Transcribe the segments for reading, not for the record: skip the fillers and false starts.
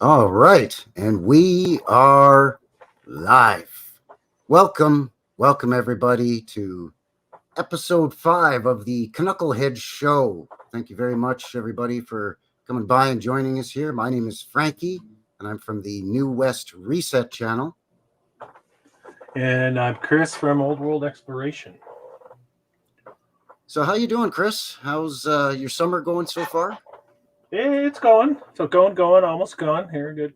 All right, and we are live. Welcome everybody to episode 5 of the Knuckleheads show. Thank you very much, everybody, for coming by and joining us here. My name is Frankie, and I'm from the New West Reset channel. And I'm Chris from Old World Exploration. So, how you doing, Chris? How's your summer going so far? It's going. So going, almost gone. Here, good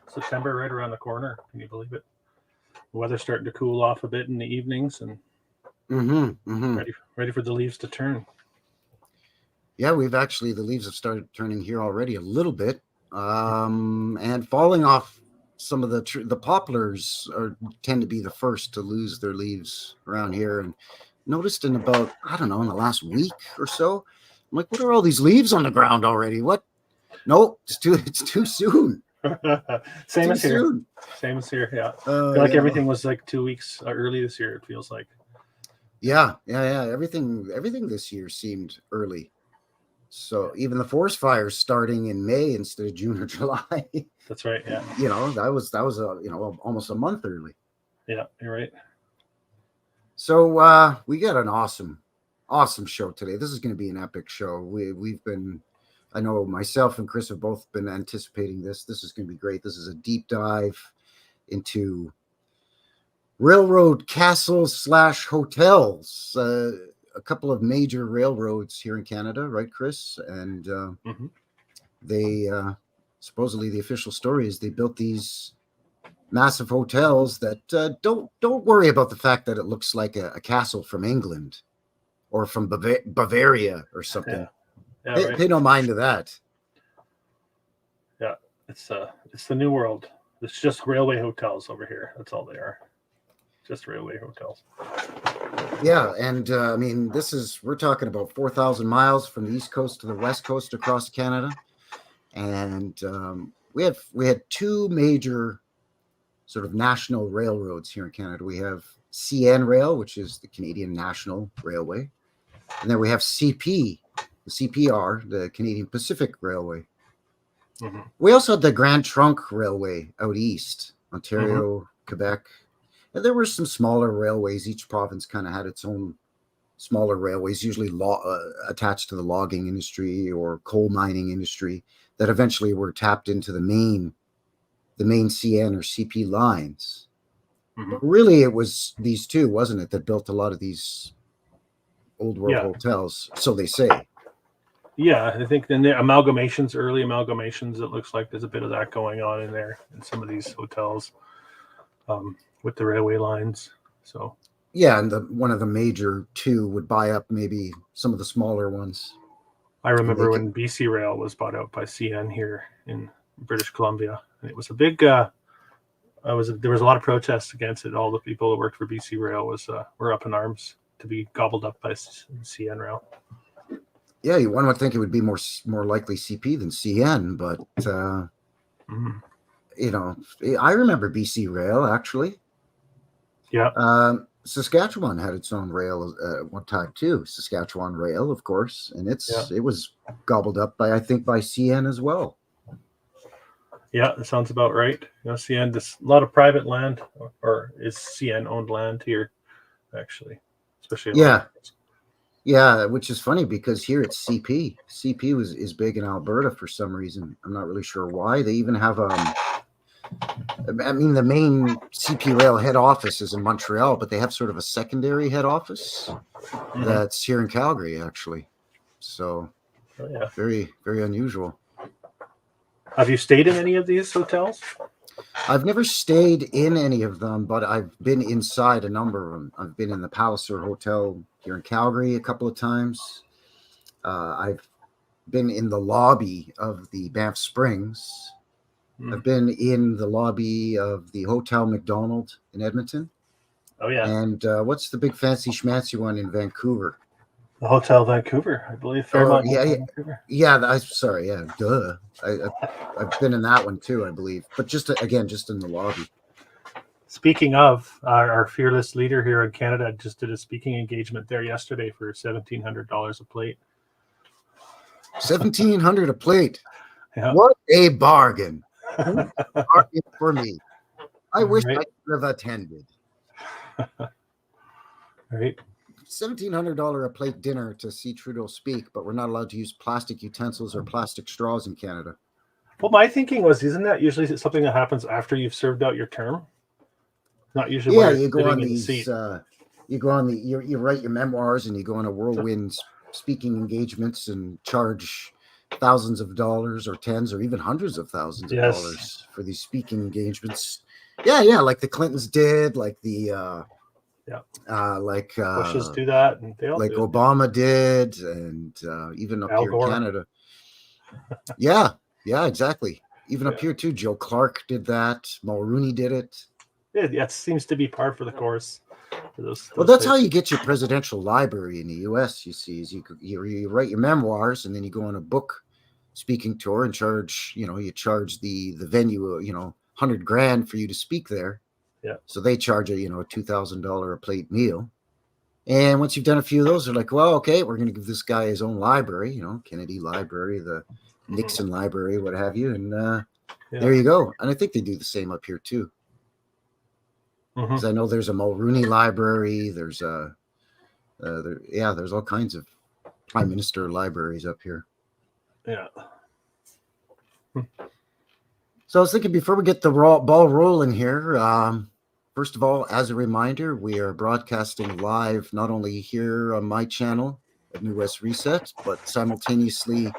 September right around the corner. Can you believe it? The weather's starting to cool off a bit in the evenings and ready for the leaves to turn. Yeah, the leaves have started turning here already a little bit, and falling off. Some of the poplars tend to be the first to lose their leaves around here, and noticed in about, I don't know, in the last week or so, I'm like, what are all these leaves on the ground already? What? No, it's too soon. Same as here. Yeah, I feel like everything was like 2 weeks early this year. It feels like. Yeah. Everything this year seemed early. So even the forest fires starting in May instead of June or July. That's right. Yeah. That was almost a month early. Yeah, you're right. So we got an awesome show today. This is going to be an epic show. We've been, I know myself and Chris have both been anticipating this. This is going to be great. This is a deep dive into railroad castles / hotels. A couple of major railroads here in Canada, right, Chris? And they supposedly, the official story is they built these massive hotels that don't worry about the fact that it looks like a castle from England or from Bavaria or something. Yeah, pay no mind to that. Yeah, it's the new world. It's just railway hotels over here. That's all they are. Just railway hotels. Yeah, and I mean, we're talking about 4,000 miles from the east coast to the west coast across Canada, and we had two major sort of national railroads here in Canada. We have CN Rail, which is the Canadian National Railway, and then we have CP, the CPR, the Canadian Pacific Railway. We also had the Grand Trunk Railway out east, Ontario, Quebec. And there were some smaller railways. Each province kind of had its own smaller railways, usually attached to the logging industry or coal mining industry, that eventually were tapped into the main CN or CP lines. But really, it was these two, wasn't it, that built a lot of these old world hotels, so they say. Yeah, I think in the early amalgamations, it looks like there's a bit of that going on in there in some of these hotels. With the railway lines. So yeah, and one of the major two would buy up maybe some of the smaller ones. I remember when BC Rail was bought out by CN here in British Columbia, and it was a big there was a lot of protests against it. All the people that worked for BC Rail were up in arms to be gobbled up by CN Rail. Yeah, one would think it would be more likely CP than CN, but I remember BC Rail actually. Yeah. Saskatchewan had its own rail at one time too. Saskatchewan Rail, of course, and it was gobbled up by CN as well. Yeah, that sounds about right. CN, there's a lot of private land, or is CN owned land here, actually, especially. Yeah, which is funny because here it's CP. CP is big in Alberta for some reason. I'm not really sure why. They even have I mean, the main CP Rail head office is in Montreal, but they have sort of a secondary head office that's here in Calgary, actually. So, very, very unusual. Have you stayed in any of these hotels? I've never stayed in any of them, but I've been inside a number of them. I've been in the Palliser Hotel here in Calgary a couple of times. I've been in the lobby of the Banff Springs. I've been in the lobby of the Hotel McDonald in Edmonton. Oh, yeah. And what's the big fancy schmancy one in Vancouver? The Hotel Vancouver, I believe. Fairmont Vancouver. Yeah, sorry. Yeah, duh. I've been in that one too, I believe. But just in the lobby. Speaking of, our fearless leader here in Canada just did a speaking engagement there yesterday for $1,700 a plate. $1,700 a plate. Yeah. What a bargain. Are it for me. I wish Right. I could have attended. Right. $1,700 a plate dinner to see Trudeau speak, but we're not allowed to use plastic utensils or plastic straws in Canada. Well, my thinking was, isn't that usually something that happens after you've served out your term? Not usually Yeah, while you're you go sitting on in the these. seat. You go on you write your memoirs and you go on a whirlwind speaking engagements and charge thousands of dollars or tens or even hundreds of thousands of dollars for these speaking engagements. Yeah, like the Clintons did, like the Bushes do that, and they all like do it. Obama did, and even up Al here Gore. in Canada. Yeah, exactly. Even up here too, Joe Clark did that. Mulrooney did it. Yeah, it seems to be par for the course. For those Well, that's types. how you get your presidential library in the U.S. You see, is you write your memoirs and then you go on a book speaking tour and charge. You charge the venue, $100,000 for you to speak there. Yeah. So they charge a $2,000 a plate meal. And once you've done a few of those, they're like, well, okay, we're going to give this guy his own library, Kennedy Library, the Nixon Library, what have you. And there you go. And I think they do the same up here too. Because I know there's a Mulrooney Library. There's there's all kinds of prime minister libraries up here. Yeah. So I was thinking before we get the ball rolling here, first of all, as a reminder, we are broadcasting live not only here on my channel at New West Reset, but simultaneously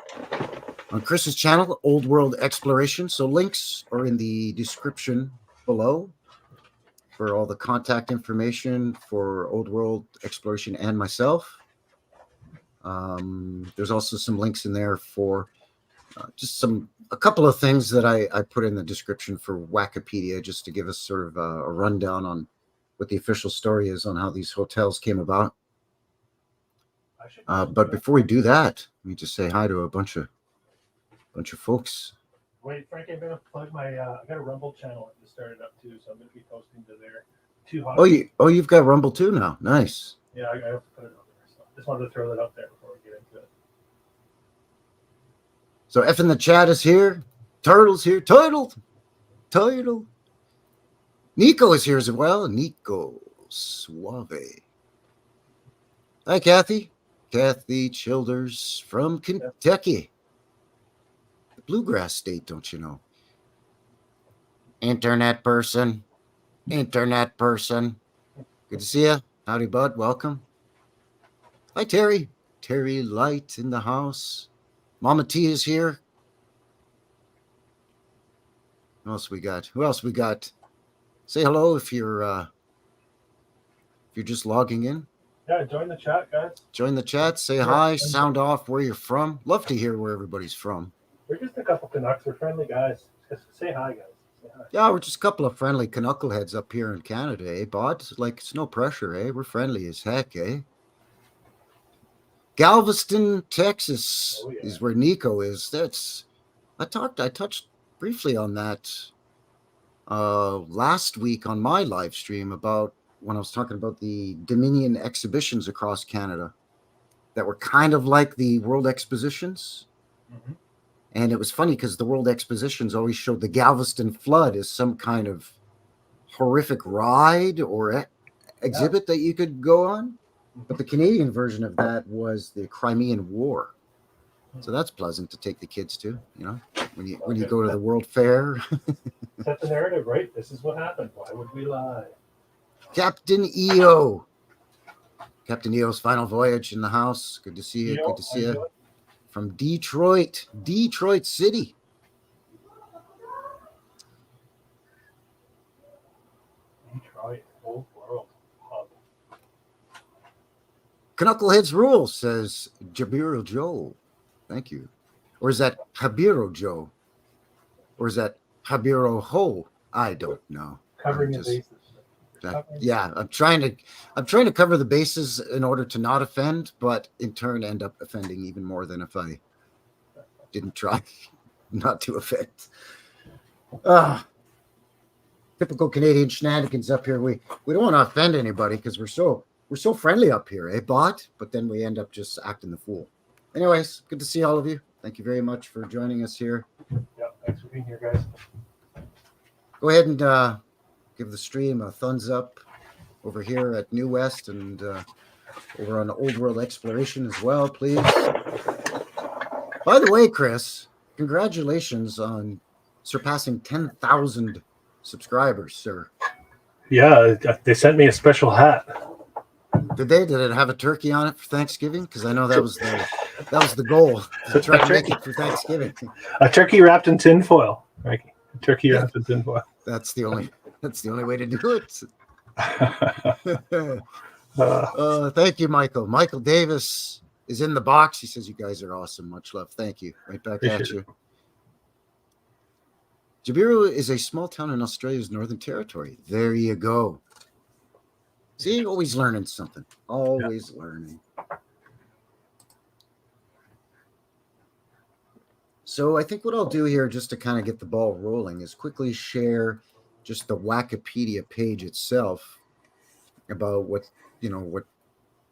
on Chris's channel, Old World Explorations. So links are in the description below for all the contact information for Old World Exploration and myself. There's also some links in there for just a couple of things that I put in the description for Wikipedia, just to give us sort of a rundown on what the official story is on how these hotels came about. But before we do that, let me just say hi to a bunch of folks. Wait, Frank, I'm gonna plug my. I got a Rumble channel I just started up too, so I'm gonna be posting to there. You've got Rumble too now. Nice. Yeah, I have to put it out there. So just wanted to throw that out there before we get into it. So F in the chat is here. Turtle's here. Turtle. Nico is here as well. Nico Suave. Hi, Kathy. Kathy Childers from Kentucky. The bluegrass state, don't you know? Internet person. Good to see you. Howdy, bud. Welcome. Hi, Terry. Terry Light in the house. Mama T is here. Who else we got? Say hello if you're just logging in. Yeah, join the chat, guys. Join the chat. Say hi. Sound off where you're from. Love to hear where everybody's from. We're just a couple Canucks. We're friendly guys. Just say hi, guys. Say hi. Yeah, we're just a couple of friendly CANUCKLEHEADS up here in Canada, eh, Bod? Like, it's no pressure, eh? We're friendly as heck, eh? Galveston, Texas is where Nico is. I touched briefly on that last week on my live stream about when I was talking about the Dominion exhibitions across Canada that were kind of like the World Expositions. Mm-hmm. And it was funny because the World Expositions always showed the Galveston flood as some kind of horrific ride or exhibit that you could go on. But the Canadian version of that was the Crimean War. So that's pleasant to take the kids to, when you go to the World Fair. Set the narrative, right? This is what happened. Why would we lie? Captain EO. Captain EO's final voyage in the house. Good to see you. EO, good to see you. From Detroit City. Detroit, Old World Hub. CANUCKLEHEADS rule, says Jabiro Joe. Thank you. Or is that Habiro Joe? Or is that Habiro Ho? I don't know. Covering the bases. I'm trying to cover the bases in order to not offend, but in turn end up offending even more than if I didn't try not to offend. Typical Canadian shenanigans up here. We don't want to offend anybody because we're so friendly up here, eh, Bot? But then we end up just acting the fool. Anyways, good to see all of you. Thank you very much for joining us here. Yeah, thanks for being here, guys. go ahead and give the stream a thumbs up over here at New West and over on Old World Exploration as well, please. By the way, Chris, congratulations on surpassing 10,000 subscribers, sir. Yeah, they sent me a special hat. Did they? Did it have a turkey on it for Thanksgiving? Because I know that was the goal, to try to make it for Thanksgiving. A turkey wrapped in tinfoil, Mikey. A turkey wrapped in tinfoil. That's the only way to do it. Thank you, Michael. Michael Davis is in the box. He says, "You guys are awesome. Much love." Thank you. Right back at you. Jabiru is a small town in Australia's Northern Territory. There you go. See, always learning something. Always learning. So I think what I'll do here, just to kind of get the ball rolling, is quickly share just the Wikipedia page itself about what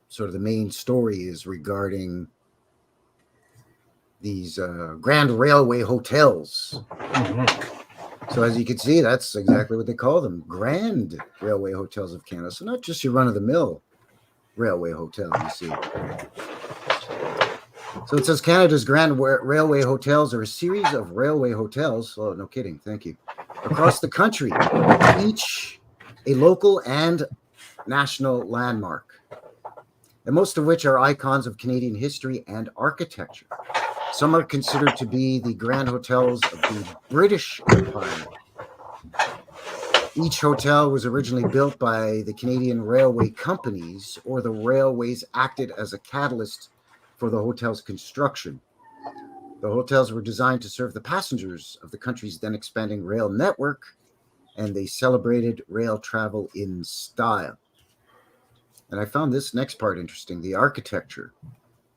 sort of the main story is regarding these Grand Railway hotels. Mm-hmm. So as you can see, that's exactly what they call them, Grand Railway Hotels of Canada. So not just your run-of-the-mill railway hotel, you see. So it says Canada's Grand Railway Hotels are a series of railway hotels, oh, no kidding, thank you, across the country, each a local and national landmark, and most of which are icons of Canadian history and architecture. Some are considered to be the grand hotels of the British Empire. Each hotel was originally built by the Canadian railway companies, or the railways acted as a catalyst for the hotel's construction. The hotels were designed to serve the passengers of the country's then expanding rail network, and they celebrated rail travel in style. And I found this next part interesting, the architecture.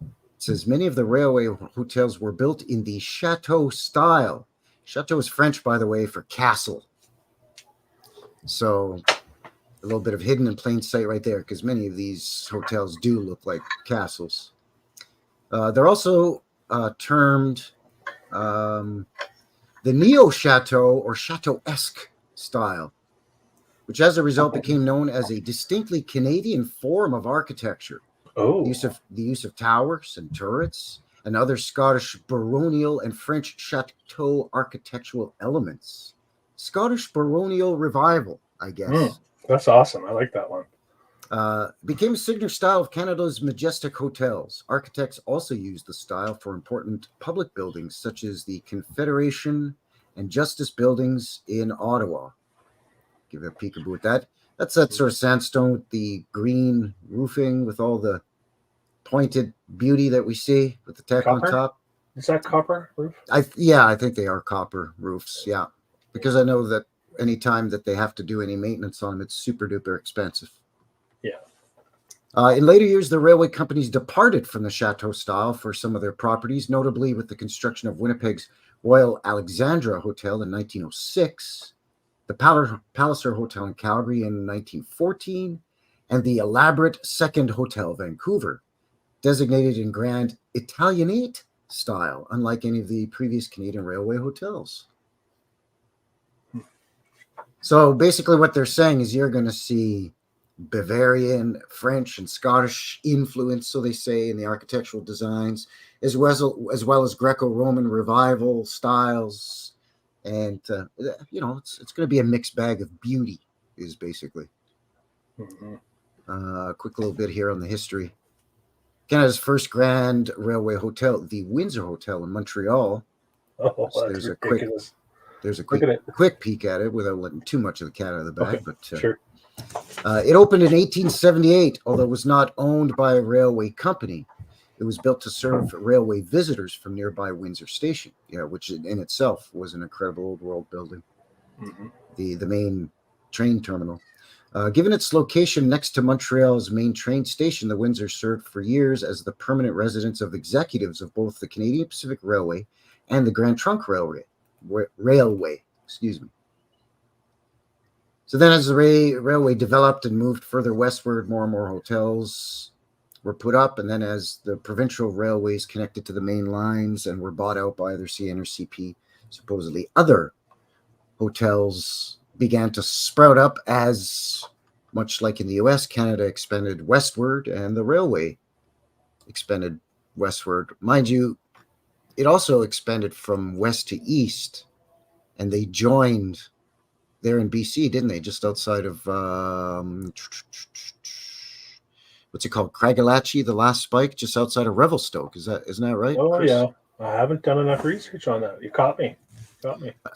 It says many of the railway hotels were built in the chateau style. Chateau is French, by the way, for castle. So a little bit of hidden in plain sight right there, because many of these hotels do look like castles. They're also termed the neo-chateau or chateau-esque style, which as a result became known as a distinctly Canadian form of architecture. Oh. The use of towers and turrets and other Scottish baronial and French chateau architectural elements. Scottish baronial revival, I guess. That's awesome. I like that one. Became a signature style of Canada's majestic hotels. Architects also used the style for important public buildings such as the Confederation and Justice buildings in Ottawa. Give it a peekaboo at that. That's that sort of sandstone with the green roofing with all the pointed beauty that we see with the tech on top. Is that copper roof? I think they are copper roofs. Yeah, because I know that anytime that they have to do any maintenance on them, it's super duper expensive. Yeah. In later years, the railway companies departed from the chateau style for some of their properties, notably with the construction of Winnipeg's Royal Alexandra Hotel in 1906. The Palliser Hotel in Calgary in 1914, and the elaborate Second Hotel Vancouver, designated in Grand Italianate style, unlike any of the previous Canadian railway hotels. So basically what they're saying is you're going to see Bavarian, French, and Scottish influence, so they say, in the architectural designs, as well as Greco-Roman revival styles. And, it's going to be a mixed bag of beauty, is basically. Mm-hmm. Quick little bit here on the history. Canada's first grand railway hotel, the Windsor Hotel in Montreal. Oh, so there's a quick peek at it without letting too much of the cat out of the bag. Okay, but sure. It opened in 1878, although it was not owned by a railway company. It was built to serve railway visitors from nearby Windsor Station, which in itself was an incredible old world building. Mm-hmm. The main train terminal. Given its location next to Montreal's main train station, the Windsor served for years as the permanent residence of executives of both the Canadian Pacific Railway and the Grand Trunk Railway. So then as the railway developed and moved further westward, more and more hotels were put up, and then as the provincial railways connected to the main lines and were bought out by either CN or CP, supposedly other hotels began to sprout up as, much like in the US, Canada expanded westward and the railway expanded westward. Mind you, it also expanded from west to east, and they joined there in BC, didn't they? Just outside of what's it called? Craigellachie, the last spike, just outside of Revelstoke. Isn't that right? Oh Chris? yeah, I haven't done enough research on that. You caught me.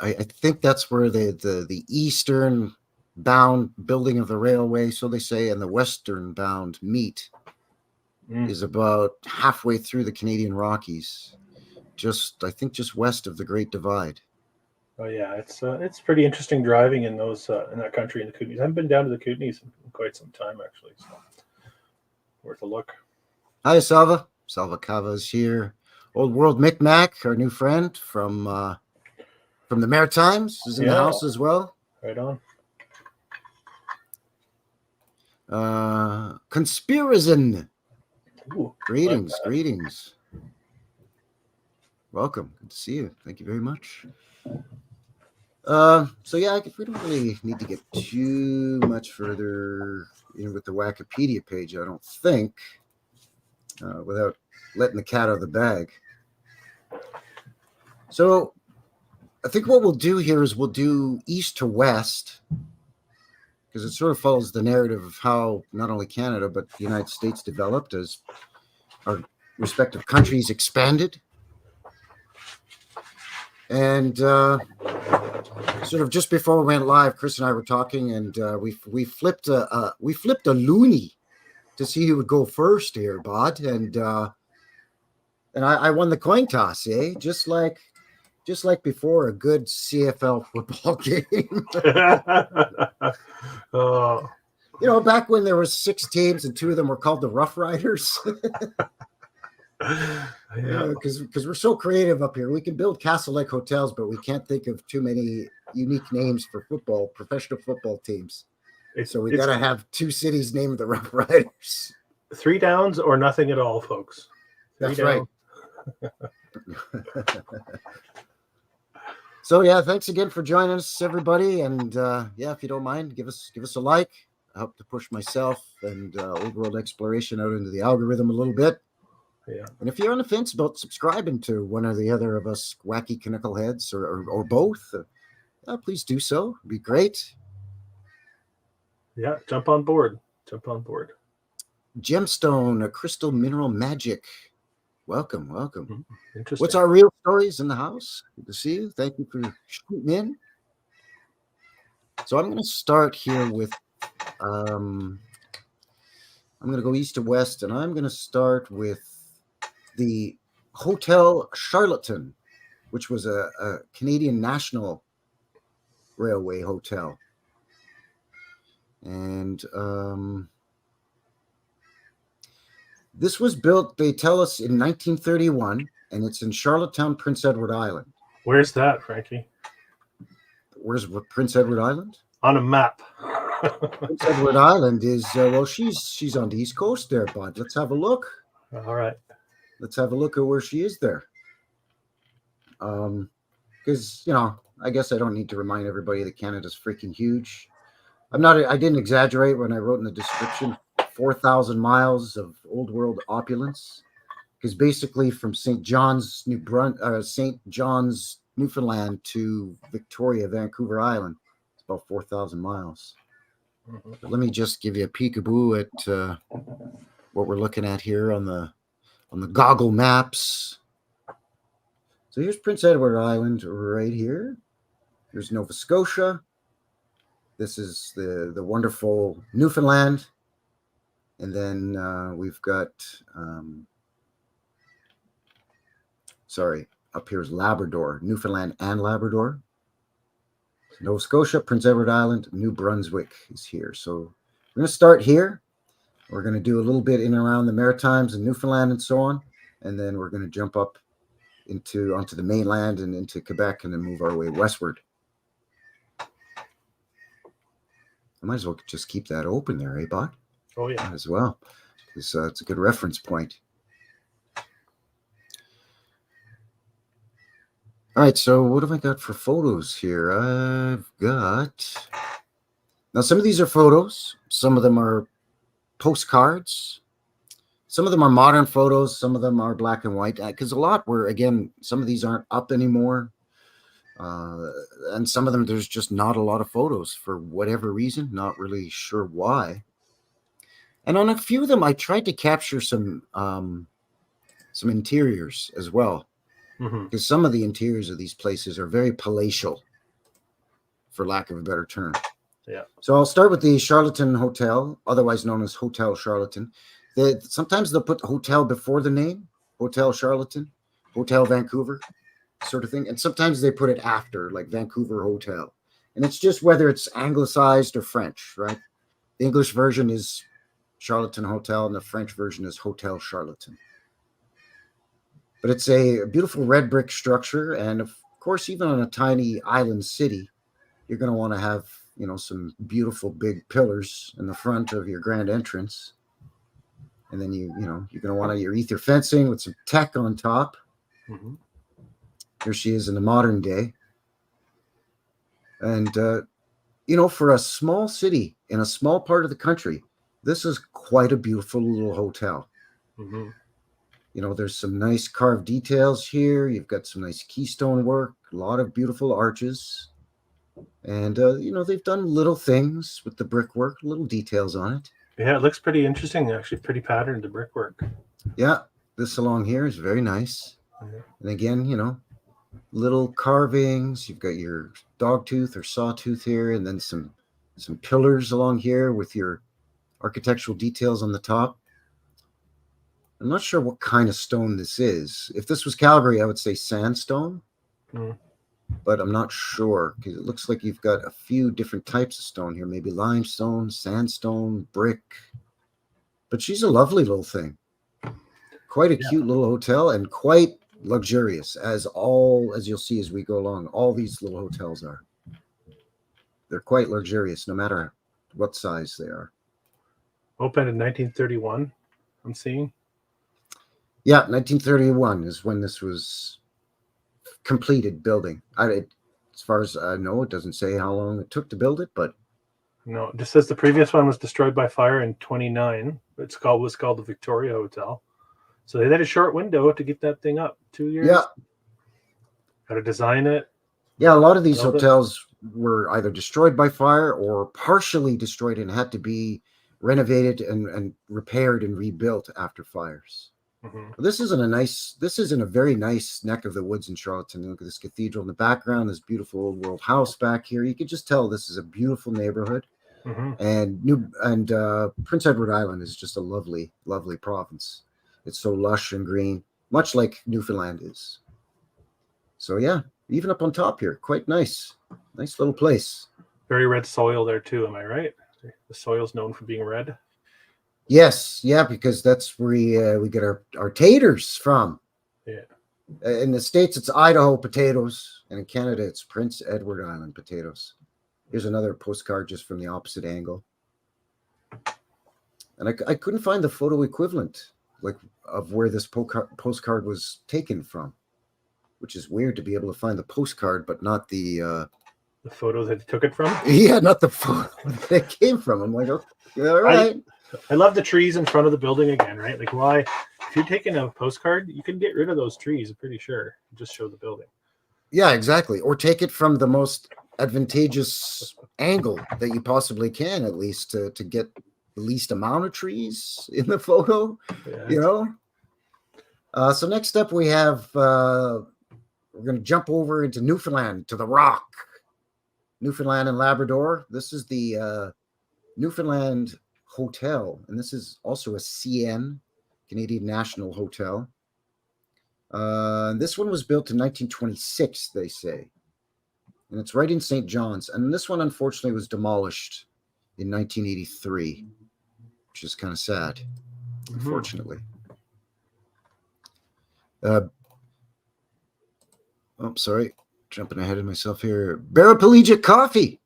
I think that's where the eastern bound building of the railway, so they say, and the western bound meet is about halfway through the Canadian Rockies, I think just west of the Great Divide. Oh yeah, it's pretty interesting driving in those in that country, in the Kootenays. I haven't been down to the Kootenays in quite some time, actually, so worth a look. Hi, Salva. Salva Cava is here. Old World Micmac, our new friend from the Maritimes, is in the house as well. Right on. Conspirism. Ooh, Greetings, like greetings. Welcome. Good to see you. Thank you very much. So yeah, we don't really need to get too much further with the Wikipedia page, I don't think, without letting the cat out of the bag. So I think what we'll do here is we'll do east to west, because it sort of follows the narrative of how not only Canada but the United States developed as our respective countries expanded. And sort of just before we went live, Chris and I were talking, and we flipped a loony to see who would go first here, Bod, and I won the coin toss, just like before a good CFL football game. Back when there was 6 teams and 2 of them were called the Rough Riders. Because we're so creative up here. We can build castle-like hotels, but we can't think of too many unique names for professional football teams. So we got to have 2 cities named the Rough Riders. 3 downs or nothing at all, folks. That's right. So yeah, thanks again for joining us, everybody. And if you don't mind, give us a like. I hope to push myself and Old World Exploration out into the algorithm a little bit. Yeah. And if you're on the fence about subscribing to one or the other of us wacky knuckleheads or both, please do so. It'd be great. Yeah, jump on board. Gemstone, a crystal mineral magic. Welcome. Interesting. What's our real stories in the house? Good to see you. Thank you for shooting in. So I'm going to start here with, I'm going to go east to west, and I'm going to start with the Hotel Charlottetown, which was a Canadian National Railway hotel. And this was built, they tell us, in 1931, and it's in Charlottetown, Prince Edward Island. Where's that, Frankie? Where's Prince Edward Island? On a map. Prince Edward Island is, she's on the East Coast there, bud. Let's have a look. All right. Let's have a look at where she is there. Because, I guess I don't need to remind everybody that Canada's freaking huge. I didn't exaggerate when I wrote in the description 4,000 miles of old world opulence. Because basically from St. John's, Newfoundland to Victoria, Vancouver Island, it's about 4,000 miles. Mm-hmm. But let me just give you a peekaboo at what we're looking at here on the goggle maps. So here's Prince Edward Island right here. Here's Nova Scotia. This is the wonderful Newfoundland. And then we've got, up here is Labrador, Newfoundland and Labrador. Nova Scotia, Prince Edward Island, New Brunswick is here. So we're going to start here. We're going to do a little bit in and around the Maritimes and Newfoundland and so on. And then we're going to jump up onto the mainland and into Quebec and then move our way westward. I might as well just keep that open there, Bot? Oh, yeah. As well. Because it's a good reference point. All right, so what have I got for photos here? I've got... Now, some of these are photos. Some of them are postcards. Some of them are modern photos. Some of them are black and white. Because a lot were, again, some of these aren't up anymore. And some of them, there's just not a lot of photos for whatever reason. Not really sure why. And on a few of them, I tried to capture some interiors as well. Because some of the interiors of these places are very palatial, for lack of a better term. Yeah. So I'll start with the Charlatan Hotel, otherwise known as Hotel Charlatan. Sometimes they'll put hotel before the name, Hotel Charlatan, Hotel Vancouver, sort of thing. And sometimes they put it after, like Vancouver Hotel. And it's just whether it's anglicized or French, right? The English version is Charlatan Hotel, and the French version is Hotel Charlatan. But it's a beautiful red brick structure. And of course, even on a tiny island city, you're going to want to have, some beautiful big pillars in the front of your grand entrance. And then you're going to want your ether fencing with some tech on top. Mm-hmm. Here she is in the modern day. And, for a small city in a small part of the country, this is quite a beautiful little hotel. Mm-hmm. There's some nice carved details here. You've got some nice keystone work, a lot of beautiful arches. And, they've done little things with the brickwork, little details on it. Yeah, it looks pretty interesting, actually. Pretty patterned, the brickwork. Yeah, this along here is very nice. Mm-hmm. And again, little carvings. You've got your dogtooth or sawtooth here, and then some pillars along here with your architectural details on the top. I'm not sure what kind of stone this is. If this was Calgary, I would say sandstone. But I'm not sure, because it looks like you've got a few different types of stone here. Maybe limestone, sandstone, brick. But she's a lovely little thing. Quite a cute little hotel, and quite luxurious, as you'll see as we go along. All these little hotels are. They're quite luxurious, no matter what size they are. Opened in 1931, I'm seeing. Yeah, 1931 is when this was completed building. As far as I know, it doesn't say how long it took to build it, but no, it just says the previous one was destroyed by fire in 29. It was called the Victoria Hotel. So they had a short window to get that thing up. 2 years. Yeah. Got to design it. Yeah, a lot of these hotels were either destroyed by fire or partially destroyed and had to be renovated and repaired and rebuilt after fires. Mm-hmm. This is in a very nice neck of the woods in Charlottetown. Look at this cathedral in the background, this beautiful old world house back here. You could just tell this is a beautiful neighborhood. Mm-hmm. And Prince Edward Island is just a lovely, lovely province. It's so lush and green, much like Newfoundland is. So yeah, even up on top here, quite nice. Nice little place. Very red soil there too, am I right? The soil's known for being red. Yes, yeah, because that's where we get our taters from. Yeah. In the States, it's Idaho potatoes, and in Canada, it's Prince Edward Island potatoes. Here's another postcard just from the opposite angle. And I couldn't find the photo equivalent, of where this postcard was taken from, which is weird to be able to find the postcard, but not the photo that they took it from. Yeah, not the photo that it came from. I'm like, okay, all right. I love the trees in front of the building again, right? Like, why? If you're taking a postcard, you can get rid of those trees. I'm pretty sure. Just show the building. Yeah, exactly. Or take it from the most advantageous angle that you possibly can, at least to get the least amount of trees in the photo. Yeah. So next up we have we're going to jump over into Newfoundland, to the Rock. Newfoundland and Labrador. This is the Newfoundland Hotel, and this is also a CN, Canadian National Hotel. This one was built in 1926, they say, and it's right in St. John's. And this one, unfortunately, was demolished in 1983, which is kind of sad, unfortunately. Sorry, jumping ahead of myself here. Barapelagic Coffee.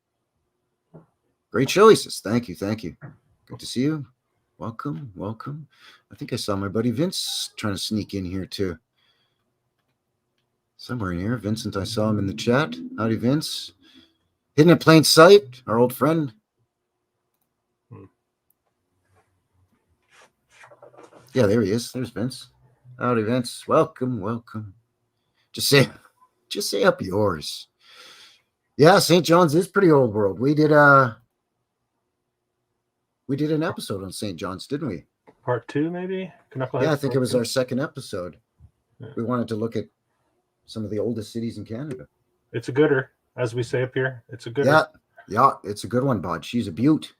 Great show, he says. Thank you. Good to see you. Welcome. I think I saw my buddy Vince trying to sneak in here too. Somewhere in here. Vincent, I saw him in the chat. Howdy, Vince. Hidden in plain sight, our old friend. Yeah, there he is. There's Vince. Howdy, Vince. Welcome, welcome. Just say up yours. Yeah, St. John's is pretty old world. We did an episode on St. John's, didn't we? Part 2, maybe? Yeah, I think it was 2? our second episode. Yeah. We wanted to look at some of the oldest cities in Canada. It's a gooder, as we say up here. It's a gooder. Yeah, it's a good one, bud. She's a beaut.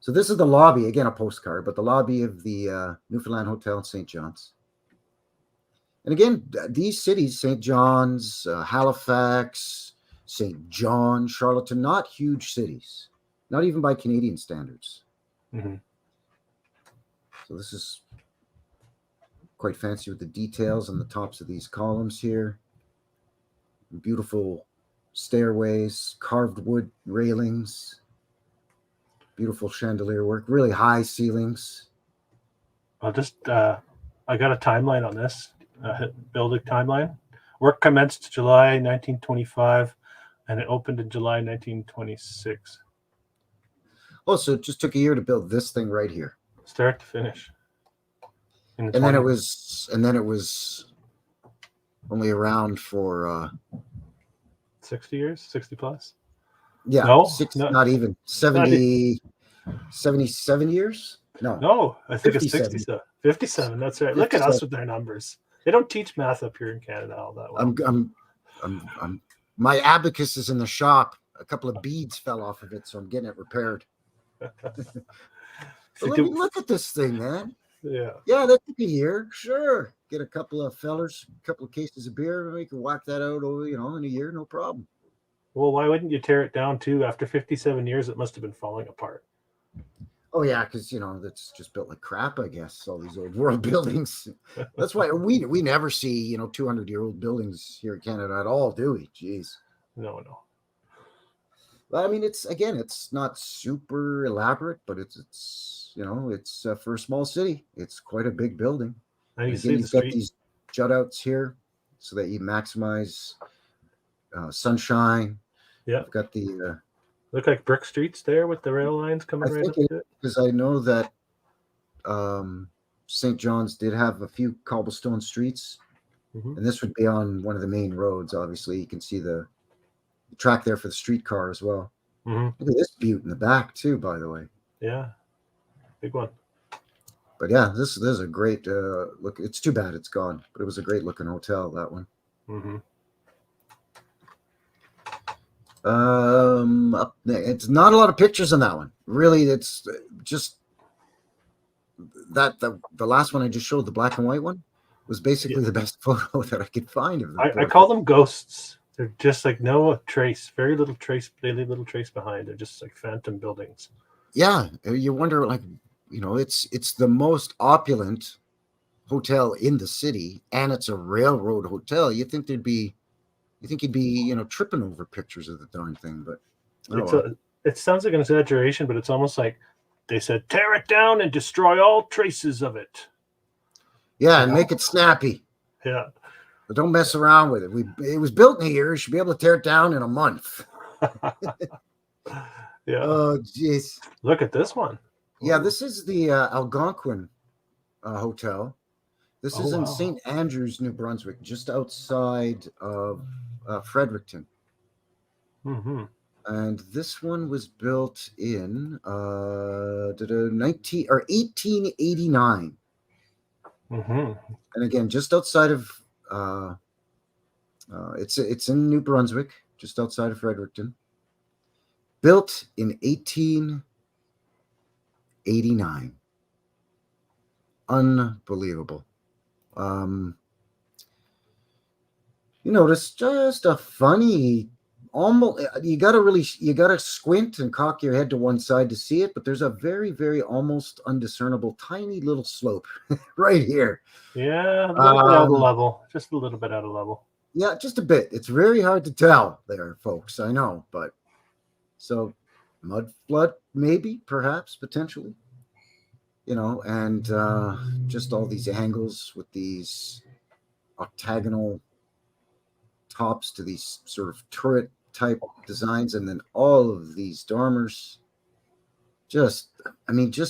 So this is the lobby, again, a postcard, but the lobby of the Newfoundland Hotel in St. John's. And again, these cities, St. John's, Halifax, St. John, Charlottetown, not huge cities, not even by Canadian standards. Mm-hmm. So this is quite fancy with the details on the tops of these columns here. Beautiful stairways, carved wood railings, beautiful chandelier work, really high ceilings. I'll just, I got a timeline on this, building timeline. Work commenced July 1925, and it opened in July 1926. Oh, so it just took a year to build this thing right here. Start to finish. And then it was only around for 60 years, 60 plus. Yeah, no, not even 70, 77 years. No, I think 57. It's 67. 57. That's right. 57. Look at us with their numbers. They don't teach math up here in Canada all that well. I'm my abacus is in the shop. A couple of beads fell off of it, so I'm getting it repaired. Look at this thing, man. Yeah, that took a year. Sure, get a couple of fellers, a couple of cases of beer, we can whack that out over, in a year, no problem. Well, why wouldn't you tear it down too? After 57 years, it must have been falling apart. Oh yeah, because that's just built like crap, I guess. All these old world buildings. That's why we never see 200-year-old buildings here in Canada at all, do we? Jeez. No. But I mean, it's not super elaborate, but it's for a small city, it's quite a big building. And you've got these jut outs here so that you maximize sunshine. Yeah, I've got the look like brick streets there with the rail lines coming right up to it. Because I know that St. John's did have a few cobblestone streets, and this would be on one of the main roads. Obviously, you can see the track there for the streetcar as well. Look at this butte in the back too, by the way. Yeah, big one. But yeah, this is a great look. It's too bad it's gone, but it was a great looking hotel, that one. It's not a lot of pictures in that one. Really, it's just that the last one I just showed, the black and white one, was basically the best photo that I could find of them. I call them ghosts. They're just like no trace, very little trace. They leave little trace behind. They're just like phantom buildings. Yeah, you wonder, like, it's the most opulent hotel in the city, and it's a railroad hotel. You think you'd be tripping over pictures of the darn thing, but it sounds like an exaggeration, but it's almost like they said, tear it down and destroy all traces of it. Yeah, and make it snappy. Yeah. But don't mess around with it. It was built in a year. You should be able to tear it down in a month. Yeah. Oh, jeez. Look at this one. Yeah, this is the Algonquin Hotel. This is in St. Andrews, New Brunswick, just outside of Fredericton. And this one was built in 1889. And again, just outside of it's in New Brunswick, just outside of Fredericton. Built in 1889. Unbelievable. You notice just a funny, almost, you gotta squint and cock your head to one side to see it, but there's a very, very almost undiscernible tiny little slope right here. Yeah, a little bit out of level. Just a little bit out of level. Yeah, just a bit. It's very hard to tell there, folks. I know, but so mud flood, maybe, perhaps, potentially. And just all these angles with these octagonal tops to these sort of turret type designs, and then all of these dormers. Just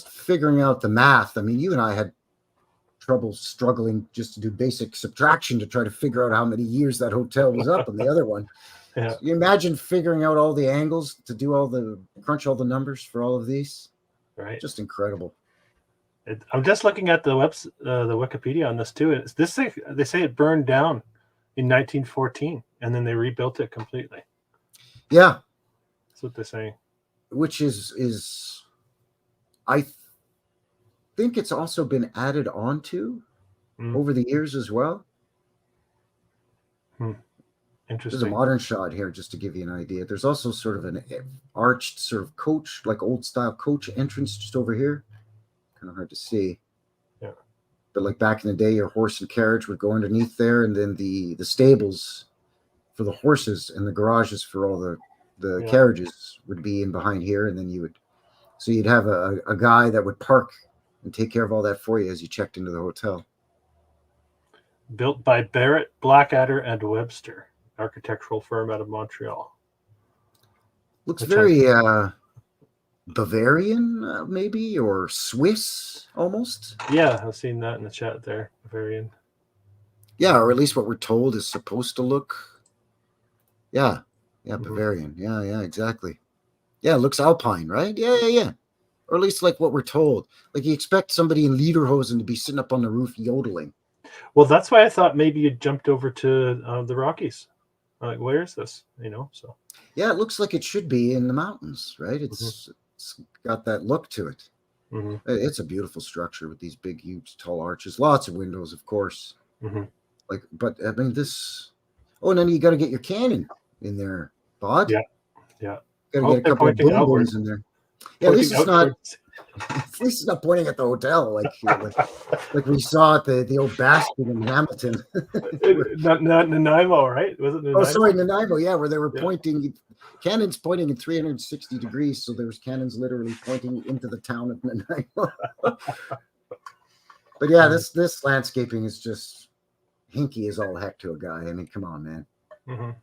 figuring out the math. I mean, you and I had trouble struggling just to do basic subtraction to try to figure out how many years that hotel was up on the other one. Yeah. So you imagine figuring out all the angles to do crunch all the numbers for all of these. Right. Just incredible. I'm just looking at the Wikipedia on this too. They say it burned down in 1914, and then they rebuilt it completely. Yeah, that's what they're saying. Which is I think it's also been added onto over the years as well. Interesting. There's a modern shot here just to give you an idea. There's also sort of an arched sort of coach, like old style coach entrance just over here. Kind of hard to see. Yeah. But like back in the day, your horse and carriage would go underneath there, and then the stables for the horses and the garages for all the carriages would be in behind here, and then you'd have a guy that would park and take care of all that for you as you checked into the hotel. Built by Barrett, Blackadder, and Webster, architectural firm out of Montreal. Looks very Bavarian, maybe, or Swiss almost. Yeah, I've seen that in the chat there. Bavarian. Yeah, or at least what we're told is supposed to look. Yeah, Bavarian. Yeah, exactly. Yeah, it looks Alpine, right? Yeah. Or at least like what we're told. Like you expect somebody in lederhosen to be sitting up on the roof yodeling. Well, that's why I thought maybe you jumped over to the Rockies. Like, where is this? So. Yeah, it looks like it should be in the mountains, right? It's got that look to it. It's a beautiful structure with these big, huge, tall arches. Lots of windows, of course. But I mean, this. Oh, and then you got to get your cannon in there, Bod. Yeah. Got to get a couple of boom booms in there. Yeah, at least it's not. At least it's not pointing at the hotel like we saw at the old basket in Hamilton. not Nanaimo, right? Was it Nanaimo? Oh, sorry, Nanaimo. Yeah, where they were pointing, cannons pointing in 360 degrees. So there was cannons literally pointing into the town of Nanaimo. But yeah, this landscaping is just hinky as all heck to a guy. I mean, come on, man.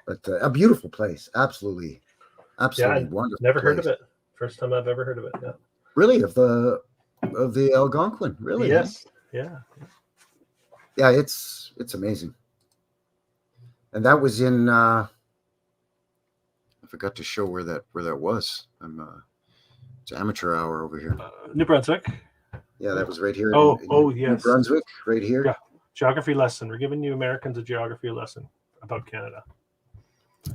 But a beautiful place, absolutely wonderful. Never heard of it. First time I've ever heard of it. Yeah. Really, of the Algonquin, really? Yes. Yeah. Yeah, it's amazing. And that was in. I forgot to show where that was. It's amateur hour over here. New Brunswick. Yeah, that was right here. Yes. New Brunswick, right here. Yeah. Geography lesson. We're giving you Americans a geography lesson about Canada.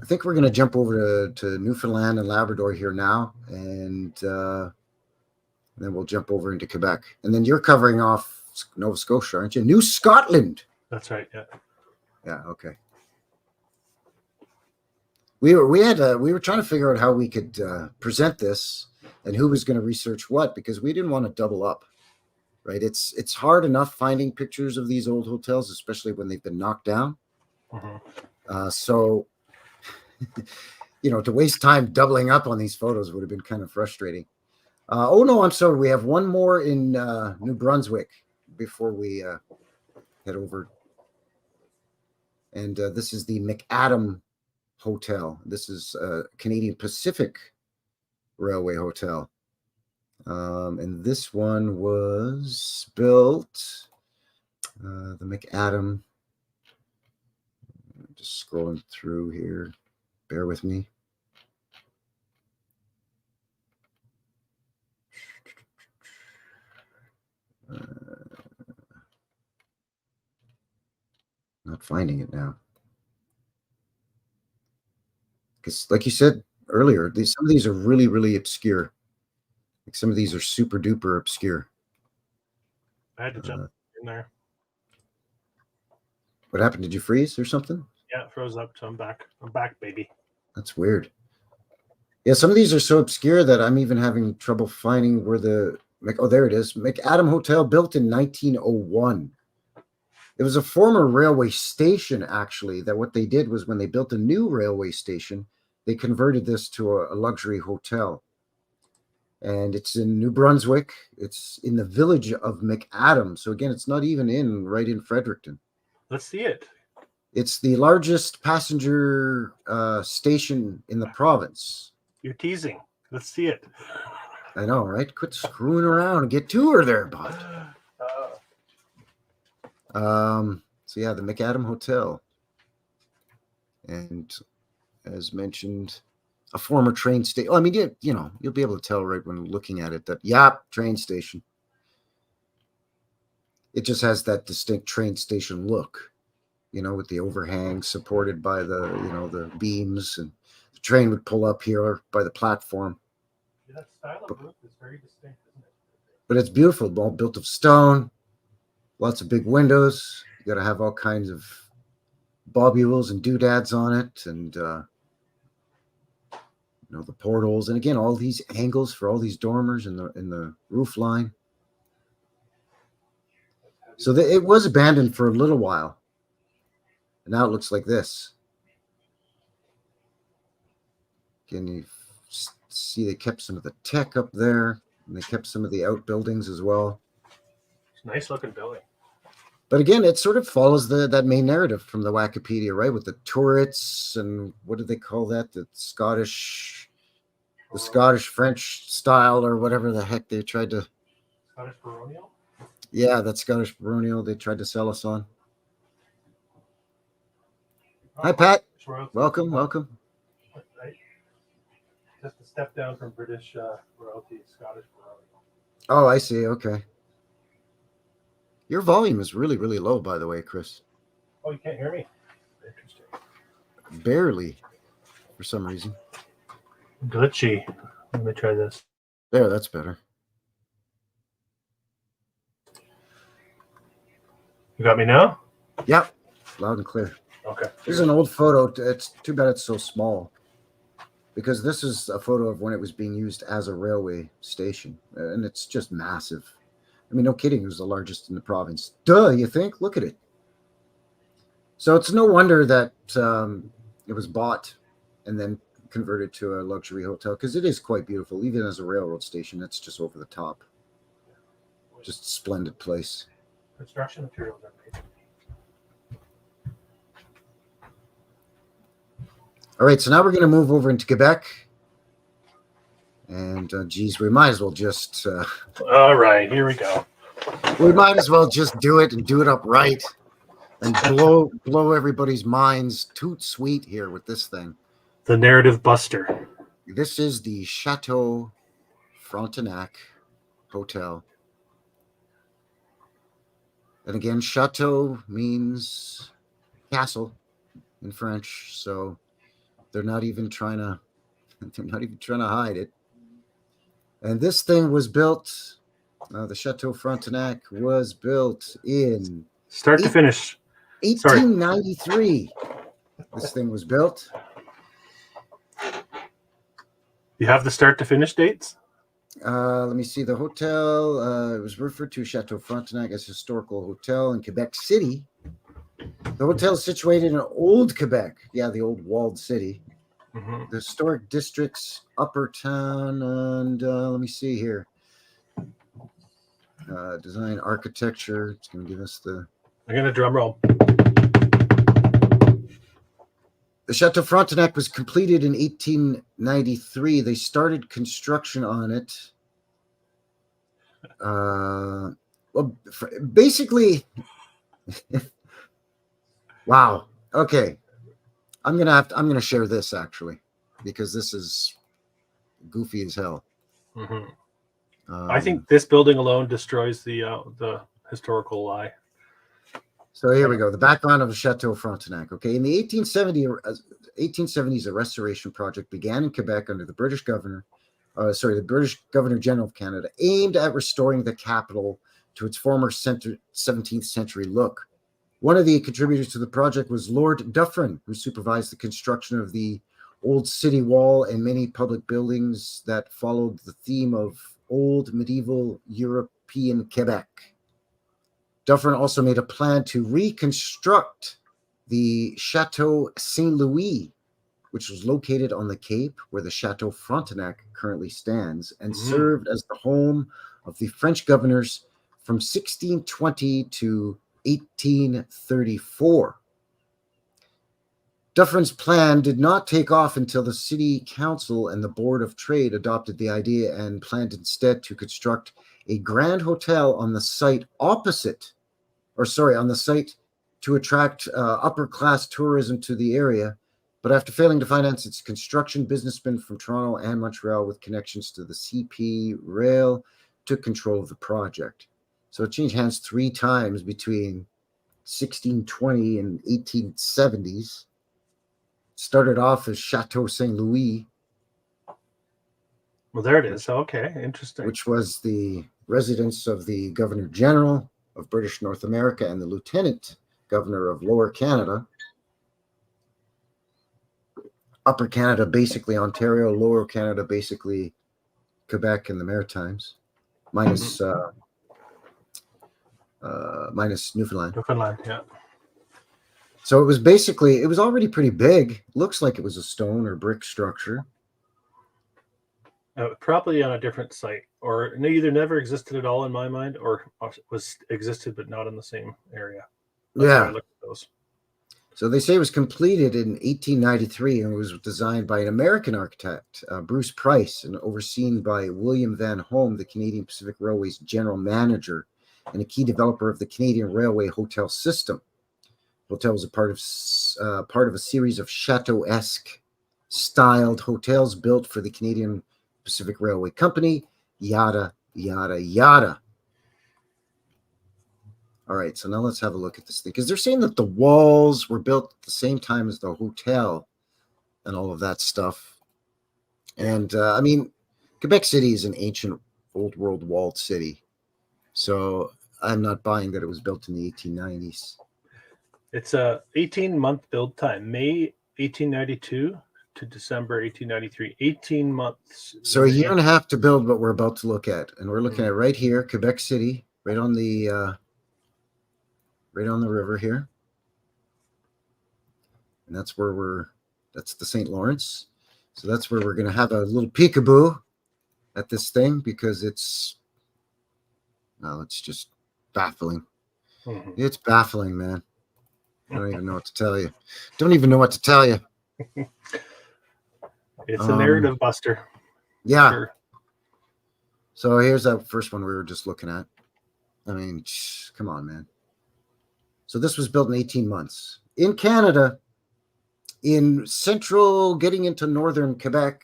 I think we're going to jump over to Newfoundland and Labrador here now, and then we'll jump over into Quebec. And then you're covering off Nova Scotia, aren't you? New Scotland. That's right. Yeah. Yeah. Okay. We were trying to figure out how we could present this and who was going to research what, because we didn't want to double up. Right. It's hard enough finding pictures of these old hotels, especially when they've been knocked down. So. To waste time doubling up on these photos would have been kind of frustrating. Oh no, I'm sorry. We have one more in New Brunswick before we head over. And this is the McAdam Hotel. This is a Canadian Pacific Railway hotel. And this one was built, the McAdam. I'm just scrolling through here. Bear with me. Not finding it now. Because, like you said earlier, some of these are really, really obscure. Like some of these are super duper obscure. I had to jump in there. What happened? Did you freeze or something? Yeah, it froze up, so I'm back. I'm back, baby. That's weird. Yeah, some of these are so obscure that I'm even having trouble finding where there it is. McAdam Hotel, built in 1901. It was a former railway station, actually, that what they did was when they built a new railway station, they converted this to a luxury hotel. And it's in New Brunswick. It's in the village of McAdam. So again, it's not even right in Fredericton. Let's see it. It's the largest passenger station in the province. You're teasing. Let's see it. I know, right? Quit screwing around and get to her there, bud. So yeah, the McAdam Hotel. And as mentioned, a former train station. I mean, you know, you'll be able to tell right when looking at it that, yep, train station. It just has that distinct train station look, you know, with the overhang supported by the, you know, the beams, and the train would pull up here by the platform. Yeah, that style of roof is very distinct, isn't it? But it's beautiful, all built of stone, lots of big windows. You got to have all kinds of bobules and doodads on it, and you know, the portals, and again, all these angles for all these dormers in the roof line. So it was abandoned for a little while, and now it looks like this. Can you see they kept some of the tech up there, and they kept some of the outbuildings as well. It's a nice looking building. But again, it sort of follows that main narrative from the Wikipedia, right? With the turrets and what did they call that? The Scottish French style, or whatever the heck they tried to. Scottish baronial? Yeah, that Scottish baronial they tried to sell us on. Hi, Pat. Welcome. Right? Just a step down from British royalty, Scottish baronial. Oh, I see. Okay. Your volume is really, really low, by the way, Chris. Oh, you can't hear me? Interesting. Barely, for some reason. Glitchy. Let me try this. There, that's better. You got me now? Yep, loud and clear. Okay. This is an old photo. It's too bad it's so small, because this is a photo of when it was being used as a railway station, and it's just massive. I mean, no kidding, it was the largest in the province. Duh, you think? Look at it. So it's no wonder that it was bought and then converted to a luxury hotel, because it is quite beautiful, even as a railroad station. It's just over the top. Just a splendid place. Construction materials are made. All right, so now we're going to move over into Quebec. And geez, we might as well just. All right, here we go. We might as well just do it and do it upright, and blow everybody's minds toot sweet here with this thing. The narrative buster. This is the Chateau Frontenac Hotel. And again, chateau means castle in French, so they're not even trying to hide it. And this thing was built, the Chateau Frontenac was built in start to finish 1893. This thing was built. You have the start to finish dates? Let me see. The hotel, it was referred to Chateau Frontenac as historical hotel in Quebec City. The hotel is situated in Old Quebec. Yeah, the old walled city. Mm-hmm. The historic districts, Upper Town, and let me see here. Design architecture. It's going to give us the. I'm going to drum roll. The Chateau Frontenac was completed in 1893. They started construction on it. Well, basically, wow. Okay, I'm gonna share this actually, because this is goofy as hell. Mm-hmm. I think this building alone destroys the historical lie. So here we go. The background of the Chateau Frontenac. Okay, in the 1870s, a restoration project began in Quebec under the British Governor General of Canada, aimed at restoring the capital to its former 17th century look. One of the contributors to the project was Lord Dufferin, who supervised the construction of the old city wall and many public buildings that followed the theme of old medieval European Quebec. Dufferin also made a plan to reconstruct the Chateau Saint Louis, which was located on the Cape where the Chateau Frontenac currently stands, and served as the home of the French governors from 1620 to 1834. Dufferin's plan did not take off until the city council and the board of trade adopted the idea and planned instead to construct a grand hotel on the site on the site to attract upper class tourism to the area. But after failing to finance its construction, businessmen from Toronto and Montreal with connections to the CP Rail took control of the project. So it changed hands 3 times between 1620 and 1870s. Started off as Chateau Saint Louis. Well, there it is. Okay, interesting. Which was the residence of the Governor General of British North America and the Lieutenant Governor of Lower Canada. Upper Canada, basically Ontario. Lower Canada, basically Quebec and the Maritimes, minus Newfoundland. Newfoundland, yeah. So it was already pretty big. Looks like it was a stone or brick structure. Probably on a different site, or either never existed at all in my mind, or existed but not in the same area. That's how I look at those. So they say it was completed in 1893 and was designed by an American architect, Bruce Price, and overseen by William Van Home, the Canadian Pacific Railway's general manager and a key developer of the Canadian Railway hotel system. The hotel was a part of a series of chateau-esque styled hotels built for the Canadian Pacific Railway Company, yada, yada, yada. All right, so now let's have a look at this thing, because they're saying that the walls were built at the same time as the hotel and all of that stuff. And, I mean, Quebec City is an ancient old world walled city, so I'm not buying that it was built in the 1890s. It's a 18-month build time, May 1892 to December 1893. 18 months. So a year and a half to build what we're about to look at. And we're looking at right here, Quebec City, right on the river here. And that's where that's the St. Lawrence. So that's where we're going to have a little peekaboo at this thing, because it's just baffling. Mm-hmm. It's baffling, man. I don't even know what to tell you. It's a narrative buster. Yeah. Sure. So here's that first one we were just looking at. I mean, come on, man. So this was built in 18 months. In Canada, in central, getting into northern Quebec.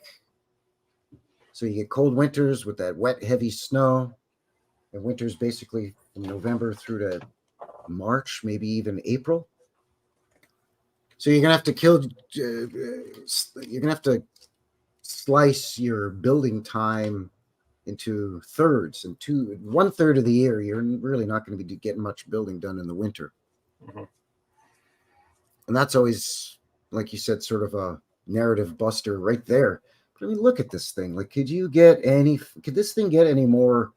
So you get cold winters with that wet, heavy snow. And winters basically from November through to March, maybe even April. So you're gonna have to slice your building time into thirds, and 1/3 of the year you're really not going to be getting much building done in the winter. Mm-hmm. And that's always, like you said, sort of a narrative buster right there. But I mean, look at this thing. Like, could this thing get any more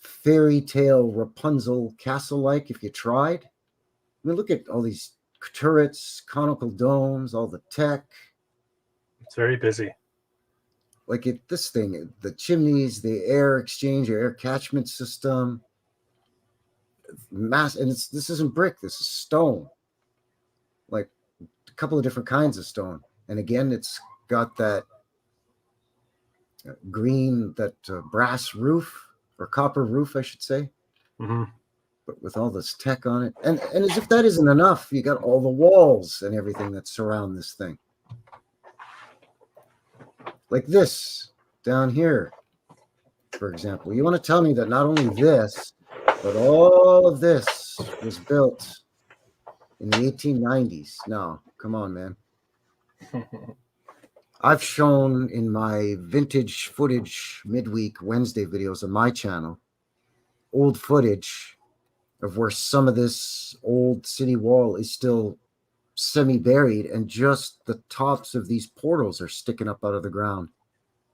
fairy tale Rapunzel castle-like if you tried? I mean, look at all these turrets, conical domes, all the tech. It's very busy. Like this thing, the chimneys, the air exchange, or air catchment system, and this isn't brick, this is stone. Like a couple of different kinds of stone. And again, it's got that brass roof, or copper roof, I should say. Mm-hmm. But with all this tech on it. And as if that isn't enough, you got all the walls and everything that surround this thing. Like this down here, for example. You want to tell me that not only this, but all of this was built in the 1890s? No, come on, man. I've shown in my vintage footage midweek Wednesday videos on my channel old footage of where some of this old city wall is still semi-buried, and just the tops of these portals are sticking up out of the ground.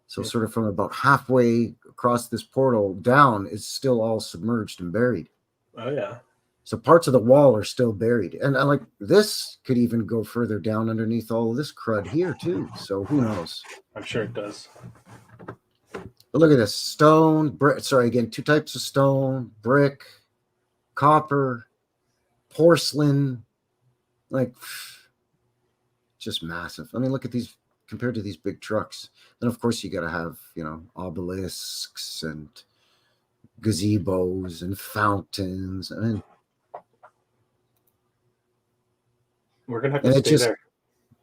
So sort of from about halfway across this portal down is still all submerged and buried. Oh, yeah. So parts of the wall are still buried. And like this could even go further down underneath all of this crud here too. So who knows? I'm sure it does. But look at this. Stone, brick. Sorry, again, 2 types of stone, brick, copper, porcelain. Like, just massive. I mean, look at these compared to these big trucks. Then of course you got to have, you know, obelisks and gazebos and fountains. I mean, we're gonna have to stay there.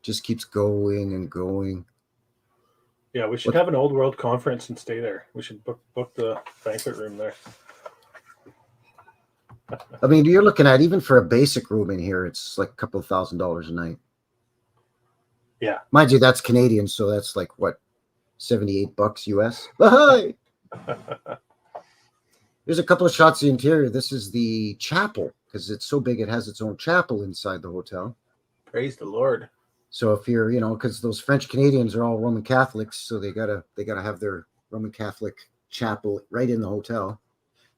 Just keeps going and going. Yeah, we should have an old world conference and stay there. We should book the banquet room there. I mean, you're looking at, even for a basic room in here, it's like a couple of $1,000s a night. Yeah. Mind you, that's Canadian, so that's like what, $78 US. Hi. There's a couple of shots of the interior. This is the chapel, because it's so big it has its own chapel inside the hotel. Praise the Lord. So if you're, you know, because those French Canadians are all Roman Catholics, so they gotta have their Roman Catholic chapel right in the hotel.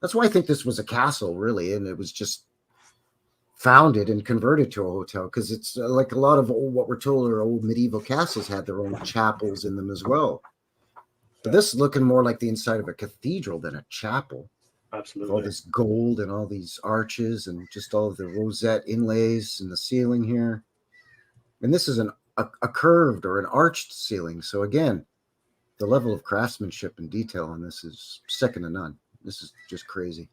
That's why I think this was a castle, really, and it was just founded and converted to a hotel, because it's like a lot of what we're told are old medieval castles had their own chapels in them as well. But this is looking more like the inside of a cathedral than a chapel. Absolutely. All this gold and all these arches and just all of the rosette inlays in the ceiling here. And this is a curved or an arched ceiling. So again, the level of craftsmanship and detail on this is second to none. This is just crazy.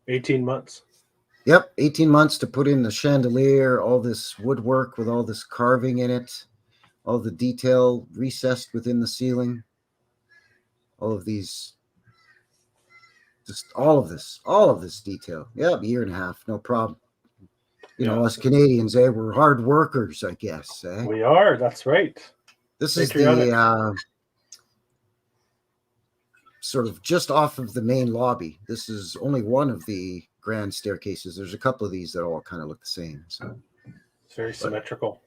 18 months. Yep, 18 months to put in the chandelier, all this woodwork with all this carving in it, all the detail recessed within the ceiling, all of these, just all of this detail. Yep, a year and a half, no problem. You know, us Canadians, we're hard workers, I guess. We are, that's right. This is the sort of just off of the main lobby. This is only one of the grand staircases. There's a couple of these that all kind of look the same. So it's very symmetrical.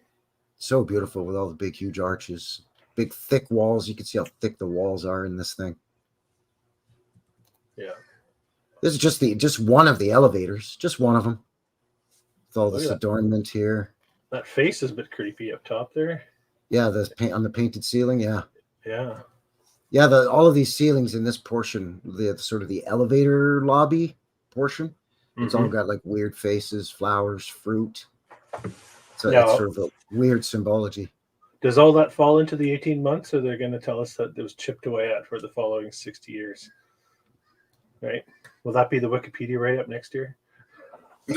So beautiful with all the big, huge arches, big, thick walls. You can see how thick the walls are in this thing. Yeah. This is just one of the elevators, just one of them. With all this adornment here. That face is a bit creepy up top there. Yeah, the paint on the painted ceiling. Yeah. Yeah. Yeah, all of these ceilings in this portion, the sort of the elevator lobby portion, it's all got like weird faces, flowers, fruit. So it's sort of a weird symbology. Does all that fall into the 18 months, or they're going to tell us that it was chipped away at for the following 60 years? Right? Will that be the Wikipedia write-up next year?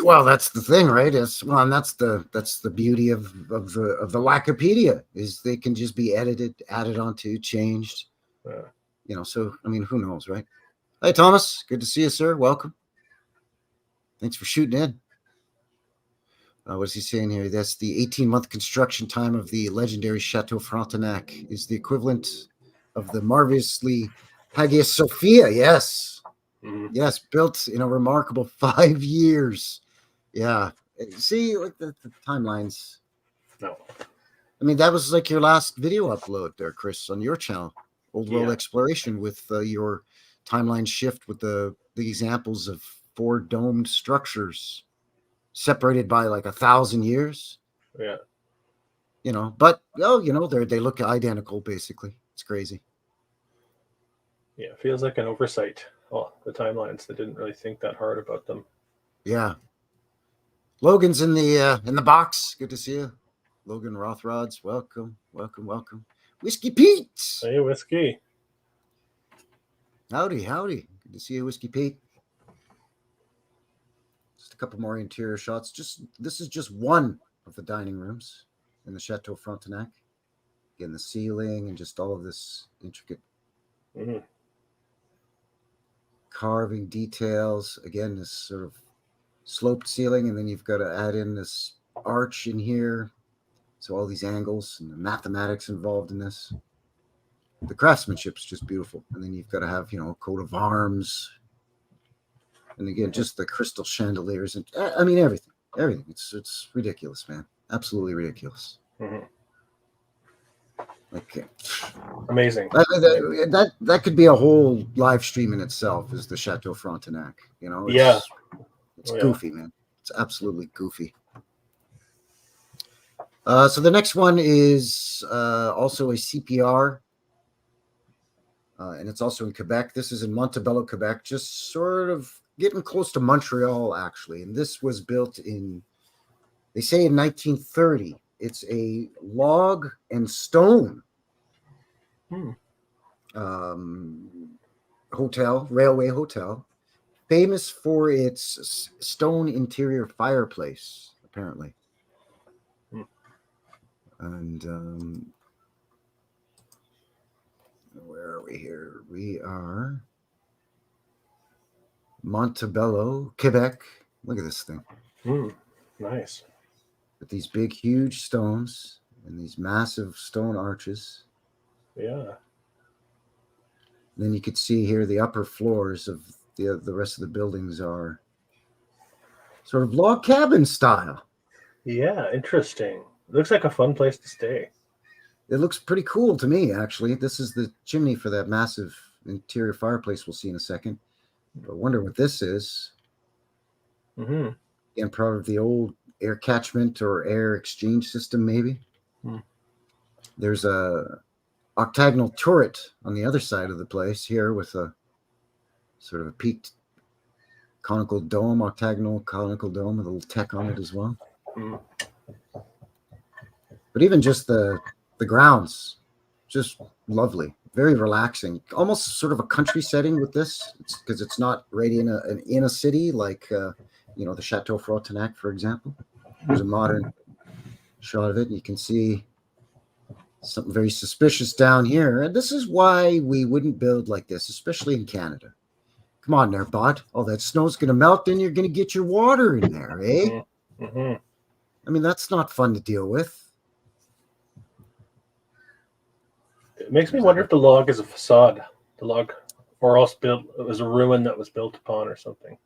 Well, that's the thing, right? And that's the beauty of the Wikipedia, is they can just be edited, added onto, changed. You know, so I mean, who knows, right? Hey, Thomas, good to see you, sir. Welcome. Thanks for shooting in. What is he saying here? That's the 18-month construction time of the legendary Chateau Frontenac is the equivalent of the marvelously Hagia Sophia. Yes. Yes, built in a remarkable 5 years. Yeah. See, like the timelines. No. I mean, that was like your last video upload there, Chris, on your channel, Old World Exploration, with your timeline shift with the examples of 4 domed structures separated by like 1,000 years. Yeah. You know, but you know, they look identical basically. It's crazy. Yeah, it feels like an oversight. Oh, the timelines. They didn't really think that hard about them. Yeah. Logan's in the box. Good to see you. Logan Rothrods, welcome. Whiskey Pete. Hey, Whiskey. Howdy. Good to see you, Whiskey Pete. Just a couple more interior shots. This is just one of the dining rooms in the Chateau Frontenac. Again, the ceiling and just all of this intricate carving details. Again, this sort of sloped ceiling, and then you've got to add in this arch in here. So all these angles and the mathematics involved in this. The craftsmanship's just beautiful. And then you've got to have, you know, a coat of arms. And again, just the crystal chandeliers. And I mean, everything. It's ridiculous, man. Absolutely ridiculous. Like, amazing. That could be a whole live stream in itself, is the Chateau Frontenac. You know? It's goofy, man. It's absolutely goofy. So the next one is also a CPR, and it's also in Quebec. This is in Montebello, Quebec, just sort of getting close to Montreal, actually. And this was built in, they say in 1930. It's a log and stone hotel, railway hotel, famous for its stone interior fireplace, apparently. And where are we here? We are Montebello, Quebec. Look at this thing. Nice. With these big, huge stones and these massive stone arches. Yeah. Then you could see here the upper floors of the rest of the buildings are sort of log cabin style. Yeah, interesting. It looks like a fun place to stay. It looks pretty cool to me, actually. This is the chimney for that massive interior fireplace we'll see in a second. But I wonder what this is. And probably the old air catchment or air exchange system, maybe. There's a octagonal turret on the other side of the place here with a sort of a peaked conical dome, octagonal conical dome with a little tech on it as well. But even just the grounds, just lovely, very relaxing, almost sort of a country setting with this, because it's not right in a city like the Chateau Frontenac, for example. There's a modern shot of it, and you can see something very suspicious down here. And this is why we wouldn't build like this, especially in Canada. Come on there, bud. All that snow's going to melt, then you're going to get your water in there, eh? I mean, that's not fun to deal with. It makes me wonder if the log is a facade. The log, or else it was a ruin that was built upon or something.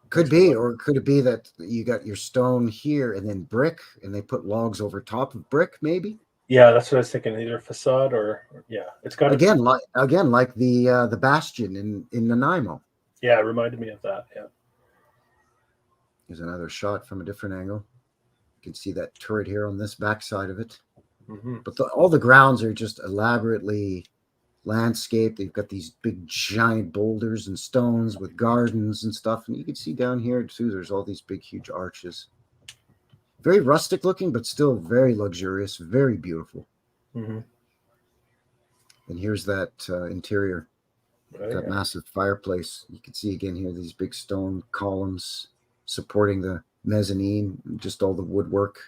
Could be, or could it be that you got your stone here and then brick, and they put logs over top of brick, maybe? Yeah, that's what I was thinking. Either facade or it's got again like the bastion in Nanaimo. Yeah, it reminded me of that. Yeah. Here's another shot from a different angle. You can see that turret here on this backside of it. But all the grounds are just elaborately landscaped. They've got these big giant boulders and stones with gardens and stuff. And you can see down here too, there's all these big, huge arches. Very rustic looking, but still very luxurious, very beautiful. And here's that interior, that massive fireplace. You can see again here these big stone columns supporting the mezzanine, just all the woodwork.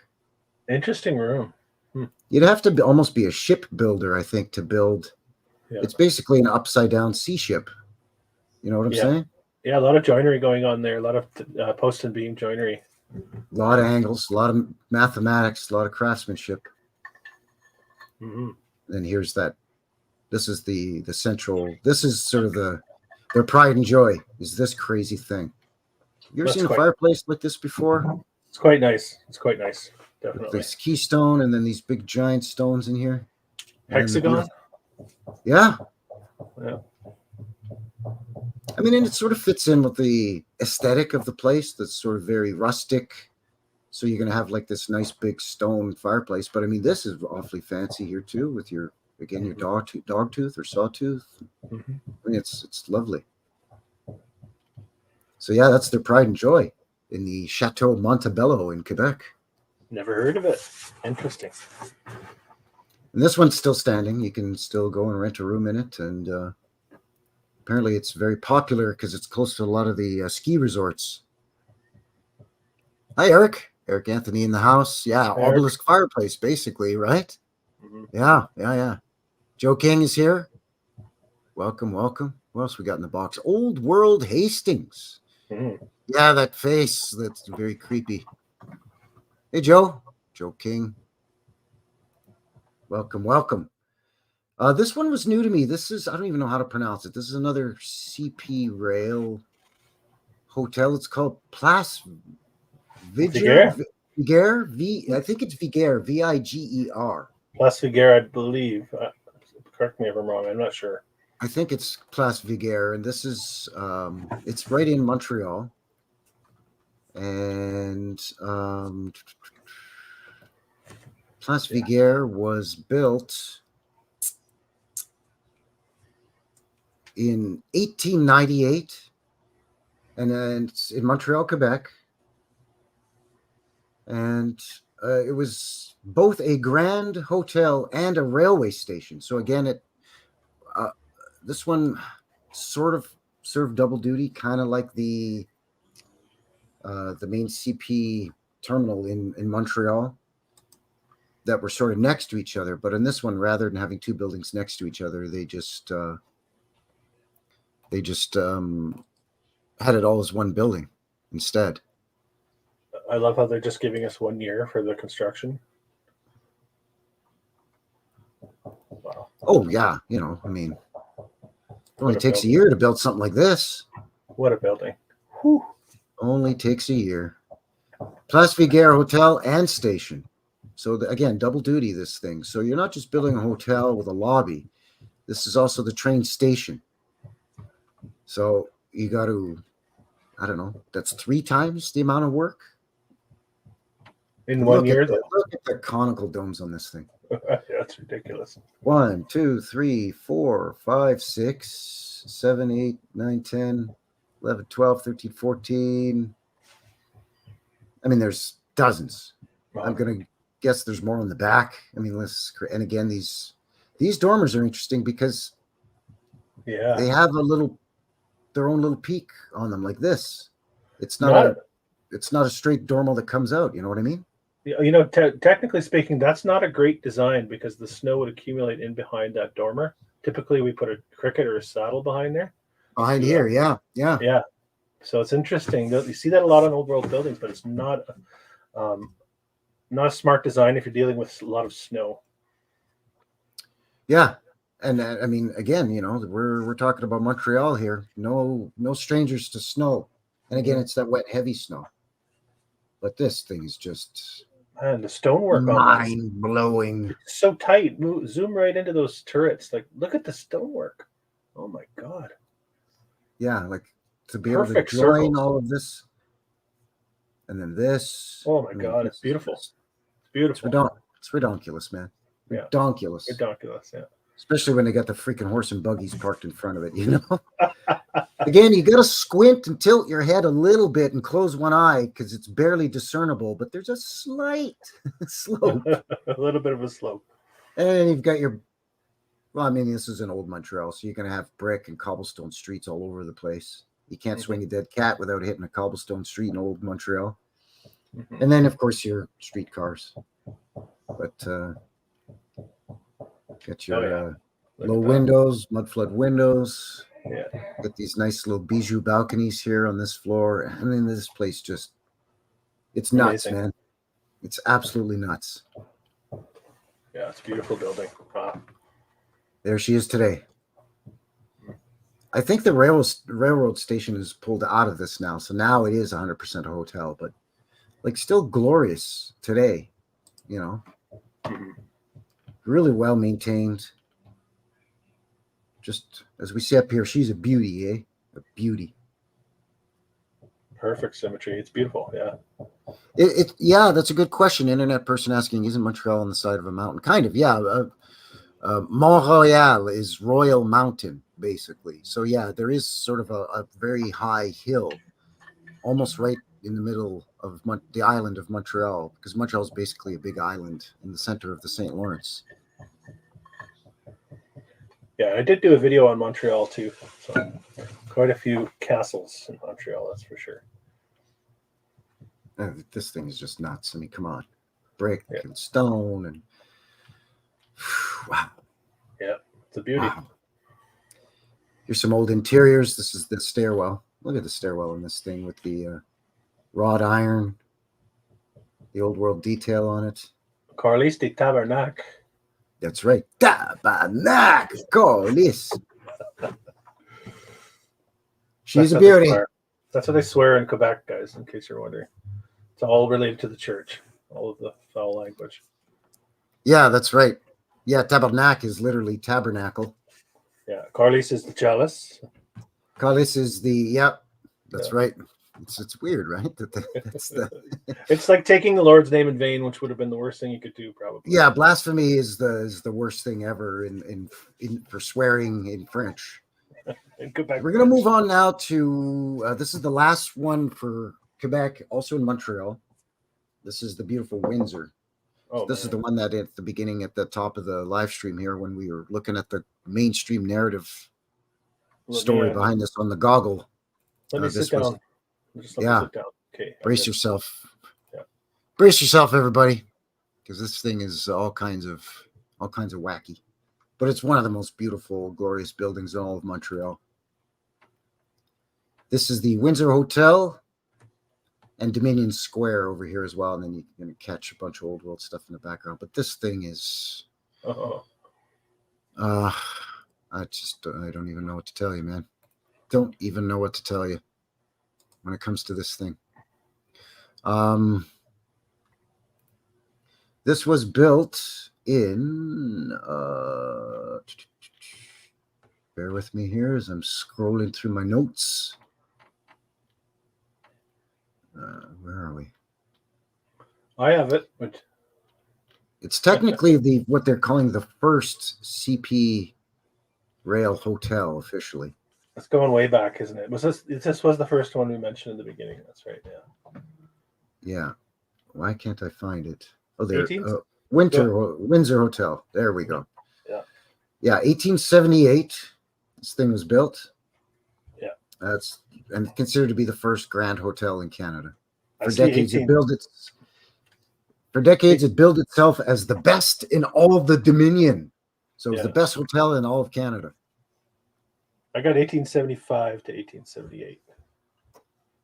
Interesting room. You'd have to almost be a shipbuilder, I think, to build. Yeah. It's basically an upside down sea ship. You know what I'm saying? Yeah, a lot of joinery going on there. A lot of post and beam joinery. A lot of angles, a lot of mathematics, a lot of craftsmanship. And here's that. This is the central. This is sort of their pride and joy. Is this crazy thing? You ever seen a fireplace like this before? It's quite nice. It's quite nice. Definitely. With this keystone and then these big giant stones in here. Hexagon. Yeah. I mean, and it sort of fits in with the aesthetic of the place that's sort of very rustic. So you're going to have like this nice big stone fireplace. But I mean, this is awfully fancy here too with your dog tooth or sawtooth. I mean, it's lovely. So yeah, that's their pride and joy in the Chateau Montebello in Quebec. Never heard of it. Interesting. And this one's still standing. You can still go and rent a room in it. And apparently it's very popular because it's close to a lot of the ski resorts. Hi, Eric. Eric Anthony in the house. Yeah, Eric. Obelisk fireplace, basically, right? Yeah. Joe King is here. Welcome. What else we got in the box? Old World Hastings. Yeah, that face. That's very creepy. Hey, Joe. Joe King. Welcome. This one was new to me. This is, I don't even know how to pronounce it. This is another CP Rail hotel. It's called Place Viger. I think it's Viger, Viger. Place Viger, I believe. Correct me if I'm wrong. I'm not sure. I think it's Place Viger, and this is, it's right in Montreal. And Place Viger was built in 1898, and then it's in Montreal, Quebec. And it was both a grand hotel and a railway station. So again, this one sort of served double duty, kind of like the main CP terminal in Montreal, that were sort of next to each other. But in this one, rather than having two buildings next to each other, they just had it all as one building instead. I love how they're just giving us 1 year for the construction. Wow. Oh yeah, I mean, it only takes a year to build something like this. What a building. Whew. Only takes a year. Place Viguerre Hotel and Station. So again, double duty, this thing. So you're not just building a hotel with a lobby. This is also the train station. So you got to, I don't know, that's 3 times the amount of work. In 1 year, though. Look at the conical domes on this thing. That's ridiculous. 1, 2, 3, 4, 5, 6, 7, 8, 9, 10, 11, 12, 13, 14. I mean, there's dozens. Wow. I'm going to guess there's more on the back. I mean, and again, these dormers are interesting because they have their own little peak on them like this. It's not a straight dormer that comes out. You know what I mean? Technically speaking, that's not a great design because the snow would accumulate in behind that dormer. Typically, we put a cricket or a saddle behind there. Behind here, yeah. So it's interesting. You see that a lot on old world buildings, but it's not a smart design if you're dealing with a lot of snow. Yeah, and I mean, again, we're talking about Montreal here. No strangers to snow, and again, it's that wet, heavy snow. But this thing is just the stonework mind blowing. It's so tight. Zoom right into those turrets. Like, look at the stonework. Oh my god. Yeah, like to be able to join all of this, and then this. Oh my god, it's beautiful. It's beautiful. It's redonkulous, man. Yeah. Redonkulous, yeah. Especially when they got the freaking horse and buggies parked in front of it, Again, you got to squint and tilt your head a little bit and close one eye because it's barely discernible, but there's a slight slope. A little bit of a slope. And you've got this is in old Montreal, so you're going to have brick and cobblestone streets all over the place. You can't swing a dead cat without hitting a cobblestone street in old Montreal. Mm-hmm. And then, of course, your streetcars. But got your low windows, mud flood windows. Yeah. Got these nice little bijou balconies here on this floor. I mean, this place it's nuts, amazing. Man. It's absolutely nuts. Yeah, it's a beautiful building. Wow. There she is today. I think the railroad station is pulled out of this now. So now it is 100% a hotel, but still glorious today, Mm-hmm. Really well maintained. Just as we see up here, she's a beauty, eh? A beauty. Perfect symmetry. It's beautiful. Yeah. Yeah, that's a good question. Internet person asking, isn't Montreal on the side of a mountain? Kind of, yeah. Mont Royal is Royal Mountain, basically. So yeah, there is sort of a very high hill, almost right in the middle of the island of Montreal, because Montreal is basically a big island in the center of the St. Lawrence. Yeah, I did do a video on Montreal too. So quite a few castles in Montreal, that's for sure. This thing is just nuts. I mean, come on. Brick and stone and wow. Yeah, it's a beauty. Wow. Here's some old interiors. This is the stairwell. Look at the stairwell in this thing with the wrought iron, the old world detail on it. Carlis de Tabernac. That's right. Tabernac, Carlis. She's a beauty. That's what they swear in Quebec, guys, in case you're wondering. It's all related to the church, all of the foul language. Yeah, that's right. Yeah, tabernac is literally tabernacle. Yeah, Carlis is the chalice. Carlis is that's right. It's weird, right? It's like taking the Lord's name in vain, which would have been the worst thing you could do, probably. Yeah, blasphemy is the worst thing ever in for swearing in French. In Quebec, we're going to move on now to this is the last one for Quebec, also in Montreal. This is the beautiful Windsor. Oh, This is man. the one that at the beginning, at the top of the live stream here, when we were looking at the mainstream narrative story behind this on the goggle. Let me sit down. Just let me sit down. Okay. Brace yourself. Yeah. Brace yourself, everybody, because this thing is all kinds of wacky. But it's one of the most beautiful, glorious buildings in all of Montreal. This is the Windsor Hotel and Dominion Square over here as well. And then you can catch a bunch of old world stuff in the background. But this thing is... I don't even know what to tell you, man. Don't even know what to tell you when it comes to this thing. This was built in... bear with me here as I'm scrolling through my notes. Where are we? I have it. But... It's technically what they're calling the first CP rail hotel officially. It's going way back, isn't it? This was the first one we mentioned in the beginning. That's right. Yeah. Yeah. Why can't I find it? Oh, there. Windsor Hotel. There we go. Yeah. Yeah, 1878. This thing was built. Yeah. That's and considered to be the first grand hotel in Canada. For decades, it billed itself as the best in all of the Dominion. So it was the best hotel in all of Canada. I got 1875 to 1878.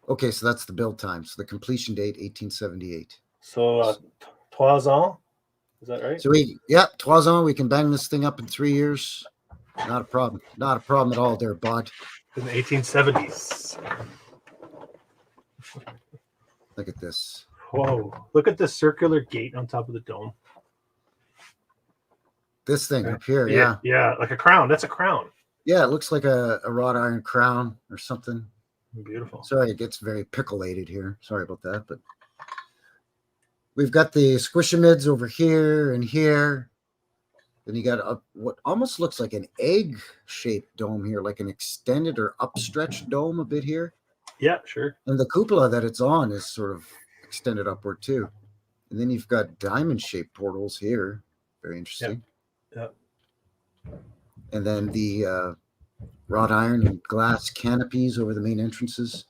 Okay, so that's the build time. So the completion date, 1878. So 3 ans, is that right? So 3 ans. We can bang this thing up in 3 years. Not a problem. Not a problem at all there, bud. In the 1870s. Look at this. Whoa. Look at the circular gate on top of the dome. This thing up here, Yeah, like a crown. That's a crown. Yeah, it looks like a wrought iron crown or something. Beautiful. Sorry, it gets very pickle-ated here. Sorry about that, but we've got the squishamids over here and here. Then you got what almost looks like an egg-shaped dome here, like an extended or upstretched dome a bit here. Yeah, sure. And the cupola that it's on is sort of extended upward too. And then you've got diamond-shaped portals here. Very interesting. Yeah. And then the wrought iron and glass canopies over the main entrances.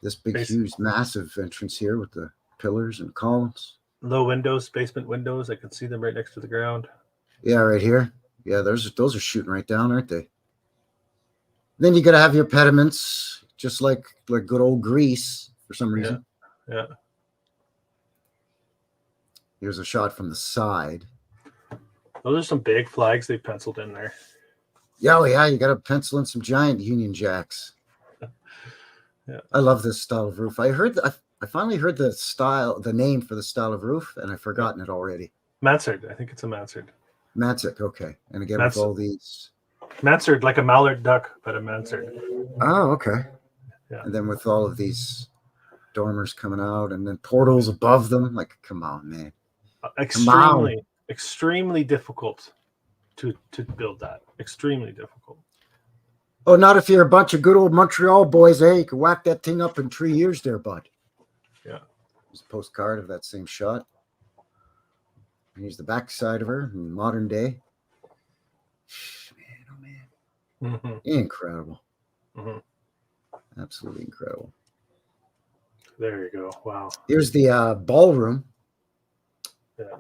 This big, huge, massive entrance here with the pillars and columns. Low windows, basement windows. I can see them right next to the ground. Yeah, right here. Yeah, those are shooting right down, aren't they? Then you got to have your pediments, just like good old Greece for some reason. Yeah. Here's a shot from the side. Those are some big flags they penciled in there. Yeah, you got to pencil in some giant Union Jacks. Yeah. I love this style of roof. I finally heard the name for the style of roof, and I've forgotten it already. Mansard. I think it's a mansard. Mansard, okay. And again, with all these... Mansard, like a mallard duck, but a mansard. Oh, okay. Yeah. And then with all of these dormers coming out, and then portals above them. Like, come on, man. Extremely difficult to build that. Extremely difficult. Oh, not if you're a bunch of good old Montreal boys, eh? You can whack that thing up in 3 years there, bud. Yeah. There's a postcard of that same shot. Here's the back side of her in modern day. Man, oh man. Mm-hmm. Incredible. Mm-hmm. Absolutely incredible. There you go. Wow. Here's the ballroom. Yeah.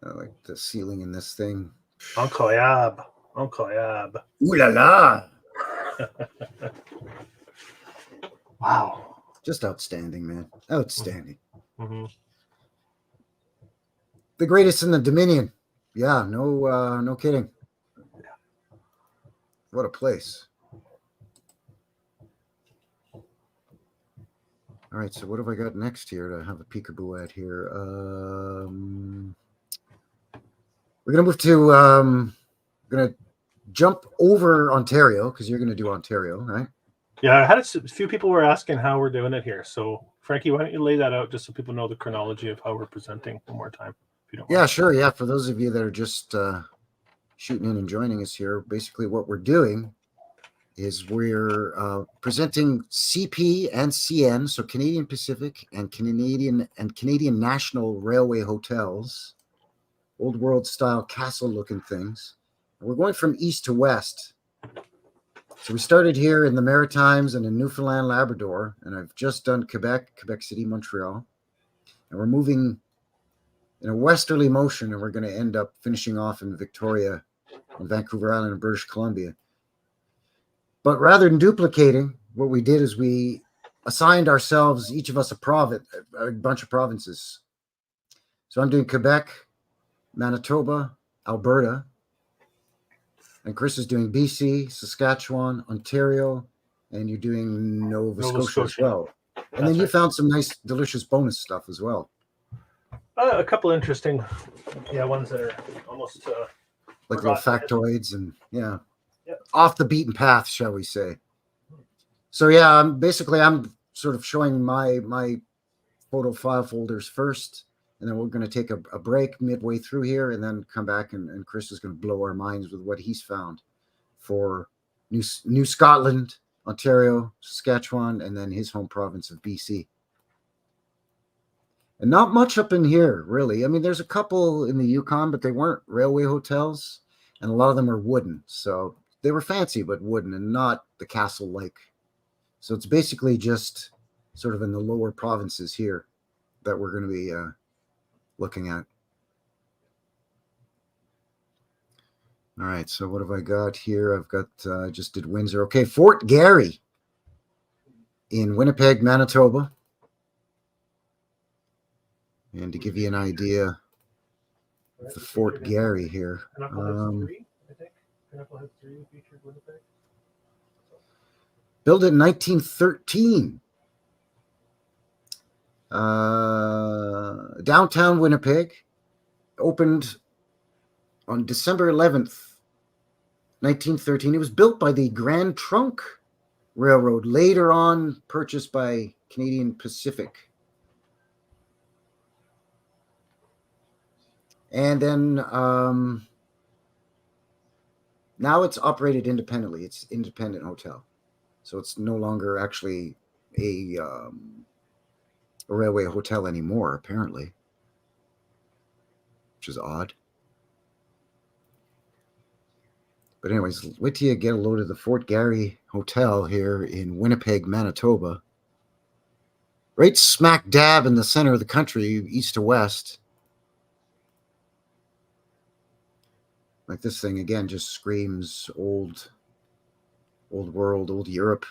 I like the ceiling in this thing. Incroyable. Ooh la la. Wow. Just outstanding, man. Outstanding. Mm-hmm. The greatest in the Dominion. Yeah, no kidding. Yeah. What a place. All right, so what have I got next here to have a peekaboo at here? We're gonna move to gonna jump over Ontario because you're gonna do Ontario, right? Yeah, I had a few people were asking how we're doing it here. So Frankie, why don't you lay that out just so people know the chronology of how we're presenting one more time, if you don't mind. Yeah, sure. Yeah, for those of you that are just shooting in and joining us here, basically what we're doing is we're presenting CP and CN, so Canadian Pacific and Canadian National Railway hotels, old world style castle looking things. And we're going from east to west. So we started here in the Maritimes and in Newfoundland, Labrador, and I've just done Quebec City, Montreal. And we're moving in a westerly motion, and we're going to end up finishing off in Victoria on Vancouver Island in British Columbia. But rather than duplicating, what we did is we assigned ourselves, each of us, a bunch of provinces. So I'm doing Quebec, Manitoba, Alberta, and Chris is doing BC, Saskatchewan, Ontario, and you're doing Nova Scotia as well. And then you found some nice, delicious bonus stuff as well. A couple interesting, ones that are almost like little factoids and off the beaten path, shall we say. So I'm sort of showing my photo file folders first, and then we're going to take a break midway through here and then come back, and Chris is going to blow our minds with what he's found for New Scotland, Ontario, Saskatchewan, and then his home province of BC. And not much up in here, really. I mean, there's a couple in the Yukon, but they weren't railway hotels, and a lot of them are wooden. So they were fancy, but wooden and not the castle-like. So it's basically just sort of in the lower provinces here that we're going to be looking at. All right, so what have I got here? I've got, I just did Windsor. Okay, Fort Garry in Winnipeg, Manitoba. And to give you an idea of the Fort Garry here. Built in 1913. Downtown Winnipeg. Opened on December 11th, 1913. It was built by the Grand Trunk Railroad, later on purchased by Canadian Pacific. And then now it's operated independently. It's an independent hotel. So it's no longer actually a railway hotel anymore, apparently, which is odd. But anyways, wait till you get a load of the Fort Garry Hotel here in Winnipeg, Manitoba. Right smack dab in the center of the country, east to west. Like this thing, again, just screams old world, old Europe.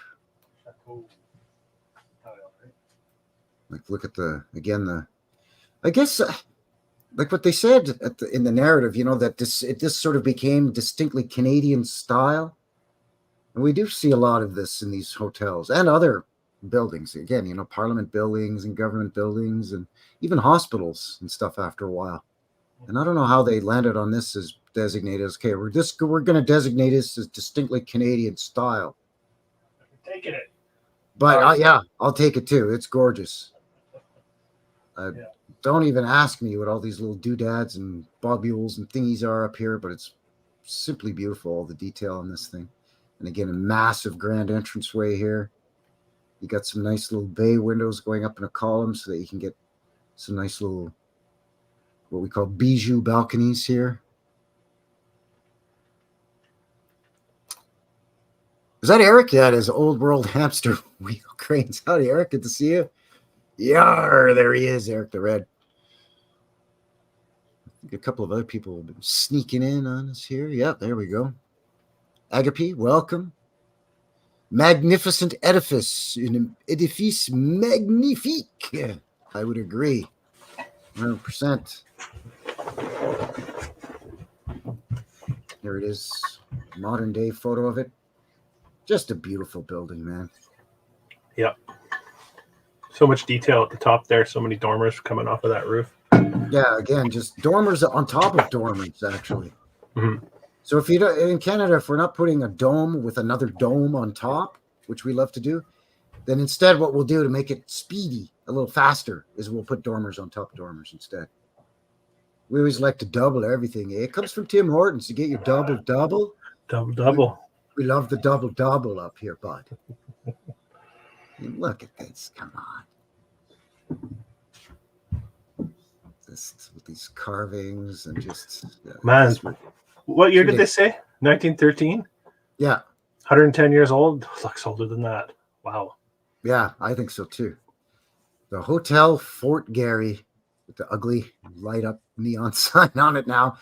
Like, look at I guess, like what they said in the narrative, that this sort of became distinctly Canadian style. And we do see a lot of this in these hotels and other buildings. Again, Parliament buildings and government buildings and even hospitals and stuff after a while. And I don't know how they landed on this as designated as, okay, we're going to designate this as distinctly Canadian style. I'm taking it. But I'll take it too. It's gorgeous. Don't even ask me what all these little doodads and bobules and thingies are up here, but it's simply beautiful, all the detail on this thing. And again, a massive grand entranceway here. You got some nice little bay windows going up in a column so that you can get some nice little, what we call bijou balconies here. Is that Eric? Yeah, it is. Old World Hamster Wheel Cranes. Howdy, Eric. Good to see you. Yar, there he is, Eric the Red. I think a couple of other people have been sneaking in on us here. Yep, there we go. Agape, welcome. Magnificent edifice. Un edifice magnifique. Yeah, I would agree. 100%. There it is. Modern day photo of it. Just a beautiful building, man. Yep. So much detail at the top there. So many dormers coming off of that roof. Yeah, again, just dormers on top of dormers, actually. Mm-hmm. So if you don't, in Canada, if we're not putting a dome with another dome on top, which we love to do, then instead what we'll do to make it speedy, a little faster, is we'll put dormers on top of dormers instead. We always like to double everything. It comes from Tim Hortons to get your double. Double. We love the double up here, bud. I mean, look at this. Come on. This with these carvings and just Man, what year did they say? 1913? Yeah. 110 years old? Looks older than that. Wow. Yeah, I think so too. The Hotel Fort Garry with the ugly light up neon sign on it now.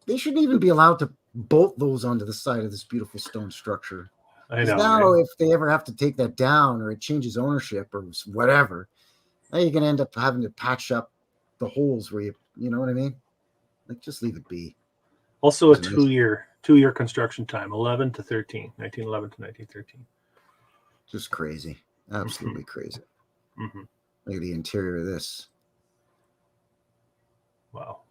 They shouldn't even be allowed to bolt those onto the side of this beautiful stone structure. I know. Now, right? if they ever have to take that down or it changes ownership or whatever, now you're going to end up having to patch up the holes where you know what I mean? Like, just leave it be. Also a two-year construction time, 11 to 13, 1911 to 1913. Just crazy. Absolutely crazy. Mm-hmm. Look at the interior of this. Wow.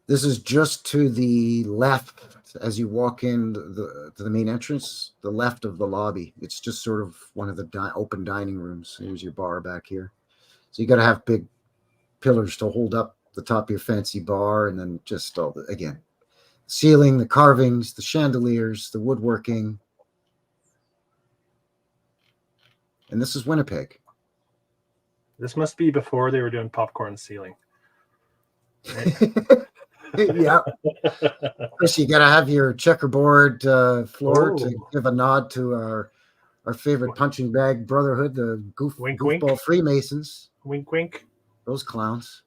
This is just to the left as you walk in to the main entrance, the left of the lobby. It's just sort of one of the open dining rooms. Here's your bar back here. So you got to have big pillars to hold up the top of your fancy bar, and then just all the, again, ceiling, the carvings, the chandeliers, the woodworking. And this is Winnipeg. This must be before they were doing popcorn ceiling. Right? Yeah. Chris, you got to have your checkerboard floor to give a nod to our favorite punching bag brotherhood, the goofball Freemasons. Wink, wink. Those clowns.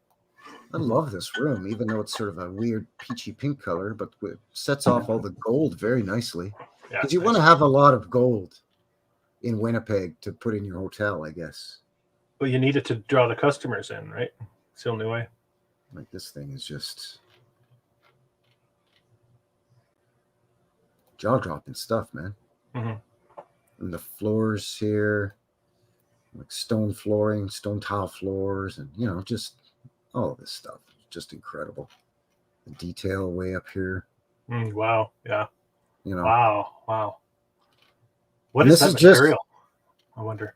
I love this room, even though it's sort of a weird peachy pink color, but it sets off all the gold very nicely. Because you want to have a lot of gold in Winnipeg to put in your hotel, I guess. But you need it to draw the customers in, right? It's the only way. Like, this thing is just jaw-dropping stuff, man. Mm-hmm. And the floors here, like stone flooring, stone tile floors, and, you know, just all of this stuff. Just incredible. The detail way up here. Wow. Yeah. You know. Wow. What is that material? I wonder.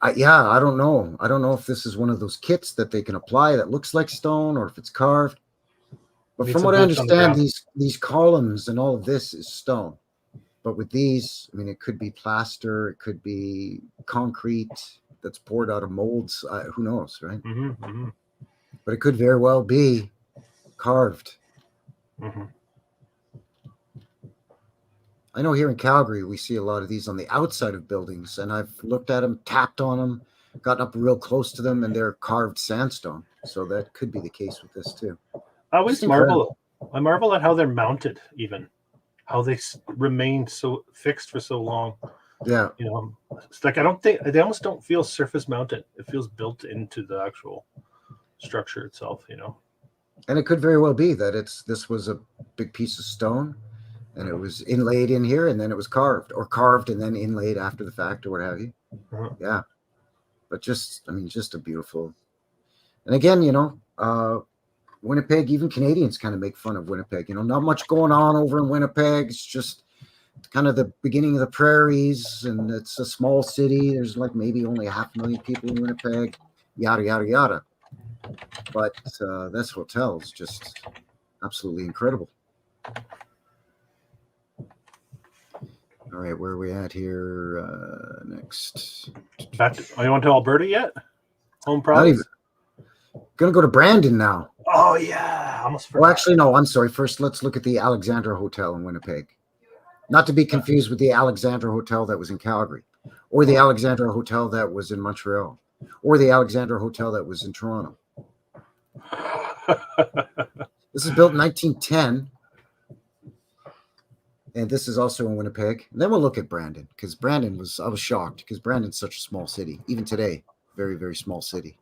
I don't know. I don't know if this is one of those kits that they can apply that looks like stone or if it's carved. But from what I understand, these columns and all of this is stone. But with these, I mean, it could be plaster, it could be concrete that's poured out of molds. Who knows, right? Mm-hmm, mm-hmm. But it could very well be carved. Mm-hmm. I know here in Calgary, we see a lot of these on the outside of buildings, and I've looked at them, tapped on them, gotten up real close to them, and they're carved sandstone. So that could be the case with this too. I marvel at how they're mounted, even how they remain so fixed for so long. Yeah, you know, it's like they almost don't feel surface mounted. It feels built into the actual structure itself, you know. And it could very well be that this was a big piece of stone, and it was inlaid in here, and then it was carved, or carved and then inlaid after the fact, or what have you. Uh-huh. Yeah, but just a beautiful. And again, you know, Winnipeg, even Canadians kind of make fun of Winnipeg. You know, not much going on over in Winnipeg. It's just kind of the beginning of the prairies, and it's a small city. There's like maybe only 500,000 people in Winnipeg. Yada yada yada. But this hotel is just absolutely incredible. All right, where are we at here next? You want to Alberta yet? Home province? Gonna go to Brandon now. Oh, yeah. Almost forgot. Well, actually, no, I'm sorry. First, let's look at the Alexandra Hotel in Winnipeg. Not to be confused with the Alexandra Hotel that was in Calgary, or the Alexandra Hotel that was in Montreal, or the Alexandra Hotel that was in Toronto. This is built in 1910. And this is also in Winnipeg. And then we'll look at Brandon, because I was shocked, because Brandon's such a small city. Even today, very, very small city.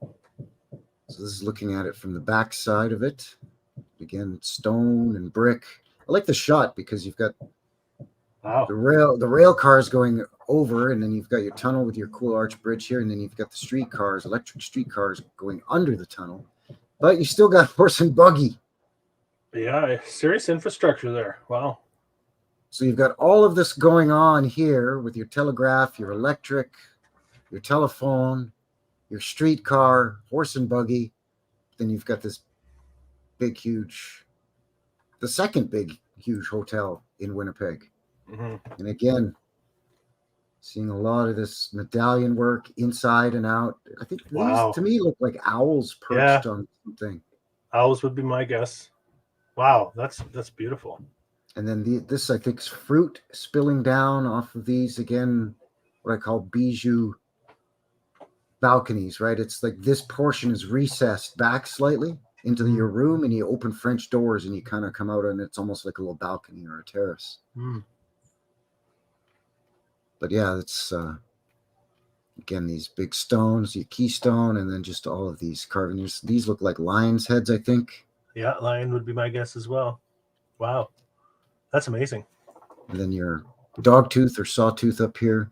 So this is looking at it from the back side of it. Again, stone and brick. I like the shot because you've got the rail cars going over, and then you've got your tunnel with your cool arch bridge here, and then you've got the streetcars, electric streetcars going under the tunnel. But you still got horse and buggy. Yeah, serious infrastructure there. Wow. So you've got all of this going on here with your telegraph, your electric, your telephone, your streetcar, horse and buggy. Then you've got this big, huge, the second big, huge hotel in Winnipeg. Mm-hmm. And again, seeing a lot of this medallion work inside and out. I think these to me look like owls perched on something. Owls would be my guess. Wow, that's beautiful. And then this, I think, is fruit spilling down off of these, again, what I call bijou balconies, right? It's like this portion is recessed back slightly into your room, and you open French doors and you kind of come out, and it's almost like a little balcony or a terrace. But yeah, it's again, these big stones, your keystone, and then just all of these carvings. These look like lions' heads, I think. Yeah, lion would be my guess as well. Wow, that's amazing. And then your dog tooth or sawtooth up here,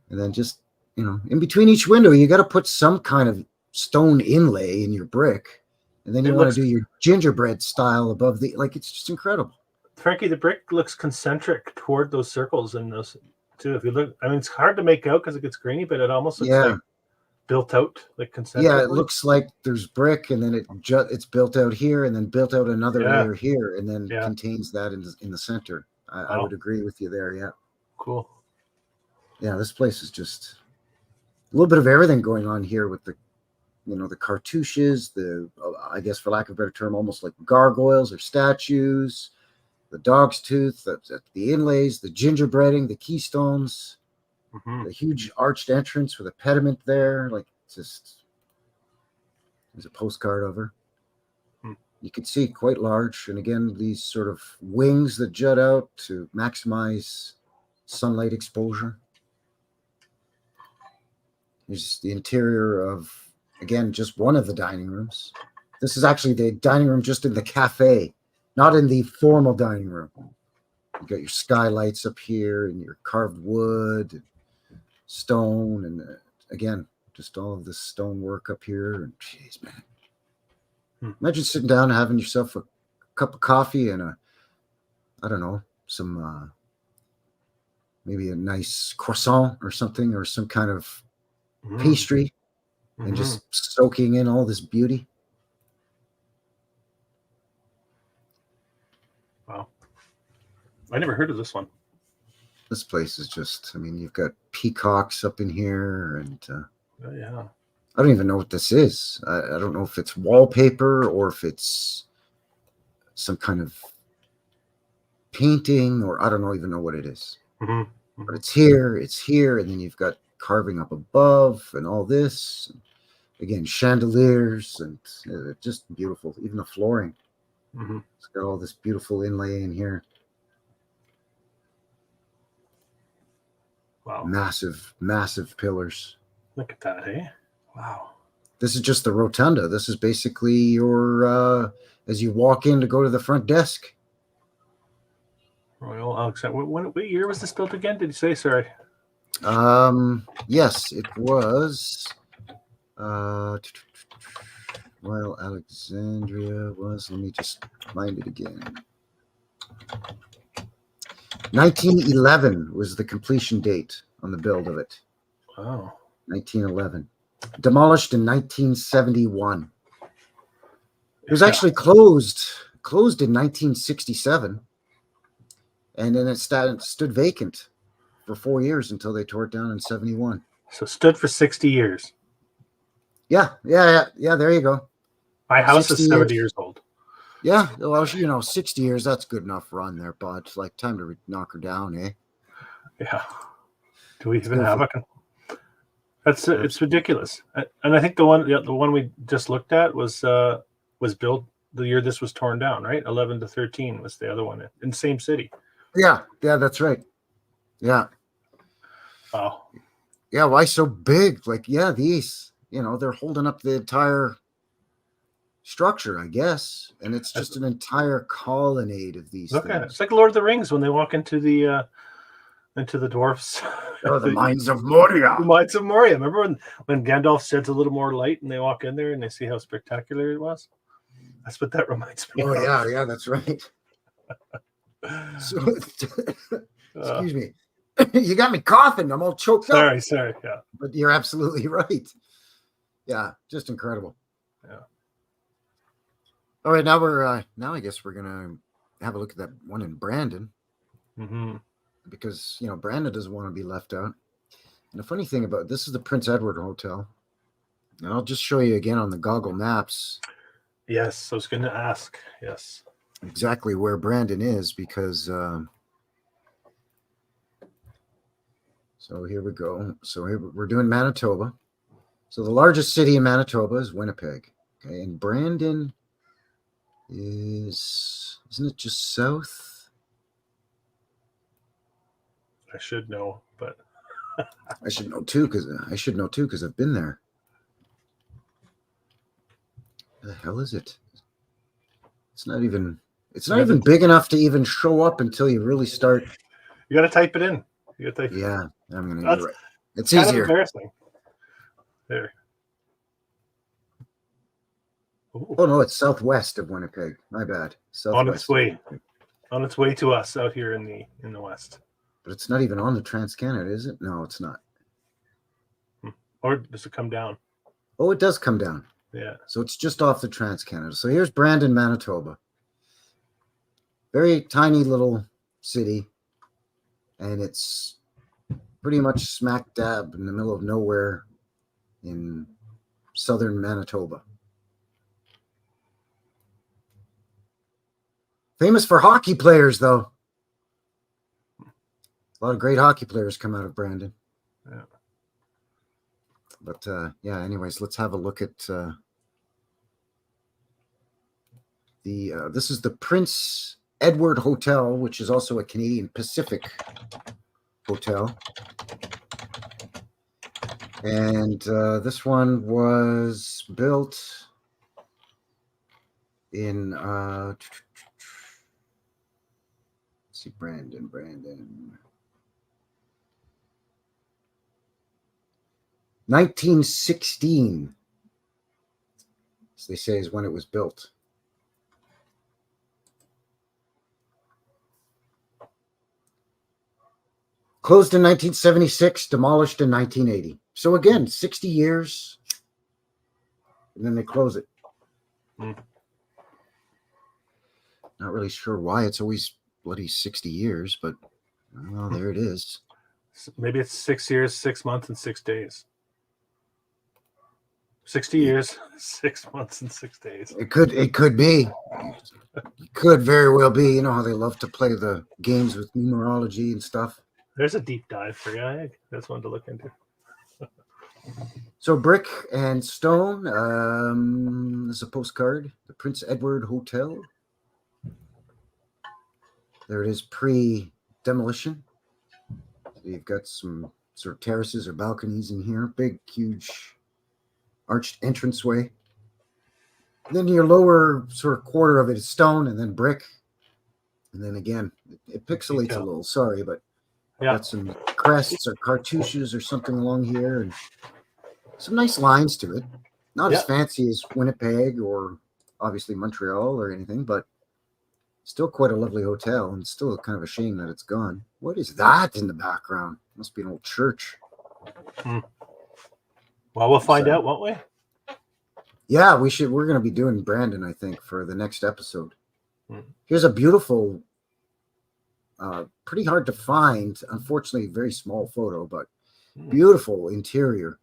and then just, you know, in between each window, you got to put some kind of stone inlay in your brick, and then you want to do your gingerbread style above the, like, it's just incredible. Frankie, the brick looks concentric toward those circles and those too. If you look, I mean, it's hard to make out because it gets grainy, but it almost looks like built out, like concentric. Yeah, it looks like there's brick, and then it's built out here, and then built out another layer here, and then contains that in the center. I would agree with you there. Yeah. Cool. Yeah, this place is just a little bit of everything going on here with the, you know, the cartouches, the, I guess for lack of a better term, almost like gargoyles or statues, the dog's tooth, the inlays, the gingerbreading, the keystones, the huge arched entrance with a pediment there. Like, just, there's a postcard of her. You can see quite large. And again, these sort of wings that jut out to maximize sunlight exposure. Here's the interior of, again, just one of the dining rooms. This is actually the dining room just in the cafe, not in the formal dining room. You got your skylights up here and your carved wood, and stone, and again, just all of this stone work up here. And jeez, man. Imagine sitting down and having yourself a cup of coffee and I don't know, some, maybe a nice croissant or something, or some kind of pastry, and just soaking in all this beauty. Wow. I never heard of this one. This place is just, I mean, you've got peacocks up in here, and I don't even know what this is. I don't know if it's wallpaper or if it's some kind of painting, or I don't even know what it is. But it's here, and then you've got carving up above and all this. Again, chandeliers, and just beautiful. Even the flooring. It's got all this beautiful inlay in here. Wow. Massive, massive pillars. Look at that, hey? Wow. This is just the rotunda. This is basically your, as you walk in to go to the front desk. Royal Alexander. What year was this built again? Did you say? Sorry. Yes, it was. Royal Alexandria was. Let me just find it again. 1911 was the completion date on the build of it. Wow. 1911. Demolished in 1971. It was actually closed in 1967. And then it stood vacant for 4 years until they tore it down in 71. So it stood for 60 years. Yeah. There you go. My house is 70 years old. Yeah, well, 60 years, that's good enough run there, bud. It's like time to knock her down, eh? Yeah. Do we even have a... It's ridiculous. And I think the one we just looked at was built the year this was torn down, right? 11 to 13 was the other one in the same city. Yeah, that's right. Yeah. Wow. Yeah, why so big? Like, these, they're holding up the entire structure, I guess, and it's just an entire colonnade of these things. It's like Lord of the Rings when they walk into the dwarfs. Oh, the Mines of Moria. The Mines of Moria. Remember when Gandalf sheds a little more light and they walk in there and they see how spectacular it was? That's what that reminds me of. Yeah, that's right. So, excuse me. You got me coughing. I'm all choked up. Sorry. Yeah. But you're absolutely right. Yeah, just incredible. Yeah. All right, now I guess we're gonna have a look at that one in Brandon, because Brandon doesn't want to be left out. And the funny thing about this is the Prince Edward Hotel, and I'll just show you again on the Goggle Maps. Yes, I was going to ask. Yes, exactly where Brandon is, because so here we go. So here we're doing Manitoba. So the largest city in Manitoba is Winnipeg. Okay, and Brandon isn't it just south? I should know, but I should know too because I've been there. The hell is it? It's not even big enough to even show up until you really start. You got to type it in. Yeah, I'm gonna. You're right. It's kind easier. Of embarrassing. There. Ooh. Oh no, it's southwest of Winnipeg. My bad. Southwest. On its way to us out here in the west. But it's not even on the Trans-Canada, is it? No, it's not. Or does it come down? Oh, it does come down. Yeah. So it's just off the Trans-Canada. So here's Brandon, Manitoba. Very tiny little city, and it's pretty much smack dab in the middle of nowhere in southern Manitoba. Famous for hockey players, though. A lot of great hockey players come out of Brandon. Yeah. But yeah, anyways, let's have a look at this is the Prince Edward Hotel, which is also a Canadian Pacific hotel. And this one was built in let's see, Brandon 1916, as they say, is when it was built. Closed in 1976, demolished in 1980. So again, 60 years, and then they close it. Not really sure why it's always bloody 60 years, but well, there it is. Maybe it's 6 years, 6 months, and 6 days. 60 years, 6 months, and 6 days. It could be. It could very well be. You know how they love to play the games with numerology and stuff. There's a deep dive for you. That's one to look into. So brick and stone. There's a postcard. The Prince Edward Hotel. There it is, pre-demolition. So you've got some sort of terraces or balconies in here. Big, huge arched entranceway. And then your lower sort of quarter of it is stone, and then brick. And then again, it pixelates a little. Sorry, but got some crests or cartouches or something along here, and some nice lines to it. Not as fancy as Winnipeg or obviously Montreal or anything, but still quite a lovely hotel, and still kind of a shame that it's gone. What is that in the background? Must be an old church. Well, we'll find out, won't we? Yeah, we should. We're going to be doing Brandon, I think, for the next episode. Here's a beautiful, pretty hard to find, unfortunately, very small photo, but beautiful interior.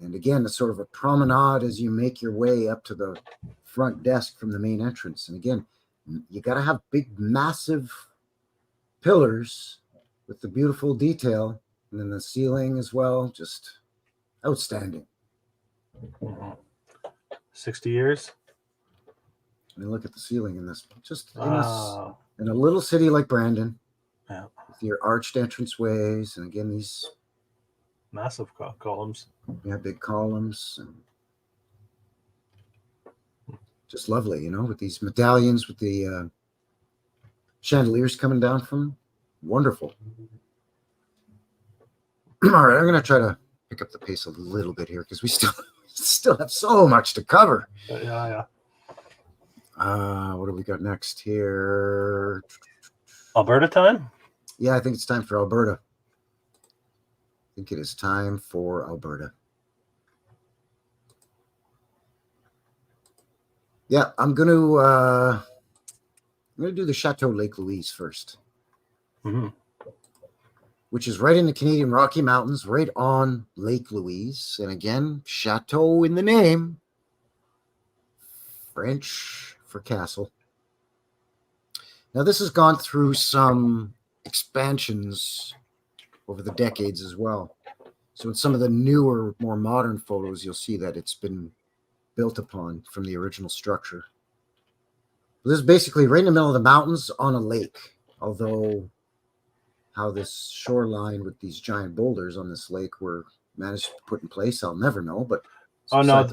And again, it's sort of a promenade as you make your way up to the front desk from the main entrance. And again, you got to have big, massive pillars with the beautiful detail. And then the ceiling as well, just outstanding. 60 years. I mean, look at the ceiling in this. Just in a little city like Brandon, with your arched entranceways, and again these massive columns. Yeah, big columns, and just lovely, you know, with these medallions with the chandeliers coming down from them. Wonderful. All right, I'm going to try to pick up the pace a little bit here because we still have so much to cover. Yeah. What do we got next here? Alberta time? Yeah, I think it's time for Alberta. I think it is time for Alberta. Yeah, I'm going to I'm going to do the Chateau Lake Louise first, Mm-hmm. which is right in the Canadian Rocky Mountains, right on Lake Louise. And again, Chateau in the name, French for castle. Now, this has gone through some expansions over the decades as well. So in some of the newer, more modern photos, you'll see that it's been built upon from the original structure. This is basically right in the middle of the mountains on a lake, although how this shoreline with these giant boulders on this lake were managed to put in place, I'll never know. But oh no,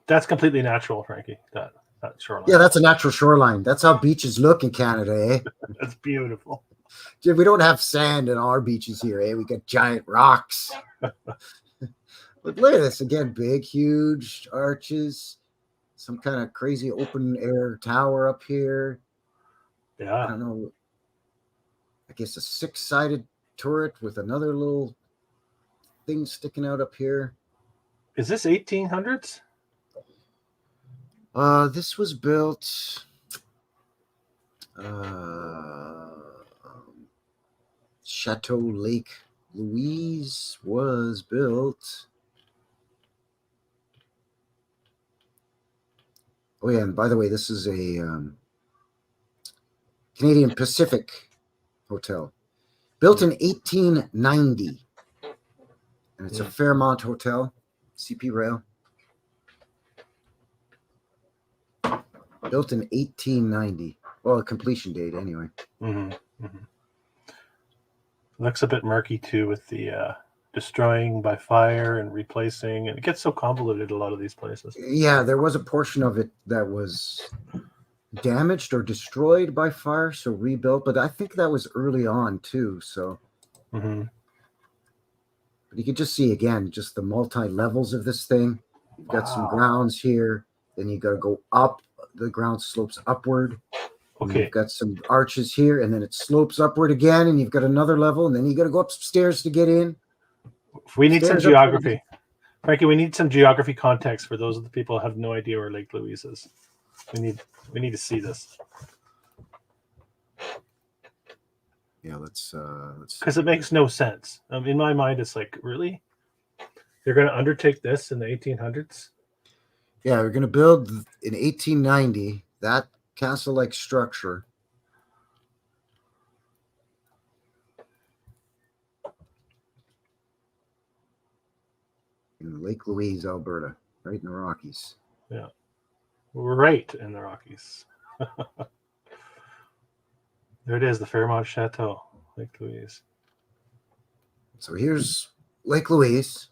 that's completely natural, Frankie. That shoreline. Yeah, that's a natural shoreline. That's how beaches look in Canada, eh? That's beautiful. Dude, we don't have sand in our beaches here, eh? We got giant rocks. But look at this again, big, huge arches, some kind of crazy open air tower up here. Yeah. I don't know. I guess a 6-sided turret with another little thing sticking out up here. Is this 1800s? This was built. Chateau Lake Louise was built. Oh yeah, and by the way, this is a Canadian Pacific hotel, built in 1890, and it's a Fairmont hotel, CP Rail, built in 1890. Well, a completion date anyway. Mm-hmm. Mm-hmm. Looks a bit murky too, with the destroying by fire and replacing, and it gets so convoluted a lot of these places. Yeah, there was a portion of it that was damaged or destroyed by fire, so rebuilt, but I think that was early on too. So mm-hmm. But you can just see again just the multi-levels of this thing. You've got some grounds here, then you got to go up, the ground slopes upward. Okay, you've got some arches here, and then it slopes upward again, and you've got another level, and then you got to go upstairs to get in. We need some geography. Frankie, we need some geography context for those of the people who have no idea where Lake Louise is. We need to see this. Yeah, let's because it makes no sense. In my mind, it's like, really? They're going to undertake this in the 1800s? Yeah, we're going to build in 1890 that castle-like structure. In Lake Louise, Alberta, right in the Rockies. Yeah, right in the Rockies. There it is, the Fairmont Chateau, Lake Louise. So here's Lake Louise.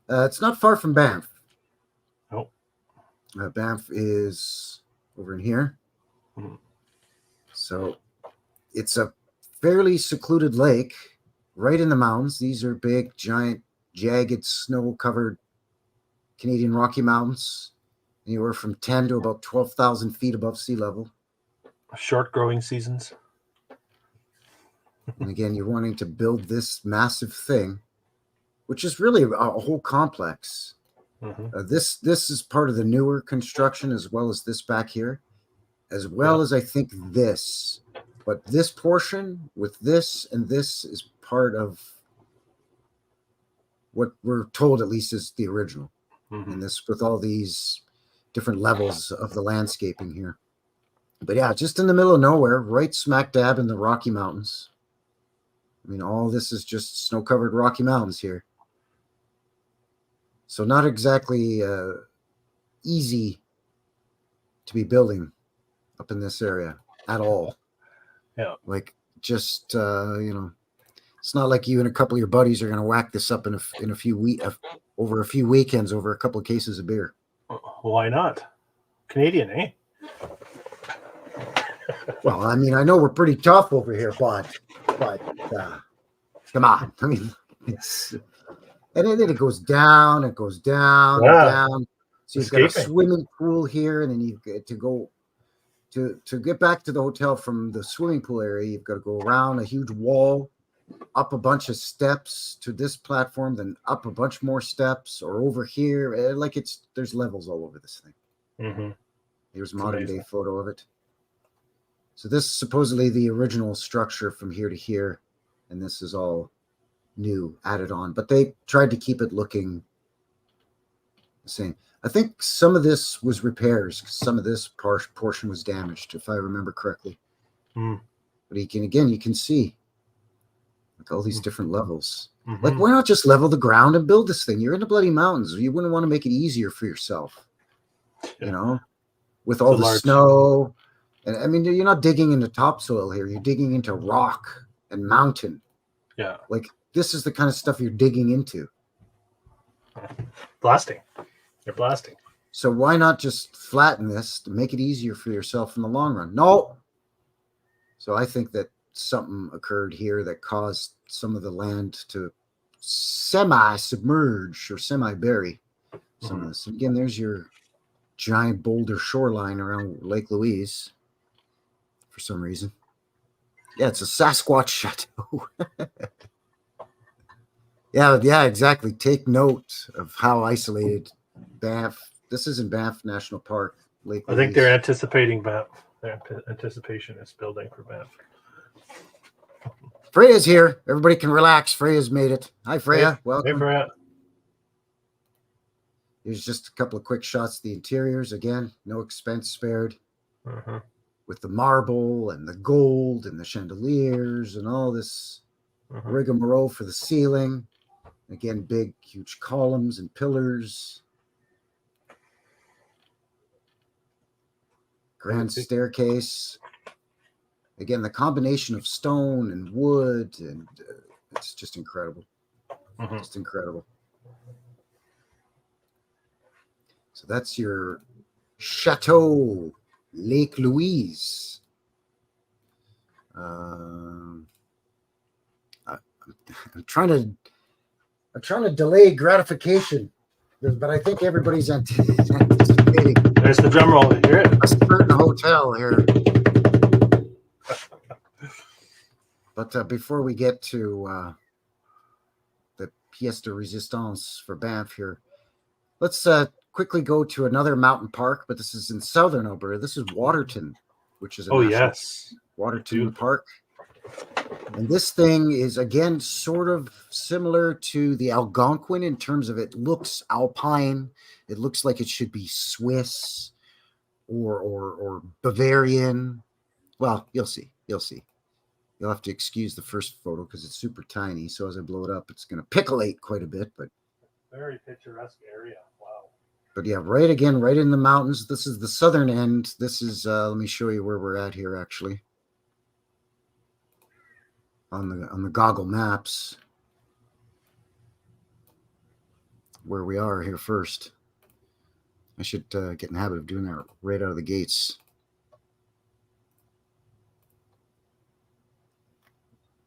It's not far from Banff. Oh. Banff is over in here. Mm-hmm. So it's a fairly secluded lake right in the mountains. These are big, giant, jagged, snow-covered Canadian Rocky Mountains, anywhere from 10 to about 12,000 feet above sea level. Short growing seasons. And again, you're wanting to build this massive thing, which is really a whole complex. Mm-hmm. This is part of the newer construction, as well as this back here, as well as I think this. But this portion with this and this is part of what we're told, at least, is the original. Mm-hmm. And this with all these different levels of the landscaping here. But yeah, just in the middle of nowhere, right smack dab in the Rocky Mountains. I mean, all this is just snow-covered Rocky Mountains here. So not exactly easy to be building up in this area at all. Yeah. Like, just, it's not like you and a couple of your buddies are going to whack this up in a few over a few weekends over a couple of cases of beer. Why not? Canadian, eh? Well, I mean, I know we're pretty tough over here, but come on. I mean, and then it goes down, and down. So you've got a swimming pool here, and then you get to go to get back to the hotel from the swimming pool area. You've got to go around a huge wall, up a bunch of steps to this platform, then up a bunch more steps, or over here. There's levels all over this thing. Mm-hmm. Here's a modern day photo of it. So this is supposedly the original structure from here to here, and this is all new, added on. But they tried to keep it looking the same. I think some of this was repairs. Some of this portion was damaged, if I remember correctly. But you can see like all these different levels. Like, why not just level the ground and build this thing? You're in the bloody mountains. You wouldn't want to make it easier for yourself, you know, with all the snow. And I mean, you're not digging into topsoil here. You're digging into rock and mountain. Yeah. Like, this is the kind of stuff you're digging into. Blasting. You're blasting. So why not just flatten this to make it easier for yourself in the long run? No. So I think that something occurred here that caused some of the land to semi-submerge or semi-bury some of this. Again, there's your giant boulder shoreline around Lake Louise for some reason. Yeah, it's a Sasquatch chateau. Yeah, exactly. Take note of how isolated Banff. This is in Banff National Park, Lake Louise. I think they're anticipating Banff. Their anticipation is building for Banff. Freya's here. Everybody can relax. Freya's made it. Hi, Freya. Welcome. Hey, Freya. Here's just a couple of quick shots of the interiors. Again, no expense spared. With the marble and the gold and the chandeliers and all this rigmarole for the ceiling. Again, big, huge columns and pillars. Grand staircase. Again, the combination of stone and wood, and it's just incredible. Just incredible. So that's your Chateau Lake Louise. I'm trying to delay gratification, but I think everybody's anticipating. There's the drum roll. You hear it? A certain hotel here. But before we get to the pièce de résistance for Banff here, let's quickly go to another mountain park, but this is in southern Alberta. This is Waterton, which is Waterton Park. And this thing is, again, sort of similar to the Algonquin in terms of it looks alpine. It looks like it should be Swiss or Bavarian. Well, you'll see. You'll have to excuse the first photo because it's super tiny. So as I blow it up, it's going to pixelate quite a bit. But very picturesque area. Wow. But yeah, right in the mountains. This is the southern end. This is, let me show you where we're at here, actually. On the goggle maps. Where we are here first. I should get in the habit of doing that right out of the gates.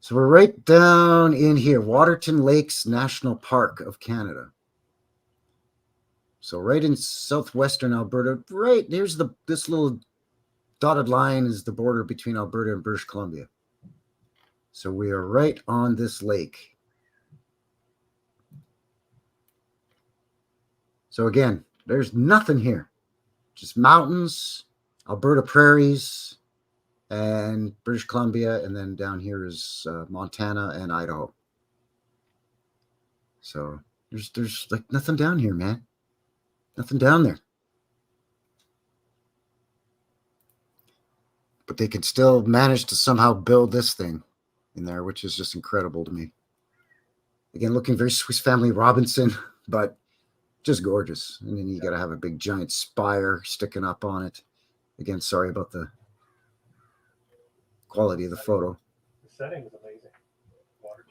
So we're right down in here, Waterton Lakes National Park of Canada. So right in southwestern Alberta, right here's this little dotted line is the border between Alberta and British Columbia. So we are right on this lake. So again, there's nothing here, just mountains, Alberta prairies, and British Columbia, and then down here is Montana and Idaho. So there's like nothing down here, man. Nothing down there. But they can still manage to somehow build this thing in there, which is just incredible to me. Again, looking very Swiss Family Robinson, but just gorgeous. And then you got to have a big giant spire sticking up on it. Again, sorry about the quality of the photo. The setting is amazing.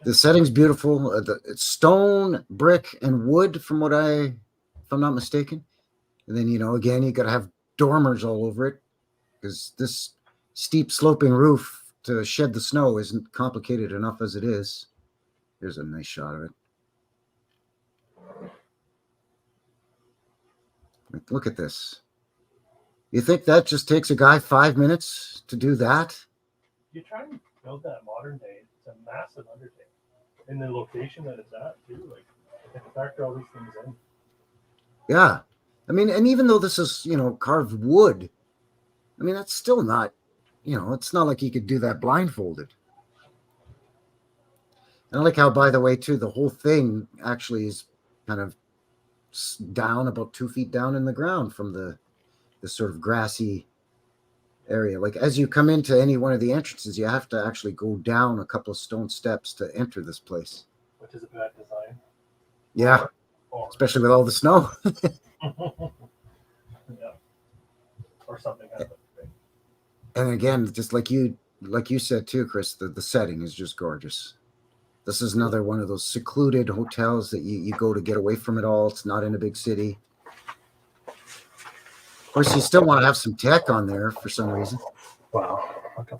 The setting's beautiful. It's stone, brick, and wood, from what if I'm not mistaken. And then, again, you got to have dormers all over it because this steep sloping roof to shed the snow isn't complicated enough as it is. Here's a nice shot of it. Look at this. You think that just takes a guy 5 minutes to do that? You try and build that modern day, it's a massive undertaking. In the location that it's at, too. Like, you have to factor all these things in. Yeah. I mean, and even though this is, carved wood, I mean, that's still not it's not like you could do that blindfolded. And I like how, by the way, too, the whole thing actually is kind of down about 2 feet down in the ground from the sort of grassy area. Like as you come into any one of the entrances, you have to actually go down a couple of stone steps to enter this place. Which is a bad design. Yeah, especially with all the snow. Yeah. Or something happened. And again, just like you said too, Chris, the setting is just gorgeous. This is another one of those secluded hotels that you go to get away from it all. It's not in a big city. Of course, you still want to have some tech on there for some reason. Wow.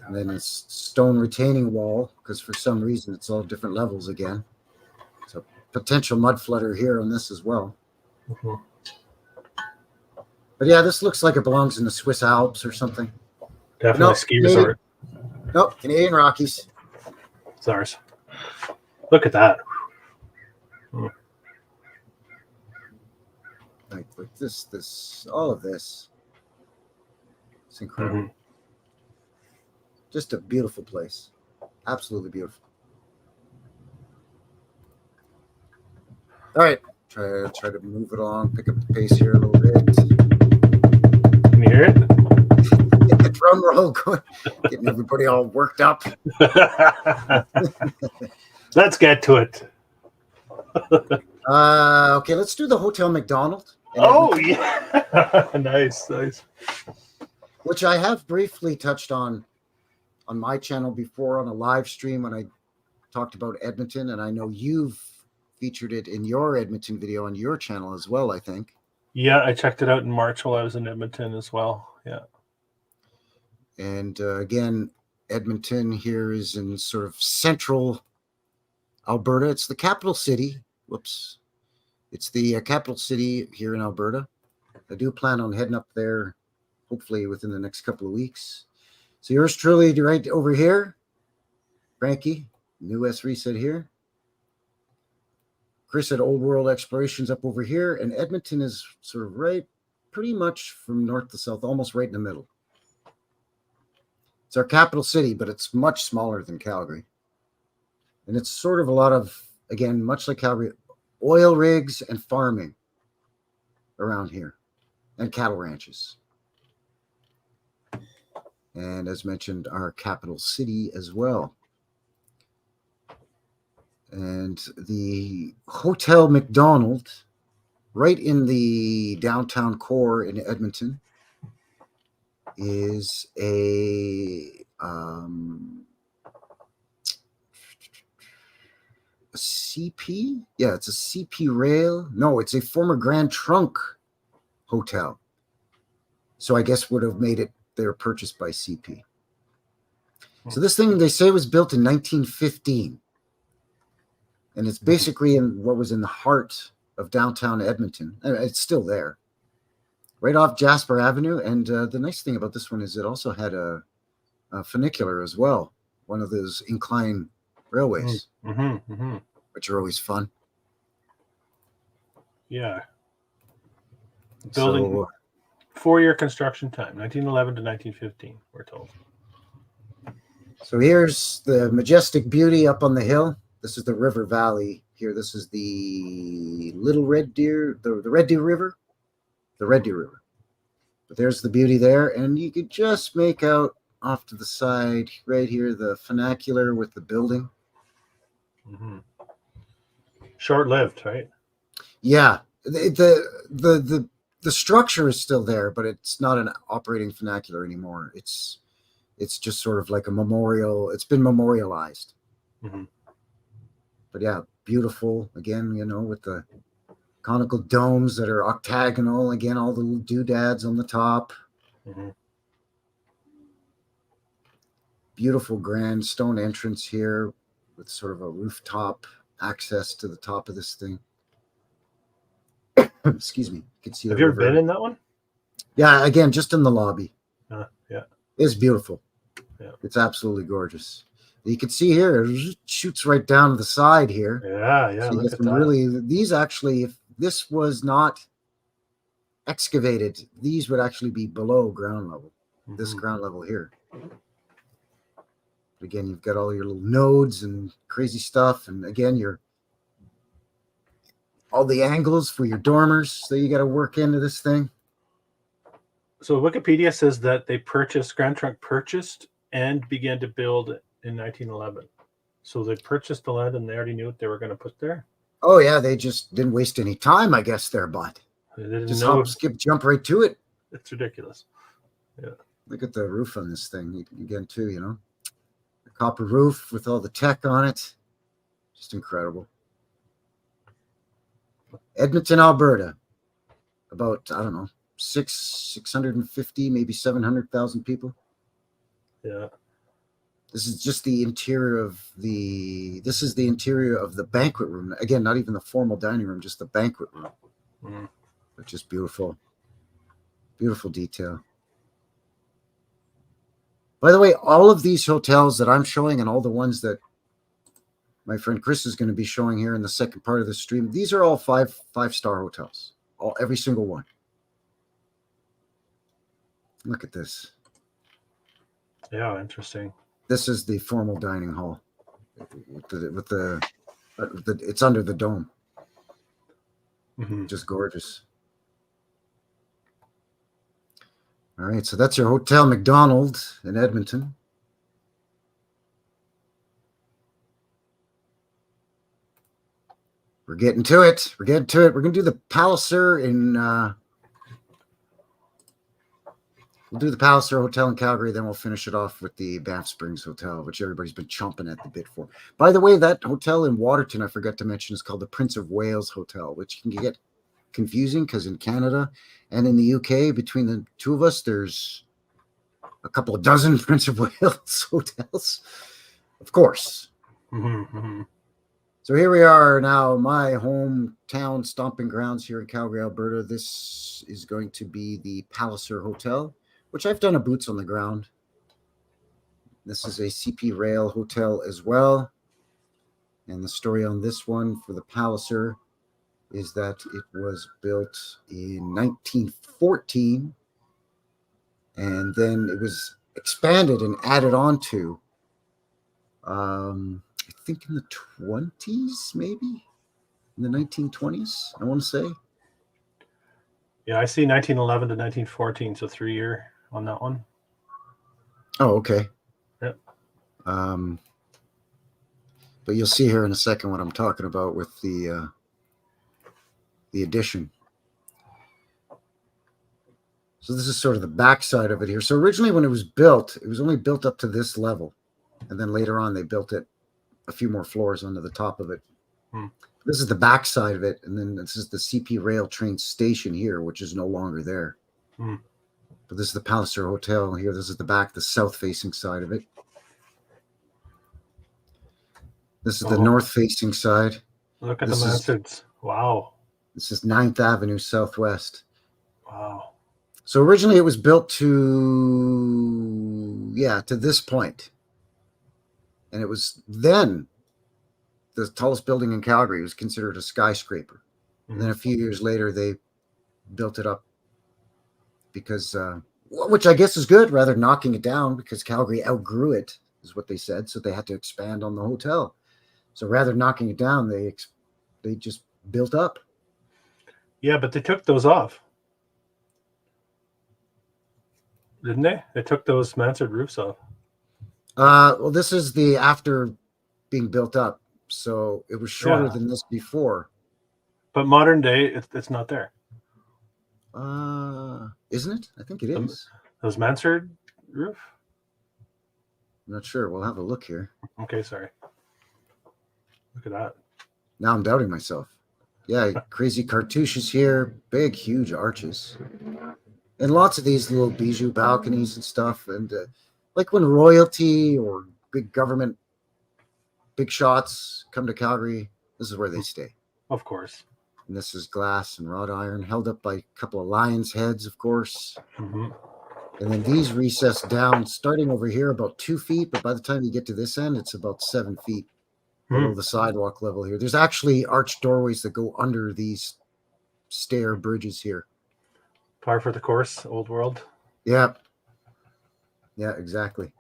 And then it's stone retaining wall, because for some reason it's all different levels again. So potential mud flutter here on this as well. Mm-hmm. But yeah, this looks like it belongs in the Swiss Alps or something. Definitely ski resort. Nope, Canadian Rockies. It's ours. Look at that. Like this, all of this. It's incredible. Mm-hmm. Just a beautiful place. Absolutely beautiful. All right, try to move it along, pick up the pace here a little bit. Can you hear it? Get the drum roll going, getting everybody all worked up. Let's get to it. Okay, let's do the Hotel McDonald. Oh yeah, nice. Which I have briefly touched on my channel before on a live stream when I talked about Edmonton, and I know you've featured it in your Edmonton video on your channel as well, I think. Yeah, I checked it out in March while I was in Edmonton as well. Yeah. And again, Edmonton here is in sort of central Alberta. It's the capital city. Whoops. It's the capital city here in Alberta. I do plan on heading up there hopefully within the next couple of weeks. So yours truly right over here. Frankie, New West Reset here. Chris at Old World Explorations up over here. And Edmonton is sort of right, pretty much from north to south, almost right in the middle. It's our capital city, but it's much smaller than Calgary. And it's sort of a lot of, again, much like Calgary, oil rigs and farming around here, and cattle ranches. And as mentioned, our capital city as well. And the Hotel McDonald, right in the downtown core in Edmonton, is a CP? Yeah, it's a CP rail. No, it's a former Grand Trunk hotel. So I guess would have made it there purchased by CP. So this thing, they say, was built in 1915. And it's basically in what was in the heart of downtown Edmonton. It's still there. Right off Jasper Avenue. And the nice thing about this one is it also had a funicular as well. One of those incline railways, which are always fun. Yeah. Building, so, 4-year construction time, 1911 to 1915, we're told. So here's the majestic beauty up on the hill. This is the river valley here. This is the Little Red Deer, the Red Deer River. The Red Deer River. But there's the beauty there. And you could just make out off to the side right here the funicular with the building. Short-lived, right? Yeah. The structure is still there, but it's not an operating funicular anymore. It's just sort of like a memorial. It's been memorialized. But yeah, beautiful. Again, with the conical domes that are octagonal. Again, all the little doodads on the top. Beautiful grand stone entrance here with sort of a rooftop access to the top of this thing. Excuse me. You can see. Have you ever been in that one? Yeah, again, just in the lobby. Yeah. It's beautiful. Yeah. It's absolutely gorgeous. You can see here, it shoots right down to the side here. Yeah. So you get some really, these actually, if this was not excavated, these would actually be below ground level. This ground level here. Again, you've got all your little nodes and crazy stuff. And again, all the angles for your dormers that you got to work into this thing. So Wikipedia says that Grand Trunk purchased and began to build in 1911. So they purchased the land and they already knew what they were going to put there. Oh yeah, they just didn't waste any time, I guess, there, bud. They didn't Just know. hop, skip, jump right to it. It's ridiculous. Yeah. Look at the roof on this thing again, too, you know. The copper roof with all the tech on it. Just incredible. Edmonton, Alberta. About, I don't know, 650, maybe 700,000 people. Yeah. This is just the interior of the banquet room. Again, not even the formal dining room, just the banquet room. Mm. But just beautiful. Beautiful detail. By the way, all of these hotels that I'm showing and all the ones that my friend Chris is going to be showing here in the second part of the stream, these are all five-star hotels. Every single one. Look at this. Yeah, interesting. This is the formal dining hall. It's under the dome. Mm-hmm. Just gorgeous. All right, so that's your Hotel McDonald in Edmonton. We're getting to it. We're going to do the Palliser in... we'll do the Palliser Hotel in Calgary, then we'll finish it off with the Banff Springs Hotel, which everybody's been chomping at the bit for. By the way, that hotel in Waterton, I forgot to mention, is called the Prince of Wales Hotel, which can get confusing because in Canada and in the UK, between the two of us, there's a couple of dozen Prince of Wales hotels, of course. Mm-hmm. Mm-hmm. So here we are now, my hometown stomping grounds here in Calgary, Alberta. This is going to be the Palliser Hotel, which I've done a boots on the ground. This is a CP Rail hotel as well. And the story on this one for the Palliser is that it was built in 1914. And then it was expanded and added on to, I think in the 20s, maybe? In the 1920s, I want to say. Yeah, I see 1911 to 1914, so 3 year on that one. Oh, okay. Yep. But you'll see here in a second what I'm talking about with the addition. So this is sort of the backside of it here. So originally when it was built, it was only built up to this level. And then later on, they built it a few more floors onto the top of it. Hmm. This is the backside of it. And then this is the CP Rail train station here, which is no longer there. Hmm. But this is the Palliser Hotel here. This is the back, the south-facing side of it. This is the north-facing side. Look at the mansards. Wow. This is 9th Avenue Southwest. Wow. So originally it was built to this point. And it was then the tallest building in Calgary. It was considered a skyscraper. Mm-hmm. And then a few years later, they built it up because, which I guess is good, rather than knocking it down, because Calgary outgrew it, is what they said. So they had to expand on the hotel. So rather than knocking it down, they just built up. Yeah, but they took those off. Didn't they? They took those mansard roofs off. Well, this is the after being built up. So it was shorter than this before. But modern day, it's not there. Isn't it? I think it is. Those mansard roof? I'm not sure. We'll have a look here. Okay, sorry. Look at that. Now I'm doubting myself. Yeah, crazy cartouches here. Big, huge arches. And lots of these little bijou balconies and stuff. And like when royalty or big government, big shots come to Calgary, this is where they stay. Of course. And this is glass and wrought iron, held up by a couple of lions' heads, of course. Mm-hmm. And then these recess down, starting over here about 2 feet, but by the time you get to this end, it's about 7 feet below the sidewalk level here. There's actually arched doorways that go under these stair bridges here. Par for the course, old world. Yeah. Yeah, exactly.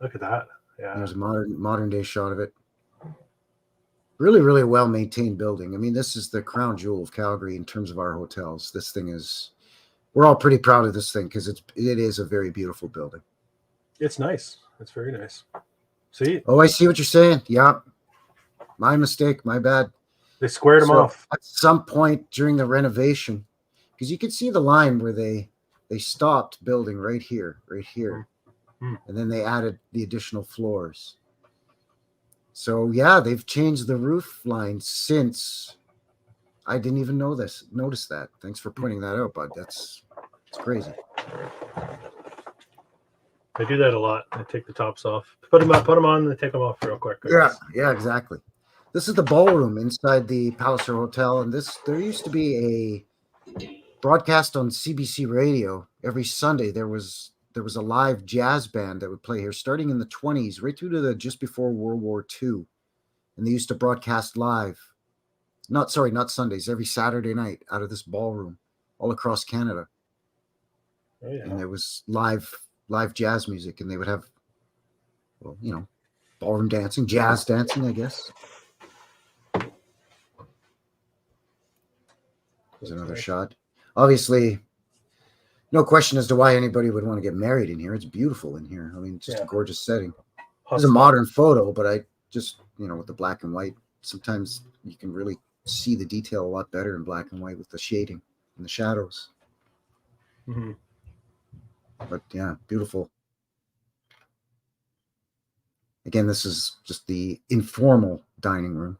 Look at that. Yeah. There's a modern day shot of it. Really, really well maintained building. I mean, this is the crown jewel of Calgary in terms of our hotels. This thing is, we're all pretty proud of this thing because it is a very beautiful building. It's nice. It's very nice. See? Oh, I see what you're saying. Yeah. My mistake. My bad. They squared them off. At some point during the renovation, because you could see the line where they stopped building right here. Mm. And then they added the additional floors. So yeah, they've changed the roof line since. I didn't even notice that. Thanks for pointing that out, bud. It's crazy. They do that a lot. They take the tops off, put them on, and they take them off real quick. Yeah, exactly. This is the ballroom inside the Palliser Hotel, and there used to be a broadcast on CBC radio every Sunday. There was a live jazz band that would play here starting in the 20s, right through to just before World War II. And they used to broadcast live. Not Sundays, every Saturday night out of this ballroom all across Canada. Oh, yeah. And it was live jazz music, and they would have, well, ballroom dancing, jazz dancing, I guess. There's another shot. Obviously, no question as to why anybody would want to get married in here. It's beautiful in here. I mean, just a gorgeous setting. It's a modern photo, but I just, with the black and white, sometimes you can really see the detail a lot better in black and white with the shading and the shadows. Mm-hmm. But yeah, beautiful. Again, this is just the informal dining room.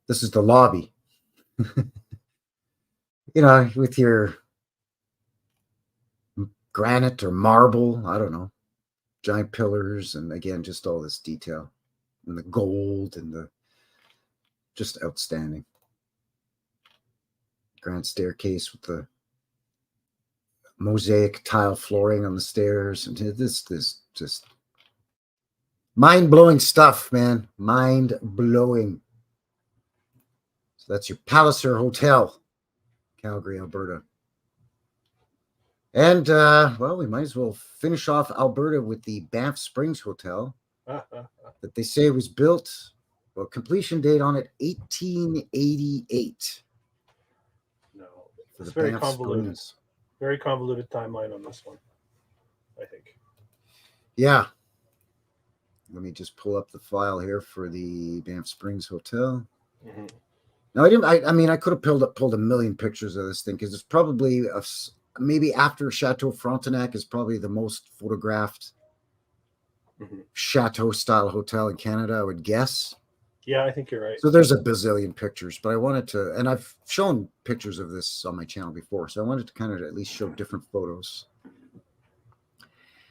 This is the lobby. With your granite or marble, I don't know, giant pillars, and again, just all this detail and the gold and the just outstanding. Grand staircase with the mosaic tile flooring on the stairs, and this is just mind-blowing stuff, man. Mind-blowing. So that's your Palliser Hotel, Calgary, Alberta. And well, we might as well finish off Alberta with the Banff Springs Hotel that they say was built, well, completion date on it 1888. No, it's very convoluted. Very convoluted timeline on this one, I think. Yeah. Let me just pull up the file here for the Banff Springs Hotel. Mm-hmm. No, I mean, I could have pulled a million pictures of this thing because it's probably maybe after Chateau Frontenac is probably the most photographed chateau style hotel in Canada, I would guess. Yeah, I think you're right. So there's a bazillion pictures, but I wanted to, and I've shown pictures of this on my channel before, so I wanted to kind of at least show different photos.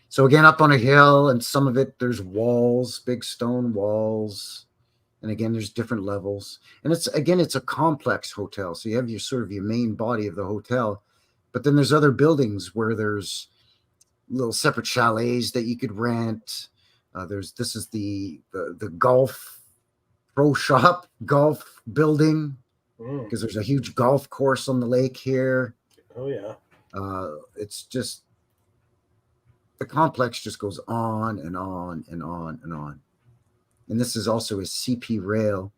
So again, up on a hill, and some of it, there's walls, big stone walls. And again, there's different levels. And it's a complex hotel. So you have your main body of the hotel, but then there's other buildings where there's little separate chalets that you could rent. This is the golf pro shop golf building because there's a huge golf course on the lake here. Oh yeah. It's just, the complex just goes on and on and on and on. And this is also a CP Rail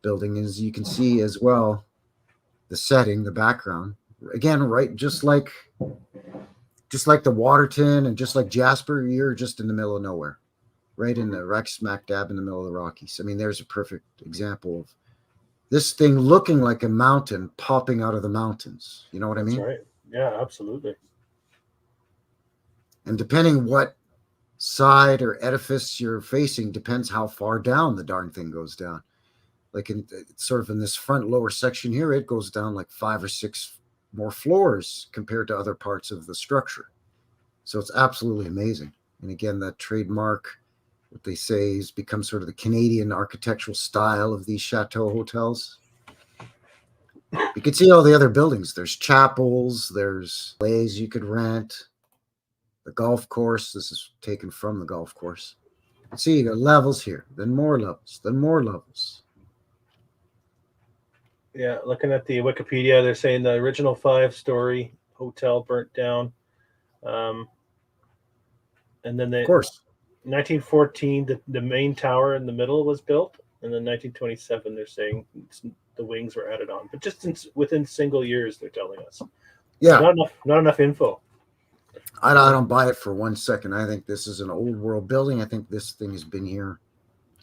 building, as you can see as well, the setting, the background. Again, right, just like the Waterton and just like Jasper, you're just in the middle of nowhere, right in the smack dab in the middle of the Rockies. I mean, there's a perfect example of this thing looking like a mountain popping out of the mountains. You know what I mean? That's right. Yeah, absolutely. And depending what side or edifice you're facing depends how far down the darn thing goes down. Like in this front lower section here, it goes down like 5 or 6 more floors compared to other parts of the structure. So it's absolutely amazing. And again, that trademark, what they say, has become sort of the Canadian architectural style of these chateau hotels. You can see all the other buildings. There's chapels, there's ways you could rent. The golf course, this is taken from the golf course. You can see you got levels here, then more levels, then more levels. Yeah, looking at the Wikipedia, they're saying the original 5-story hotel burnt down. And then Of course. 1914, the main tower in the middle was built, and then 1927, they're saying the wings were added on, but just within single years, they're telling us. Yeah. So not enough info. I don't buy it for 1 second. I think this is an old world building. I think this thing has been here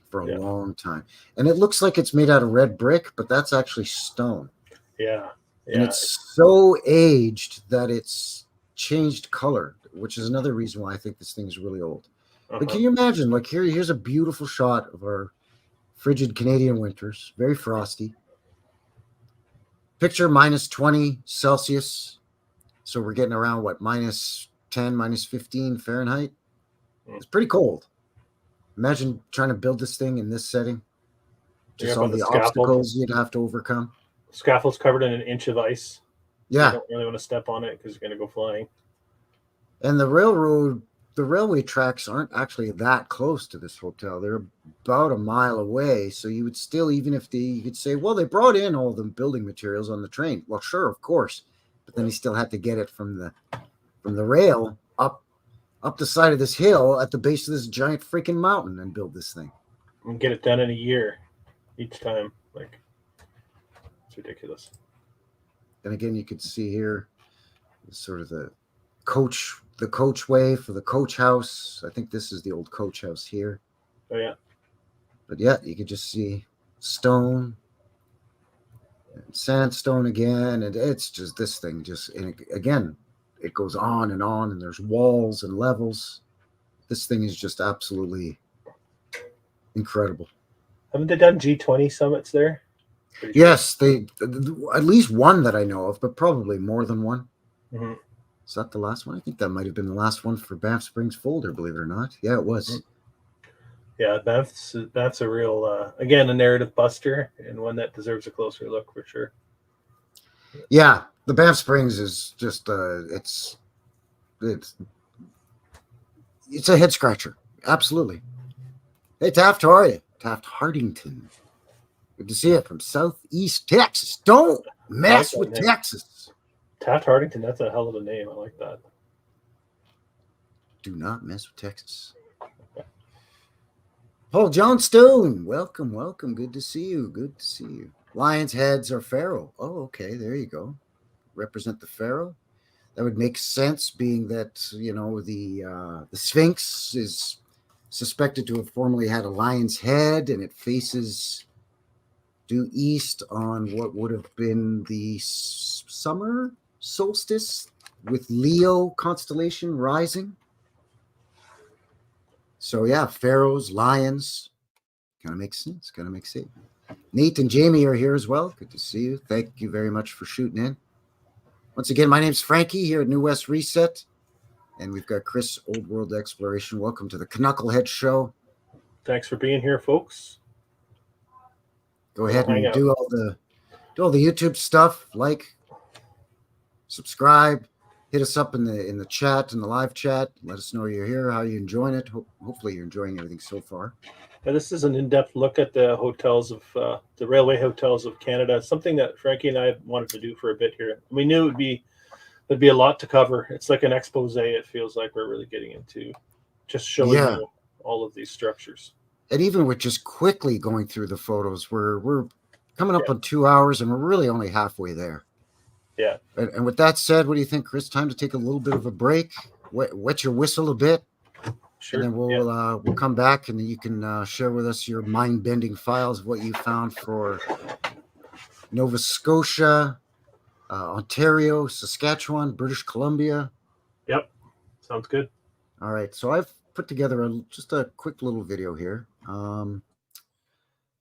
for a long time. And it looks like it's made out of red brick, but that's actually stone. Yeah. And it's so aged that it's changed color, which is another reason why I think this thing is really old. But can you imagine, like here's a beautiful shot of our frigid Canadian winters, very frosty. Picture -20 Celsius. So we're getting around what, -10, -15 Fahrenheit. It's pretty cold. Imagine trying to build this thing in this setting. Just all the obstacles you'd have to overcome. Scaffold's covered in an inch of ice. Yeah. You don't really want to step on it because you're going to go flying. And the railway tracks aren't actually that close to this hotel. They're about a mile away. So you would still, even if you could say, well, they brought in all the building materials on the train. Well, sure, of course. But then he still had to get it from the rail up the side of this hill at the base of this giant freaking mountain and build this thing. And get it done in a year each time. Like, it's ridiculous. And again, you could see here sort of the coachway for the coach house. I think this is the old coach house here. Oh, yeah. But yeah, you could just see stone and sandstone again. And it's just this thing again, it goes on, and there's walls and levels. This thing is just absolutely incredible. Haven't they done G20 summits there? Yes, they at least one that I know of, but probably more than one. Mm-hmm. Is that the last one? I think that might have been the last one for Banff Springs Folder, believe it or not. Yeah, it was. Yeah, Banff's a real, again, a narrative buster, and one that deserves a closer look for sure. Yeah, the Banff Springs is just, it's a head scratcher. Absolutely. Hey, Taft, how are you? Taft Hardington. Good to see you from Southeast Texas. Don't mess with Texas. Taft Hardington, that's a hell of a name. I like that. Do not mess with Texas. Paul John Stone, welcome. Good to see you. Lion's heads are pharaoh. Oh, okay, there you go. Represent the pharaoh. That would make sense, being that the Sphinx is suspected to have formerly had a lion's head, and it faces due east on what would have been the summer solstice with Leo constellation rising. So yeah, pharaohs, lions, kind of makes sense. Nate and Jamie are here as well. Good to see you. Thank you very much for shooting in. Once again, my name's Frankie here at New West Reset, and we've got Chris, Old World Exploration. Welcome to the Knucklehead Show. Thanks for being here, folks. Go ahead and do all the YouTube stuff. Like, subscribe, hit us up in the chat, in the live chat. Let us know you're here, how you're enjoying it. Hopefully you're enjoying everything so far. Yeah, this is an in-depth look at the hotels of the railway hotels of Canada. Something that Frankie and I wanted to do for a bit here. We knew there'd be a lot to cover. It's like an expose. It feels like we're really getting into just showing you all of these structures. And even with just quickly going through the photos, we're coming up on 2 hours, and we're really only halfway there. Yeah. And with that said, what do you think, Chris? Time to take a little bit of a break, wet your whistle a bit. Sure. And then we'll come back, and you can share with us your mind-bending files of what you found for Nova Scotia, Ontario, Saskatchewan, British Columbia. Yep. Sounds good. All right. So I've put together just a quick little video here. And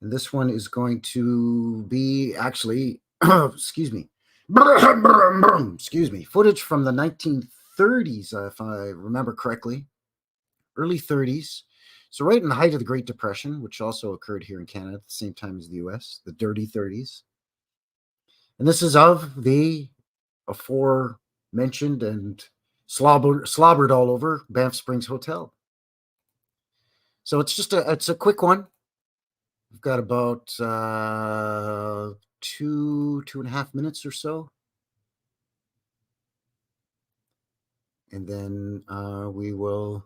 this one is going to be actually, excuse me, footage from the 1930s, if I remember correctly, early 30s. So right in the height of the Great Depression, which also occurred here in Canada at the same time as the US, the dirty 30s. And this is of the aforementioned and slobbered all over Banff Springs Hotel. So it's a quick one. We've got about 2.5 minutes or so. and then we will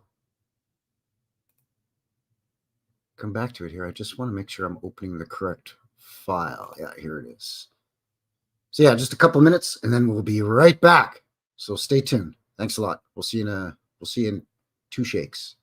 come back to it here. I just want to make sure I'm opening the correct file. Yeah, here it is. So yeah, just a couple minutes, and then we'll be right back. So stay tuned. Thanks a lot. We'll see you in 2 shakes.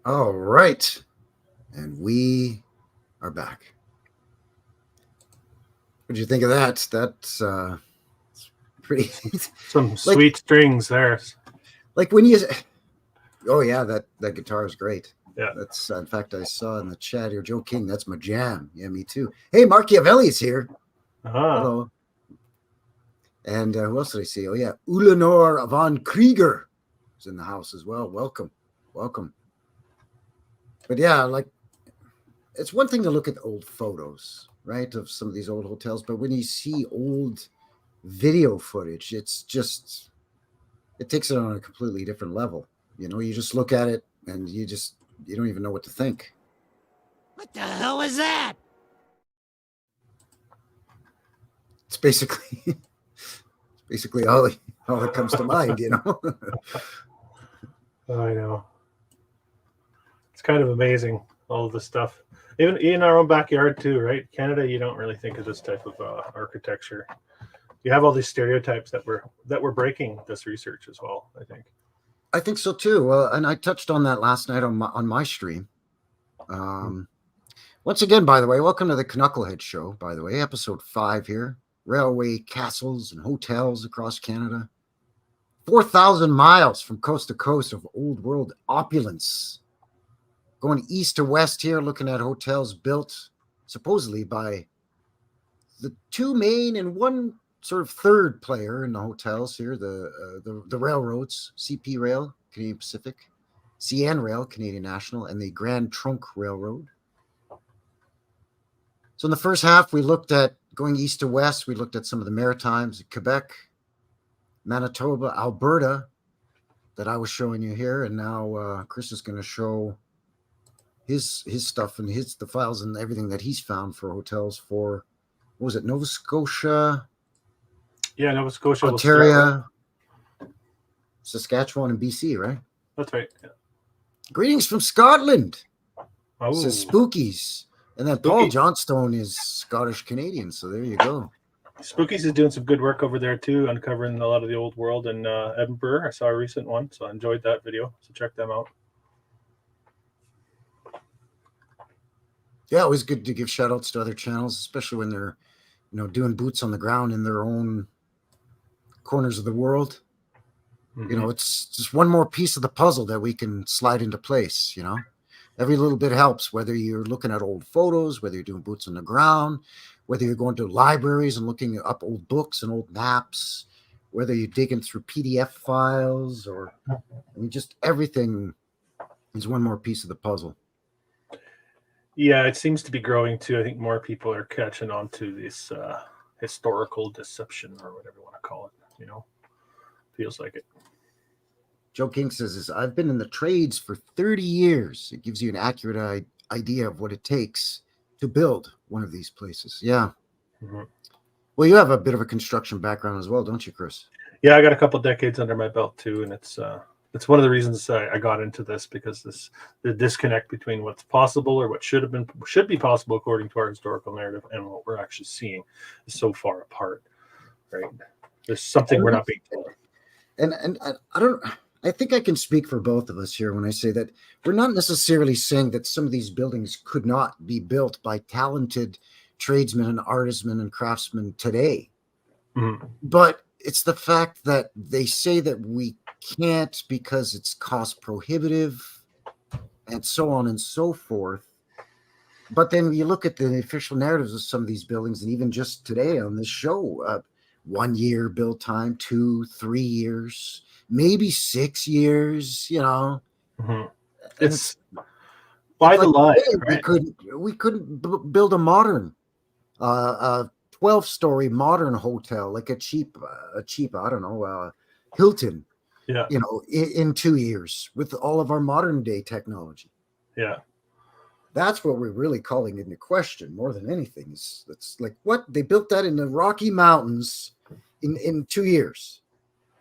All right. And we are back. What did you think of that? That's pretty some sweet strings there. Like when you oh yeah, that guitar is great. Yeah. That's in fact I saw in the chat here, Joe King, that's my jam. Yeah, me too. Hey, Machiavelli's here. Hello. And who else did I see? Oh yeah, Ulanor von Krieger is in the house as well. Welcome. But yeah, like it's one thing to look at old photos, right, of some of these old hotels, but when you see old video footage, it's just, it takes it on a completely different level. You know, you just look at it and you don't even know what to think. What the hell was that? It's basically all that comes to mind, you know. I know. It's kind of amazing, all of this stuff. Even in our own backyard too, right? Canada, you don't really think of this type of architecture. You have all these stereotypes that we're breaking this research as well, I think so too. Well, and I touched on that last night on my stream. Once again, by the way, welcome to the Knucklehead Show, by the way, episode 5 here. Railway castles and hotels across Canada. 4,000 miles from coast to coast of old world opulence. Going east to west here, looking at hotels built supposedly by the 2 main and 1 sort of third player in the hotels here, the railroads, CP Rail, Canadian Pacific, CN Rail, Canadian National, and the Grand Trunk Railroad. So in the first half, we looked at going east to west. We looked at some of the Maritimes, Quebec, Manitoba, Alberta, that I was showing you here, and now Chris is going to show his stuff and the files and everything that he's found for hotels for, what was it, Nova Scotia? Yeah, Nova Scotia, Ontario, Saskatchewan, and BC, right? That's right. Yeah. Greetings from Scotland. It says Oh, Spookies. And then Paul Spooky. Johnstone is Scottish Canadian. So there you go. Spookies is doing some good work over there too, uncovering a lot of the old world in Edinburgh. I saw a recent one, so I enjoyed that video. So check them out. Yeah, always good to give shout outs to other channels, especially when they're, doing boots on the ground in their own corners of the world. Mm-hmm. It's just one more piece of the puzzle that we can slide into place. Every little bit helps, whether you're looking at old photos, whether you're doing boots on the ground, whether you're going to libraries and looking up old books and old maps, whether you're digging through PDF files, or just everything is one more piece of the puzzle. Yeah, it seems to be growing too. I think more people are catching on to this historical deception, or whatever you want to call it. Feels like it. Joe King says, I've been in the trades for 30 years. It gives you an accurate idea of what it takes to build one of these places. Yeah. Mm-hmm. Well, you have a bit of a construction background as well, don't you, Chris? Yeah, I got a couple of decades under my belt too, and it's one of the reasons I got into this, because the disconnect between what's possible, or what should be possible according to our historical narrative, and what we're actually seeing is so far apart. Right? There's something we're not being told. And I think I can speak for both of us here when I say that we're not necessarily saying that some of these buildings could not be built by talented tradesmen and artisans and craftsmen today. Mm-hmm. But it's the fact that they say that we can't because it's cost prohibitive and so on and so forth. But then you look at the official narratives of some of these buildings, and even just today on this show, 1 year build time, 2, 3 years, maybe 6 years, Mm-hmm. It's why the lie? Right? We couldn't build a modern, 12-story modern hotel, like a cheap, I don't know, Hilton. Yeah. In 2 years with all of our modern day technology. Yeah. That's what we're really calling into question more than anything. It's like, what? They built that in the Rocky Mountains in 2 years.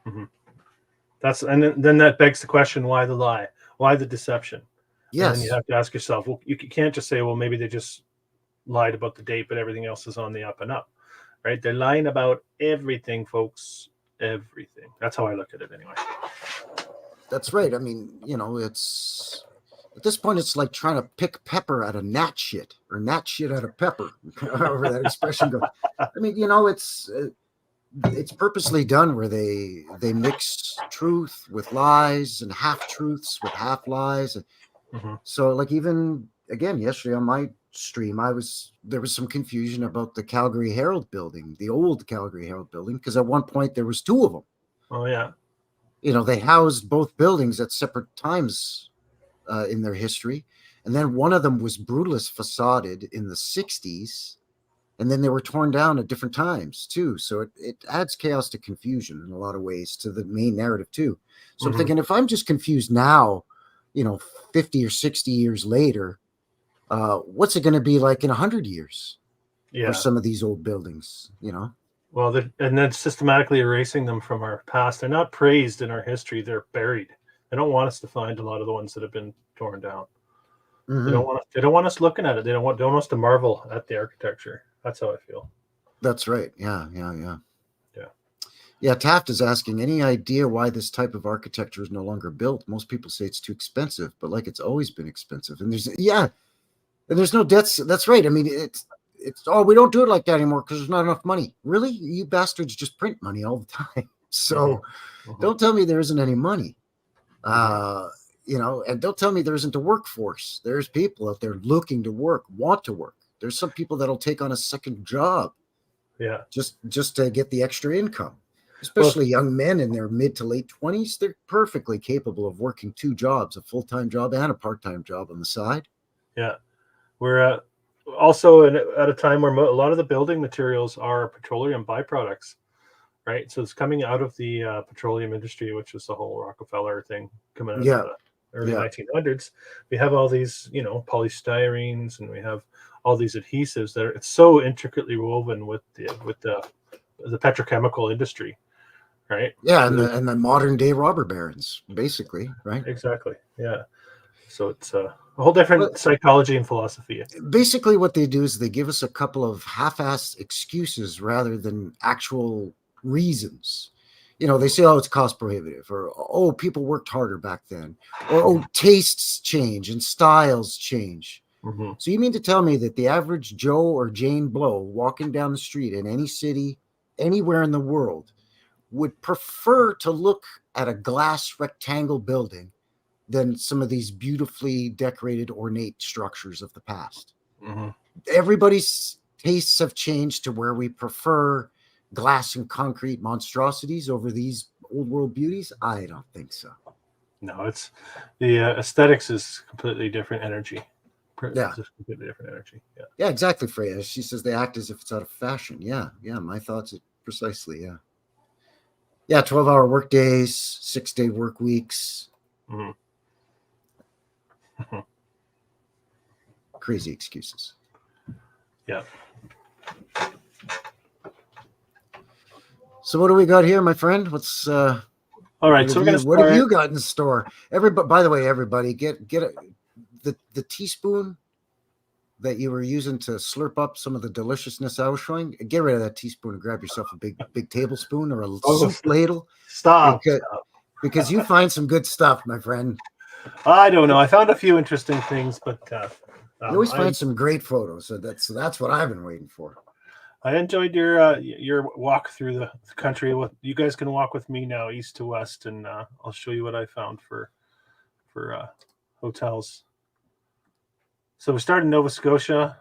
Mm-hmm. Then that begs the question: why the lie? Why the deception? Yes. And you have to ask yourself, well, you can't just say, well, maybe they just lied about the date, but everything else is on the up and up, right? They're lying about everything, folks. Everything. That's how I look at it, anyway. That's right. I mean, it's at this point, it's like trying to pick pepper out of gnat shit, or gnat shit out of pepper, however that expression goes. I mean, it's purposely done where they mix truth with lies and half truths with half lies. Mm-hmm. So, like, even again yesterday on my stream, there was some confusion about the Calgary Herald building, the old Calgary Herald building, because at one point there was 2 of them. Oh yeah. They housed both buildings at separate times in their history, and then one of them was brutalist facaded in the 60s, and then they were torn down at different times too. So it adds chaos to confusion in a lot of ways to the main narrative too. So I'm thinking, if I'm just confused now, 50 or 60 years later, what's it going to be like in 100 years for some of these old buildings? Well, and then systematically erasing them from our past. They're not praised in our history; they're buried. They don't want us to find a lot of the ones that have been torn down. Mm-hmm. They don't want us looking at it. They don't want us to marvel at the architecture. That's how I feel. That's right. Yeah. Taft is asking, any idea why this type of architecture is no longer built? Most people say it's too expensive, but like, it's always been expensive. And there's no debts. That's right. I mean, it's we don't do it like that anymore because there's not enough money. Really? You bastards just print money all the time. So don't tell me there isn't any money. And don't tell me there isn't a workforce. There's people out there looking to work, want to work. There's some people that'll take on a second job. Yeah. Just to get the extra income. Especially young men in their mid to late 20s, they're perfectly capable of working 2 jobs, a full-time job and a part-time job on the side. Yeah. We're also at a time where a lot of the building materials are petroleum byproducts, right? So it's coming out of the petroleum industry, which was the whole Rockefeller thing coming out of the early 1900s. We have all these, polystyrenes, and we have all these adhesives that it's so intricately woven with the petrochemical industry. Right. Yeah, and the modern day robber barons, basically, right? Exactly. Yeah. So it's A whole different Well, psychology and philosophy. basically what they do is they give us a couple of half-assed excuses rather than actual reasons. They say, oh, it's cost prohibitive, or oh, people worked harder back then, or oh, tastes change and styles change. Mm-hmm. So you mean to tell me that the average Joe or Jane Blow walking down the street in any city anywhere in the world would prefer to look at a glass rectangle building than some of these beautifully decorated, ornate structures of the past? Mm-hmm. Everybody's tastes have changed to where we prefer glass and concrete monstrosities over these old world beauties. I don't think so. No, it's the aesthetics is completely different energy. Yeah. It's completely different energy. Yeah. Yeah, exactly, Freya. She says they act as if it's out of fashion. Yeah, my thoughts precisely. Yeah, 12-hour work days, 6-day work weeks. Mm-hmm. Crazy excuses. Yeah. So what do we got here, my friend? What's all right? So we're gonna what have you got in store? Everybody, by the way, everybody, get the teaspoon that you were using to slurp up some of the deliciousness I was showing. Get rid of that teaspoon and grab yourself a big tablespoon or a soup ladle. Stop. Because you find some good stuff, my friend. I don't know. I found a few interesting things, but you always find some great photos. So that's what I've been waiting for. I enjoyed your walk through the country. You guys can walk with me now, east to west, and I'll show you what I found for hotels. So we started in Nova Scotia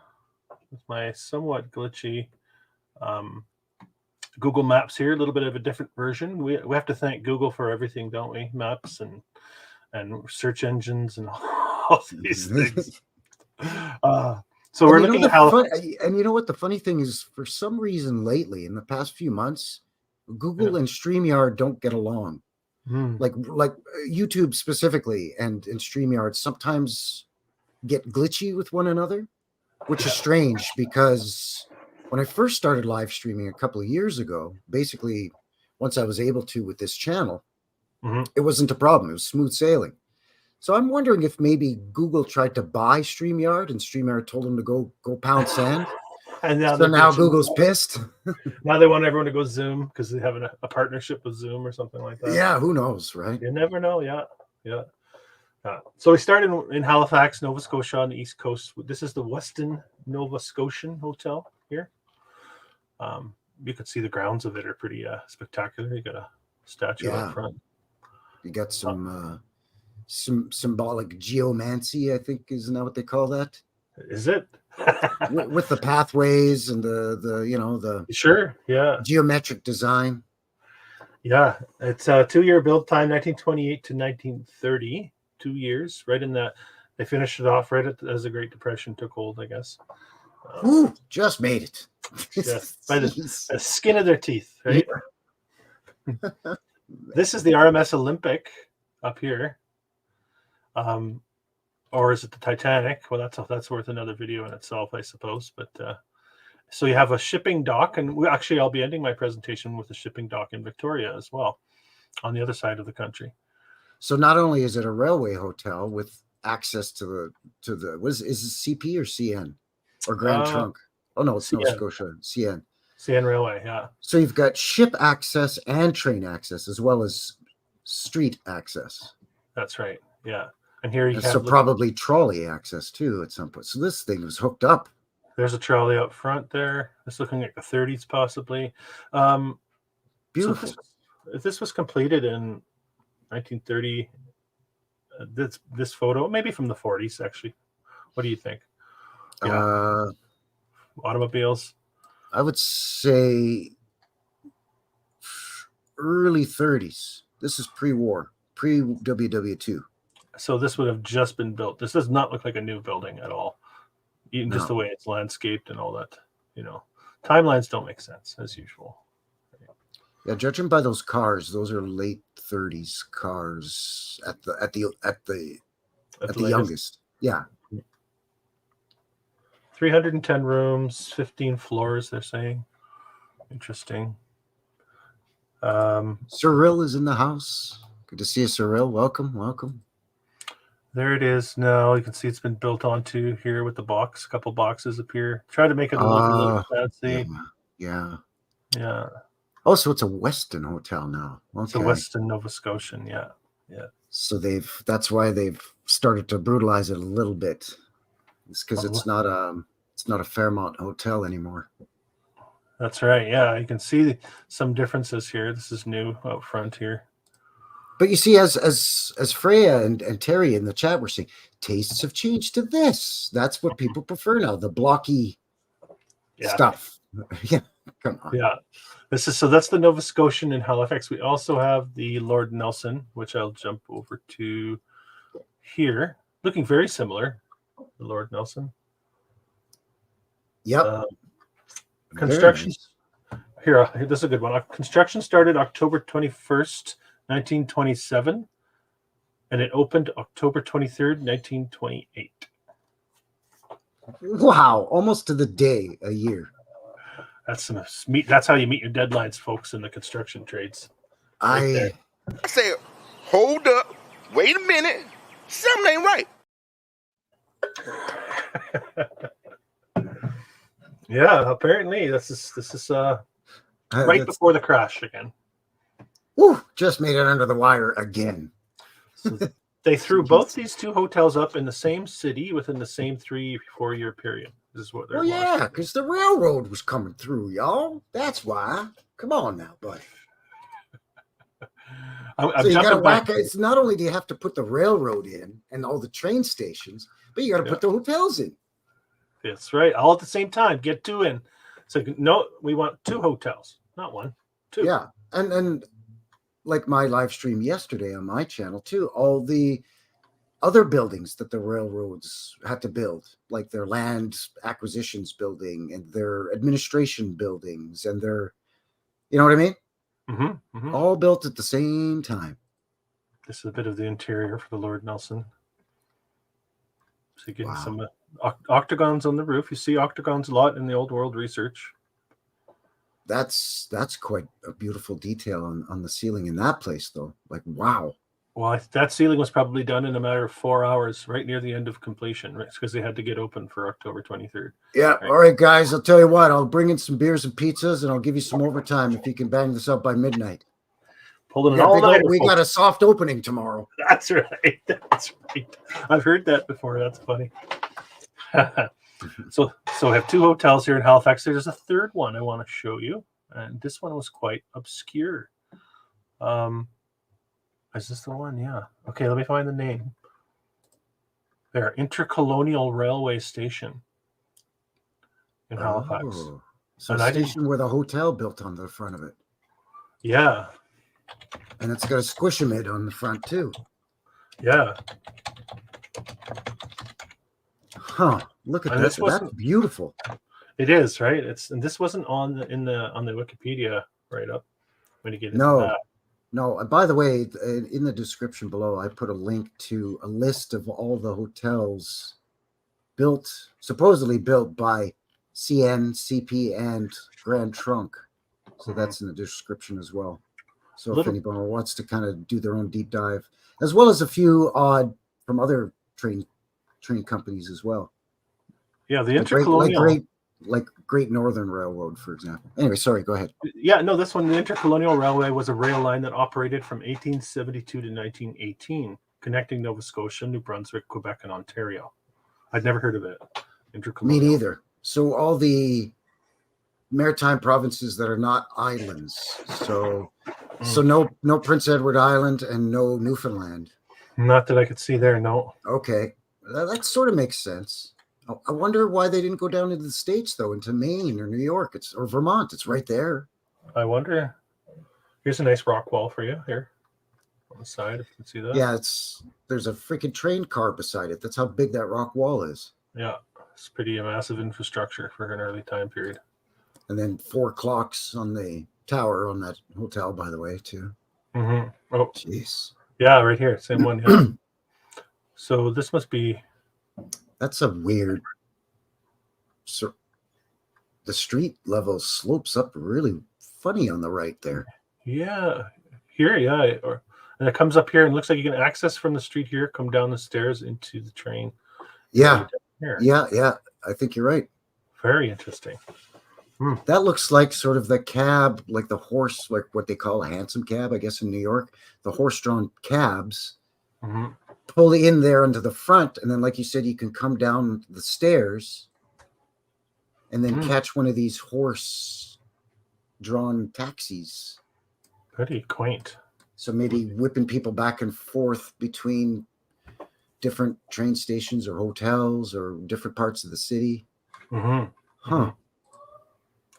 with my somewhat glitchy Google Maps here. A little bit of a different version. We have to thank Google for everything, don't we? Maps and search engines and all these things. So we're looking at Halifax. And you know what? The funny thing is, for some reason lately, in the past few months, Google and StreamYard don't get along. Like YouTube specifically and StreamYard sometimes get glitchy with one another, which is strange because when I first started live streaming a couple of years ago, basically once I was able to with this channel, it wasn't a problem. It was smooth sailing. So I'm wondering if maybe Google tried to buy StreamYard and StreamYard told them to go pound sand. And now Google's pissed. Now they want everyone to go Zoom because they have a partnership with Zoom or something like that. Yeah, who knows, right? You never know. Yeah. So we started in Halifax, Nova Scotia on the East Coast. This is the Westin Nova Scotian Hotel here. You can see the grounds of it are pretty spectacular. You got a statue up front. You got some symbolic geomancy, I think, isn't that what they call that? Is it? with the pathways and the sure, yeah, geometric design. Yeah, it's a 2-year build time, 1928 to 1930. 2 years, right in that. They finished it off right as the Great Depression took hold, I guess. Ooh, just made it. Just by the skin of their teeth, right? Yeah. This is the RMS Olympic up here. Or is it the Titanic? Well, that's worth another video in itself, I suppose. But so you have a shipping dock, and I'll be ending my presentation with a shipping dock in Victoria as well, on the other side of the country. So not only is it a railway hotel with access to the is it CP or CN or Grand Trunk? Oh no, it's CN. Nova Scotia. CN Railway, yeah. So you've got ship access and train access as well as street access. That's right. Yeah. And here you have probably trolley access too at some point. So this thing was hooked up. There's a trolley up front there. It's looking like the 30s possibly. Beautiful. So if this was completed in 1930, this photo, maybe from the 40s actually. What do you think? Yeah. Automobiles. I would say early 30s. This is pre-war, pre-WW2. So this would have just been built. This does not look like a new building at all. Even just the way it's landscaped and all that, timelines don't make sense as usual. Yeah, judging by those cars, those are late 30s cars at the youngest. Yeah. 310 rooms, 15 floors, they're saying. Interesting. Cyril is in the house. Good to see you, Cyril. Welcome. There it is. Now you can see it's been built onto here with the box. A couple boxes appear. Try to make it look a little Yeah, fancy. yeah. Yeah. Oh, so it's a Westin hotel now. Okay. It's a Westin Nova Scotian. Yeah. Yeah. So that's why they've started to brutalize it a little bit. It's because it's not a Fairmont hotel anymore. That's right. Yeah, you can see some differences here. This is new out front here. But you see, as Freya and Terry in the chat were saying, tastes have changed to this. That's what people prefer now, the blocky stuff. Yeah, come on. Yeah, that's the Nova Scotian in Halifax. We also have the Lord Nelson, which I'll jump over to here, looking very similar. The Lord Nelson. Yep. Construction. Nice. Here, this is a good one. Construction started October 21st, 1927, and it opened October 23rd, 1928. Wow, almost to the day a year. That's how you meet your deadlines, folks, in the construction trades. I say, hold up, wait a minute, something ain't right. Yeah, apparently this is right before the crash again. Woo, just made it under the wire again. So they threw both these two hotels up in the same city within the same 3-4 year period. This is what they're yeah, because the railroad was coming through, y'all. That's why. Come on now, buddy. So you got to whack it. It's not only do you have to put the railroad in and all the train stations, but you got to put the hotels in. That's right. All at the same time. Get two in. So no, we want two hotels, not one, two. Yeah. And like my live stream yesterday on my channel too, all the other buildings that the railroads had to build, like their land acquisitions building and their administration buildings and their, you know what I mean? Mm-hmm, mm-hmm. All built at the same time. This is a bit of the interior for the Lord Nelson. So you're getting some octagons on the roof. You see octagons a lot in the old world research. That's quite a beautiful detail on the ceiling in that place, though. Like, wow. Well, that ceiling was probably done in a matter of 4 hours, right near the end of completion, right? Because they had to get open for October 23rd. Yeah. Right? All right, guys. I'll tell you what. I'll bring in some beers and pizzas, and I'll give you some overtime if you can bang this up by midnight. Pulling it all night. We got a soft opening tomorrow. That's right. That's right. I've heard that before. That's funny. So I have two hotels here in Halifax. There's a third one I want to show you, and this one was quite obscure. Is this the one? Yeah. Okay, let me find the name. There, Intercolonial Railway Station in Halifax. So a station with a hotel built on the front of it. Yeah. And it's got a Squishamid on the front too. Yeah. Huh. Look at this. That's beautiful. It is, right? And this wasn't on the Wikipedia write-up when you get into that. No, by the way, in the description below, I put a link to a list of all the hotels supposedly built by CN, CP, and Grand Trunk. So that's in the description as well. So if anybody wants to kind of do their own deep dive, as well as a few odd from other train companies as well. Yeah, the Intercolonial. Like Great Northern Railroad, for example. Anyway, sorry, go ahead. Yeah, no, this one, the Intercolonial Railway, was a rail line that operated from 1872 to 1918, connecting Nova Scotia, New Brunswick, Quebec, and Ontario. I'd never heard of it. Me neither. So all the maritime provinces that are not islands. So no Prince Edward Island and no Newfoundland. Not that I could see there, no. Okay. That sort of makes sense. I wonder why they didn't go down into the States, though, into Maine or New York or Vermont. It's right there. I wonder. Here's a nice rock wall for you here on the side, if you can see that. Yeah, there's a freaking train car beside it. That's how big that rock wall is. Yeah, it's pretty massive infrastructure for an early time period. And then 4 clocks on the tower on that hotel, by the way, too. Mm-hmm. Oh, jeez. Yeah, right here, same one. Yeah. So this must be. That's a weird. So the street level slopes up really funny on the right there. Yeah, here, yeah. And it comes up here and looks like you can access from the street here, come down the stairs into the train. Yeah. Here. Yeah. I think you're right. Very interesting. That looks like sort of the cab, like the horse, like what they call a hansom cab, I guess, in New York. The horse-drawn cabs pull in there into the front, and then, like you said, you can come down the stairs and then catch one of these horse-drawn taxis. Pretty quaint. So maybe whipping people back and forth between different train stations or hotels or different parts of the city.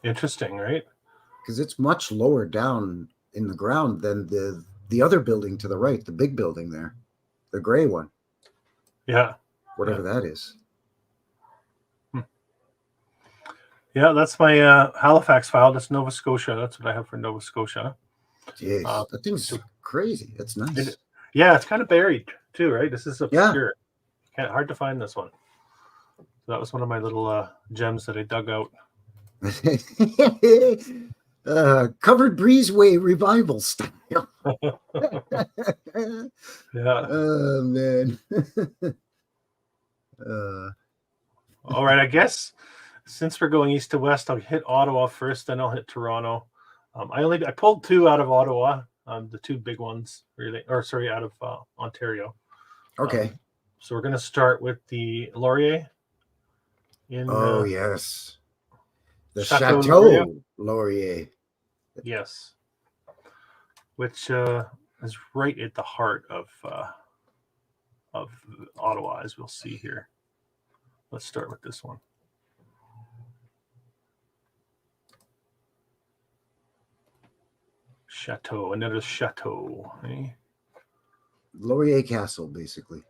Interesting, right? Because it's much lower down in the ground than the other building to the right, the big building there, the gray one. Yeah. Whatever that is. Yeah, that's my Halifax file. That's Nova Scotia. That's what I have for Nova Scotia. Jeez, that thing's crazy. That's nice. It's kind of buried too, right? This is obscure. Hard to find this one. So that was one of my little gems that I dug out. Covered breezeway revival style. Yeah. Oh man. All right, I guess since we're going east to west, I'll hit Ottawa first, then I'll hit Toronto. I pulled two out of Ottawa, the two big ones, really, out of Ontario. Okay. So we're going to start with the Laurier. Yes. The Chateau Chateau Laurier. Yes. Which is right at the heart of Ottawa, as we'll see here. Let's start with this one. Chateau, another chateau. Eh? Laurier Castle, basically.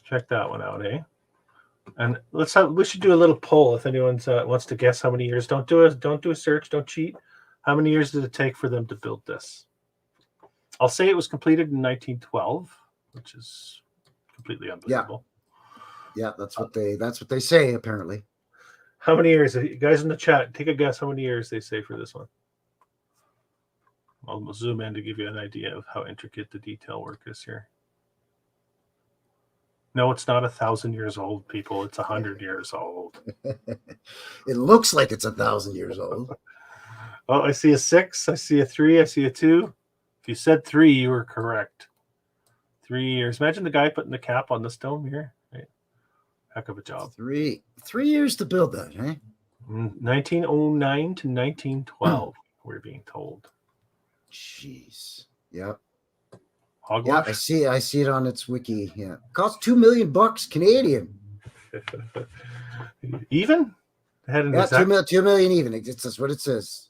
Check that one out, eh? And we should do a little poll if anyone wants to guess how many years. Don't do a search, don't cheat. How many years did it take for them to build this? I'll say it was completed in 1912, which is completely unbelievable. Yeah, that's what they say apparently. How many years? You guys in the chat, take a guess how many years they say for this one. I'll zoom in to give you an idea of how intricate the detail work is here. No, it's not 1,000 years old, people. It's 100 years old. It looks like it's 1,000 years old. Oh, I see a 6. I see a 3. I see a 2. If you said 3, you were correct. 3 years. Imagine the guy putting the cap on this dome here. Right? Heck of a job. 3 years to build that, eh? 1909 to 1912, we're being told. Jeez. Yep. Hogwash? Yeah, I see it on its wiki. Yeah. Cost $2 million Canadian. Even? Yeah, 2 million even. That's what it says.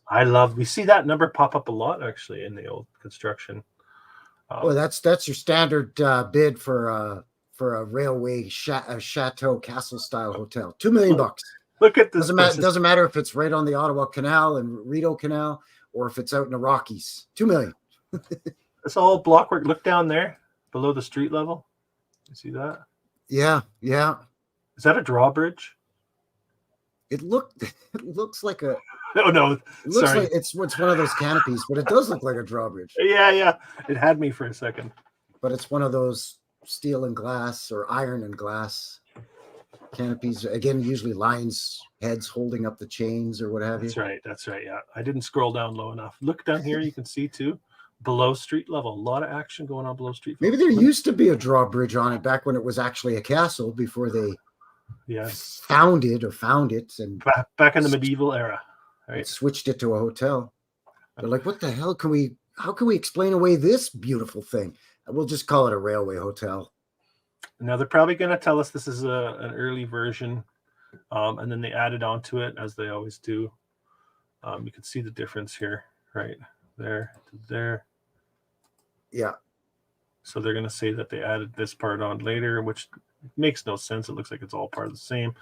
We see that number pop up a lot actually in the old construction. Well, that's your standard bid for a railway chateau castle style hotel. $2 million. Look at this. Doesn't matter if it's right on the Ottawa Canal and Rideau Canal, or if it's out in the Rockies. $2 million. It's all blockwork. Look down there below the street level. You see that? Yeah. Is that a drawbridge? It looks like a. Oh no! It looks like it's one of those canopies, but it does look like a drawbridge. Yeah. It had me for a second. But it's one of those steel and glass or iron and glass canopies. Again, usually lions, heads holding up the chains or what have you. That's right. Yeah, I didn't scroll down low enough. Look down here. You can see too. Below street level, a lot of action going on below street level. Maybe there used to be a drawbridge on it back when it was actually a castle before they found it and back in the medieval era, right? Switched it to a hotel. They're like, what the hell how can we explain away this beautiful thing? We'll just call it a railway hotel. Now they're probably going to tell us this is an early version, and then they added onto it as they always do. You can see the difference here, right there to there. Yeah. So they're going to say that they added this part on later, which makes no sense. It looks like it's all part of the same.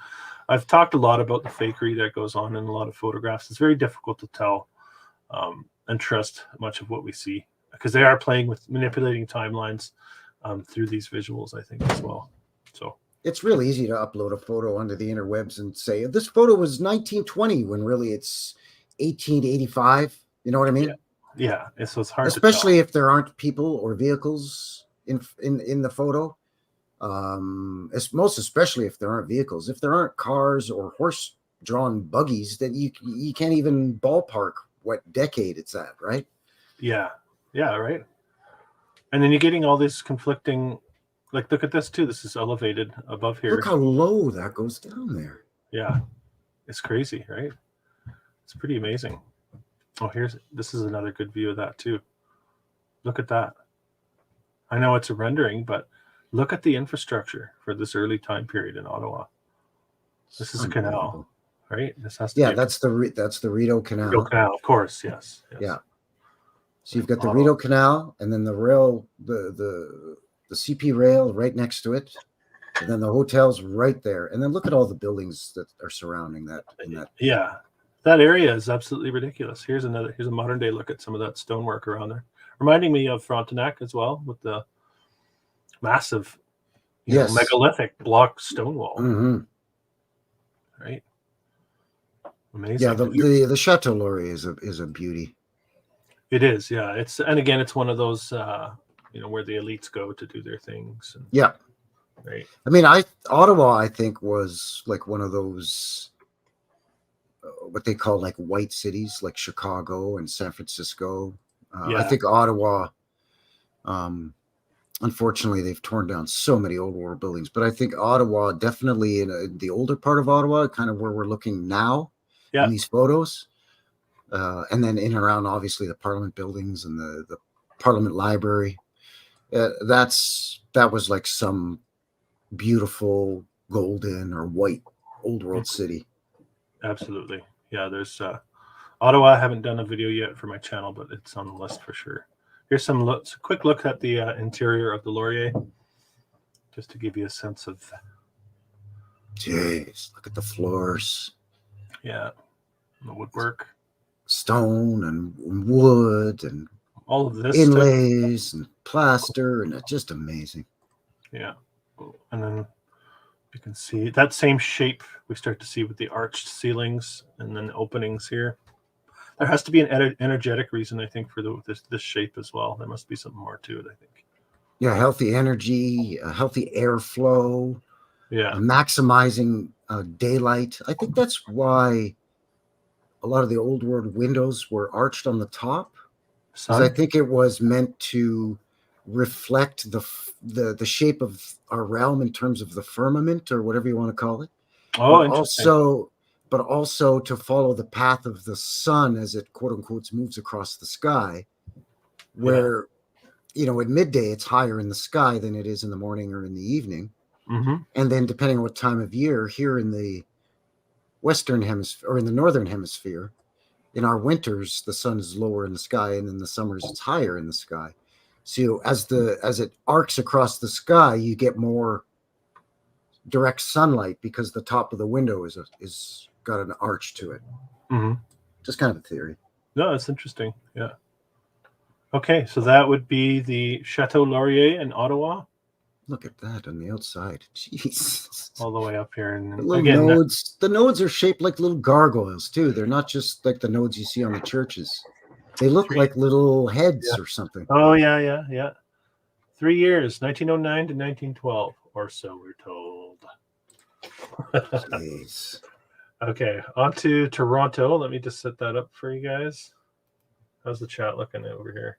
I've talked a lot about the fakery that goes on in a lot of photographs. It's very difficult to tell and trust much of what we see because they are playing with manipulating timelines through these visuals, I think, as well. So it's real easy to upload a photo onto the interwebs and say this photo was 1920 when really it's 1885. You know what I mean? Yeah, so it's hard especially to if there aren't people or vehicles in the photo. It's most especially if there aren't vehicles. If there aren't cars or horse-drawn buggies, then you can't even ballpark what decade it's at, right? tell. Yeah, right. And then you're getting all these conflicting, like, look at this too. This is elevated above here. Look how low that goes down there. Yeah, it's crazy, right? It's pretty amazing. Oh, this is another good view of that too. Look at that. I know it's a rendering, but look at the infrastructure for this early time period in Ottawa. This is a canal, right? This has to be that's the Rideau Canal. Rideau Canal, of course. Yes. Yeah. So you've got the Rideau Canal, and then the rail, the CP rail right next to it, and then the hotel's right there. And then look at all the buildings that are surrounding that. Yeah, that area is absolutely ridiculous. Here's a modern day look at some of that stonework around there, reminding me of Frontenac as well, with the massive, megalithic block stone wall. Mm-hmm. Right. Amazing. Yeah, the Chateau Laurier is a beauty. It is, yeah. It's one of those where the elites go to do their things. Yeah. Right. I mean, Ottawa, I think, was like one of those what they call like white cities, like Chicago and San Francisco. I think Ottawa, unfortunately, they've torn down so many old world buildings, but I think Ottawa, definitely in the older part of Ottawa, kind of where we're looking now in these photos, and then in and around, obviously, the Parliament buildings and the Parliament Library. That was like some beautiful golden or white old world city. Absolutely. Yeah, there's Ottawa. I haven't done a video yet for my channel, but it's on the list for sure. Here's a quick look at the interior of the Laurier, just to give you a sense of. Jeez, look at the floors. Yeah, the woodwork, stone and wood and all of this inlays and plaster, and it's just amazing. Yeah, and then you can see that same shape we start to see with the arched ceilings and then openings here. There has to be an energetic reason, I think, for this shape as well. There must be something more to it, I think. Yeah, healthy energy, healthy airflow. Yeah, maximizing daylight. I think that's why a lot of the old world windows were arched on the top. Because I think it was meant to reflect the shape of our realm in terms of the firmament, or whatever you want to call it. Oh, interesting. But also to follow the path of the sun as it, quote unquote, moves across the sky, where, at midday, it's higher in the sky than it is in the morning or in the evening. Mm-hmm. And then depending on what time of year, here in the Western Hemisphere or in the Northern Hemisphere, in our winters, the sun is lower in the sky, and in the summers, it's higher in the sky. So as it arcs across the sky, you get more direct sunlight because the top of the window is got an arch to it. Mm-hmm. Just kind of a theory. No, it's interesting. Yeah. Okay, so that would be the Chateau Laurier in Ottawa. Look at that on the outside. Jeez. All the way up here. And nodes. The nodes are shaped like little gargoyles too. They're not just like the nodes you see on the churches. They look like little heads or something. Oh, yeah. 3 years, 1909 to 1912, or so we're told. Jeez. Okay, on to Toronto. Let me just set that up for you guys. How's the chat looking over here?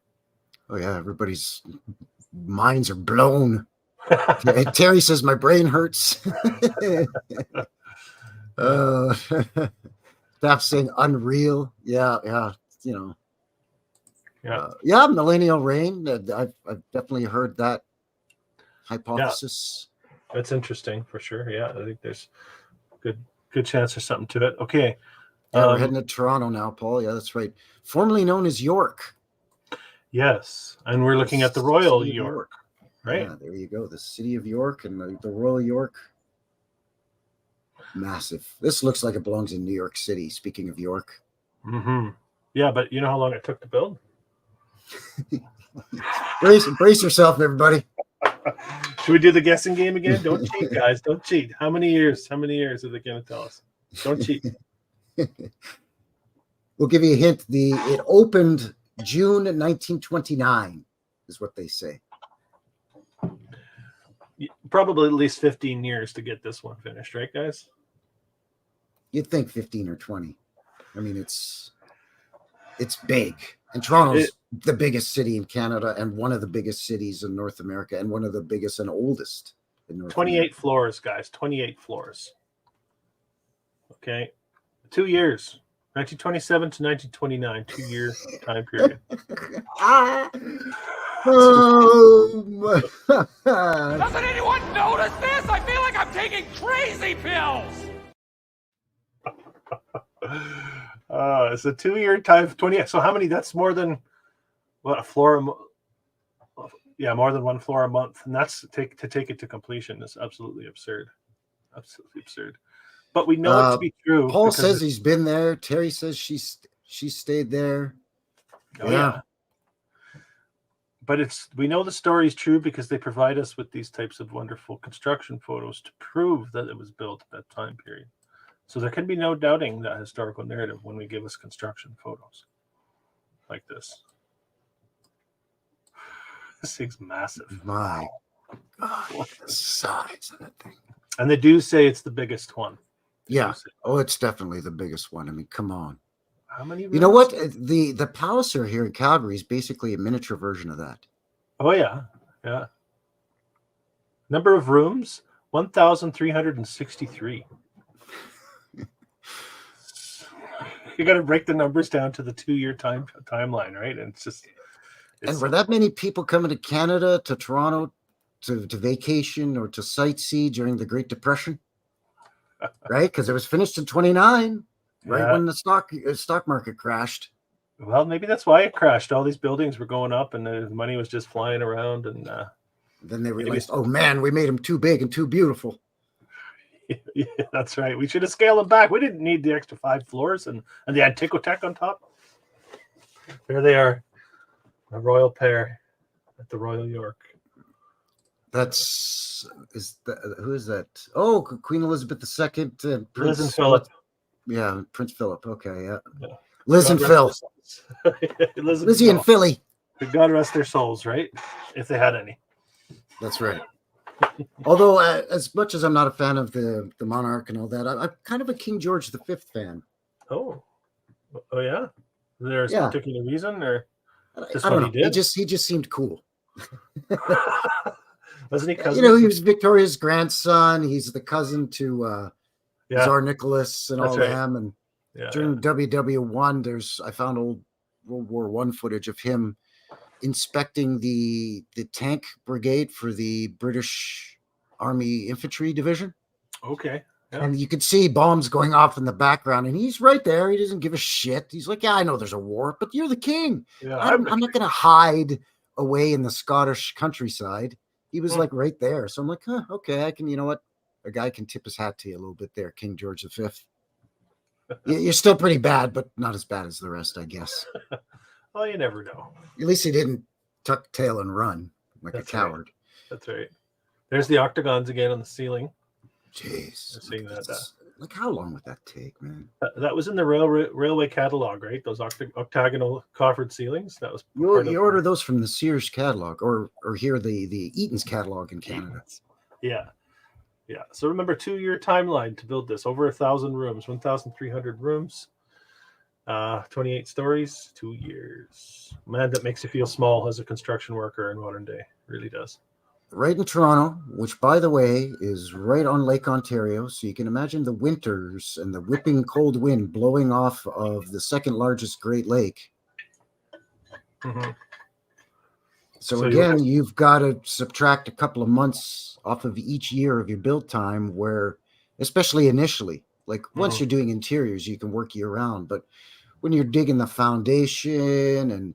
Oh, yeah, everybody's minds are blown. Terry says my brain hurts. Stop saying unreal. Yeah. Millennial reign. I've definitely heard that hypothesis. Yeah, that's interesting for sure. Yeah, I think there's good chance there's something to it. Okay. Yeah, we're heading to Toronto now, Paul. Yeah, that's right. Formerly known as York. Yes, and we're looking at the Royal York. Right. Yeah, there you go. The city of York and the Royal York. Massive. This looks like it belongs in New York City, speaking of York. Mm-hmm. Yeah, but you know how long it took to build? Brace yourself, everybody. Should we do the guessing game again? Don't cheat, guys. Don't cheat. How many years? How many years are they going to tell us? Don't cheat. We'll give you a hint. It opened June 1929 is what they say. Probably at least 15 years to get this one finished, right, guys? You'd think 15 or 20. I mean, it's big. And Toronto's the biggest city in Canada and one of the biggest cities in North America and one of the biggest and oldest in North 28 America. floors, guys. 28 floors. Okay. 2 years. 1927 to 1929. 2-year time period. Doesn't anyone notice this? I feel like I'm taking crazy pills. It's a 2-year time, 20. So how many? That's more than what, a floor. Yeah, more than one floor a month, and that's to take it to completion is absolutely absurd. Absolutely absurd. But we know it to be true. Paul says he's been there. Terry says she stayed there. Oh, yeah. But we know the story is true because they provide us with these types of wonderful construction photos to prove that it was built at that time period. So there can be no doubting that historical narrative when we give us construction photos like this. This thing's massive. My God, look at the size of that thing. And they do say it's the biggest one. Yeah. Oh, it's definitely the biggest one. I mean, come on. How many rooms? You know what? The Palliser here in Calgary is basically a miniature version of that. Oh, yeah. Yeah. Number of rooms, 1,363. You got to break the numbers down to the 2-year timeline, right? And and were that many people coming to Canada, to Toronto, to vacation or to sightsee during the Great Depression? Right? Because it was finished in 29, right when the stock market crashed. Well, maybe that's why it crashed. All these buildings were going up and the money was just flying around. And then they realized, oh, man, we made them too big and too beautiful. Yeah, that's right. We should have scaled them back. We didn't need the extra 5 floors and the Antiquotech on top. There they are. A royal pair at the Royal York. Who is that? Oh, Queen Elizabeth II. Liz and Philip. Yeah, Prince Philip. Okay, yeah. Liz and Phil. Lizzie and Philly. God rest their souls, right? If they had any. That's right. Although, as much as I'm not a fan of the monarch and all that, I'm kind of a King George V fan. Oh yeah. Is there a particular reason, or just I don't know. He did? He just seemed cool. Wasn't he cousin? You know, he was Victoria's grandson. He's the cousin to Tsar Nicholas and all them. And during WW1, I found old World War I footage of him inspecting the tank brigade for the British Army Infantry Division. Okay. Yeah. And you could see bombs going off in the background, and he's right there. He doesn't give a shit. He's like, yeah, I know there's a war, but you're the king. Yeah, I'm not going to hide away in the Scottish countryside. He was like right there. So I'm like, okay, I can, you know what? A guy can tip his hat to you a little bit there, King George V. You're still pretty bad, but not as bad as the rest, I guess. Well, you never know. At least he didn't tuck tail and run like a coward. Right. That's right. There's the octagons again on the ceiling. Jeez. Seeing that. Like, how long would that take, man? That was in the railway catalog, right? Those octagonal coffered ceilings. That was you order those from the Sears catalog, or here the Eaton's catalog in Canada. Yeah. So remember, 2-year timeline to build this. Over 1,000 rooms, 1,300 rooms, 28 stories, 2 years. Man, that makes you feel small as a construction worker in modern day. It really does. Right in Toronto, which, by the way, is right on Lake Ontario. So you can imagine the winters and the whipping cold wind blowing off of the second largest Great Lake. Mm-hmm. So again, you've got to subtract a couple of months off of each year of your build time where, especially initially, like once you're doing interiors, you can work year round. But when you're digging the foundation and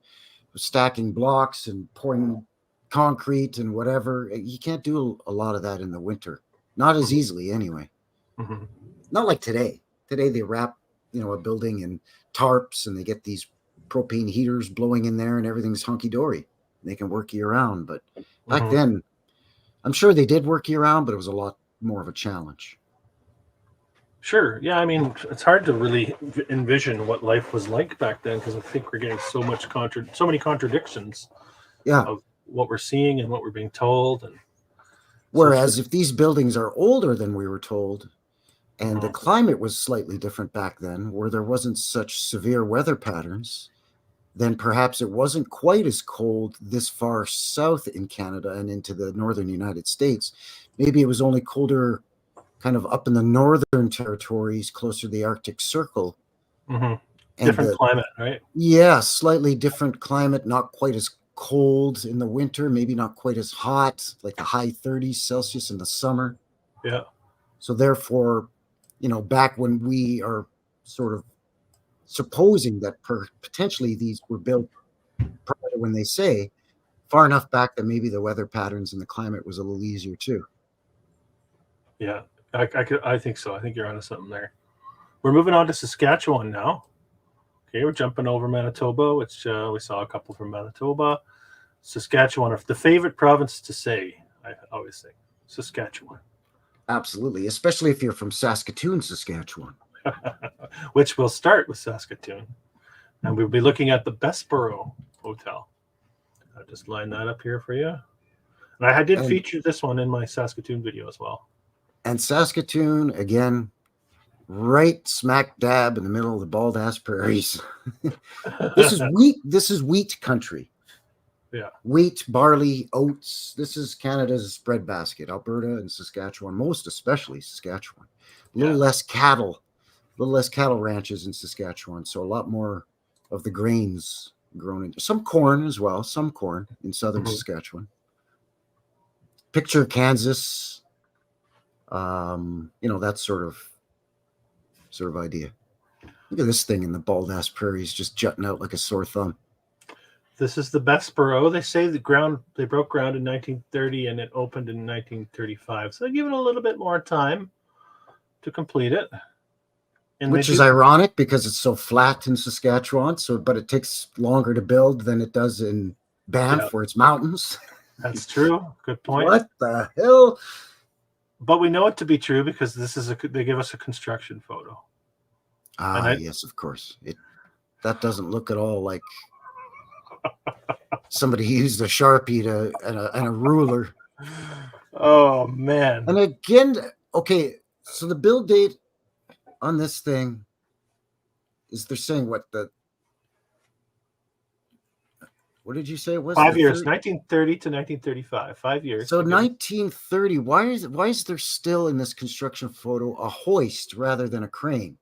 stacking blocks and pouring concrete and whatever, you can't do a lot of that in the winter. Not as easily anyway. Mm-hmm. Not like today. Today they wrap, a building in tarps and they get these propane heaters blowing in there and everything's hunky-dory. They can work year round. But back then, I'm sure they did work year round, but it was a lot more of a challenge. Sure. Yeah. I mean, it's hard to really envision what life was like back then because I think we're getting so many contradictions Yeah. of what we're seeing and what we're being told. And Whereas if these buildings are older than we were told, and the Mhm. climate was slightly different back then, where there wasn't such severe weather patterns, then perhaps it wasn't quite as cold this far south in Canada and into the northern United States. Maybe it was only colder kind of up in the northern territories closer to the Arctic Circle. Mhm. And Different climate, right? yeah, slightly different climate, not quite as cold in the winter, maybe not quite as hot, like the high 30s Celsius in the summer. Yeah. So therefore, back when we are sort of supposing that potentially these were built prior to when they say, far enough back that maybe the weather patterns and the climate was a little easier too. Yeah. I think so. I think you're onto something there. We're moving on to Saskatchewan now. Okay, we're jumping over Manitoba, which we saw a couple from Manitoba. Saskatchewan, the favorite province to say, I always think, Saskatchewan. Absolutely, especially if you're from Saskatoon, Saskatchewan. Which will start with Saskatoon. And we'll be looking at the Bessborough Hotel. I'll just line that up here for you. And I did feature this one in my Saskatoon video as well. And Saskatoon, again, right smack dab in the middle of the bald ass prairies. This is wheat country. Yeah. Wheat, barley, oats. This is Canada's breadbasket. Alberta and Saskatchewan, most especially Saskatchewan. A little less cattle ranches in Saskatchewan. So a lot more of the grains grown into some corn as well, some corn in southern Saskatchewan. Picture Kansas. That sort of idea. Look at this thing in the bald ass prairies just jutting out like a sore thumb. This is the Bessborough. They say they broke ground in 1930 and it opened in 1935. So they're given a little bit more time to complete it. And which is ironic because it's so flat in Saskatchewan. But it takes longer to build than it does in Banff, where it's mountains. That's true. Good point. What the hell? But we know it to be true because they give us a construction photo. Yes, of course. That doesn't look at all like somebody used a Sharpie and a ruler. Oh man! And again, okay, so the build date on this thing is they're saying what did you say it was? 5 years, 1930 to 1935, 5 years. So 1930, why is there still in this construction photo a hoist rather than a crane?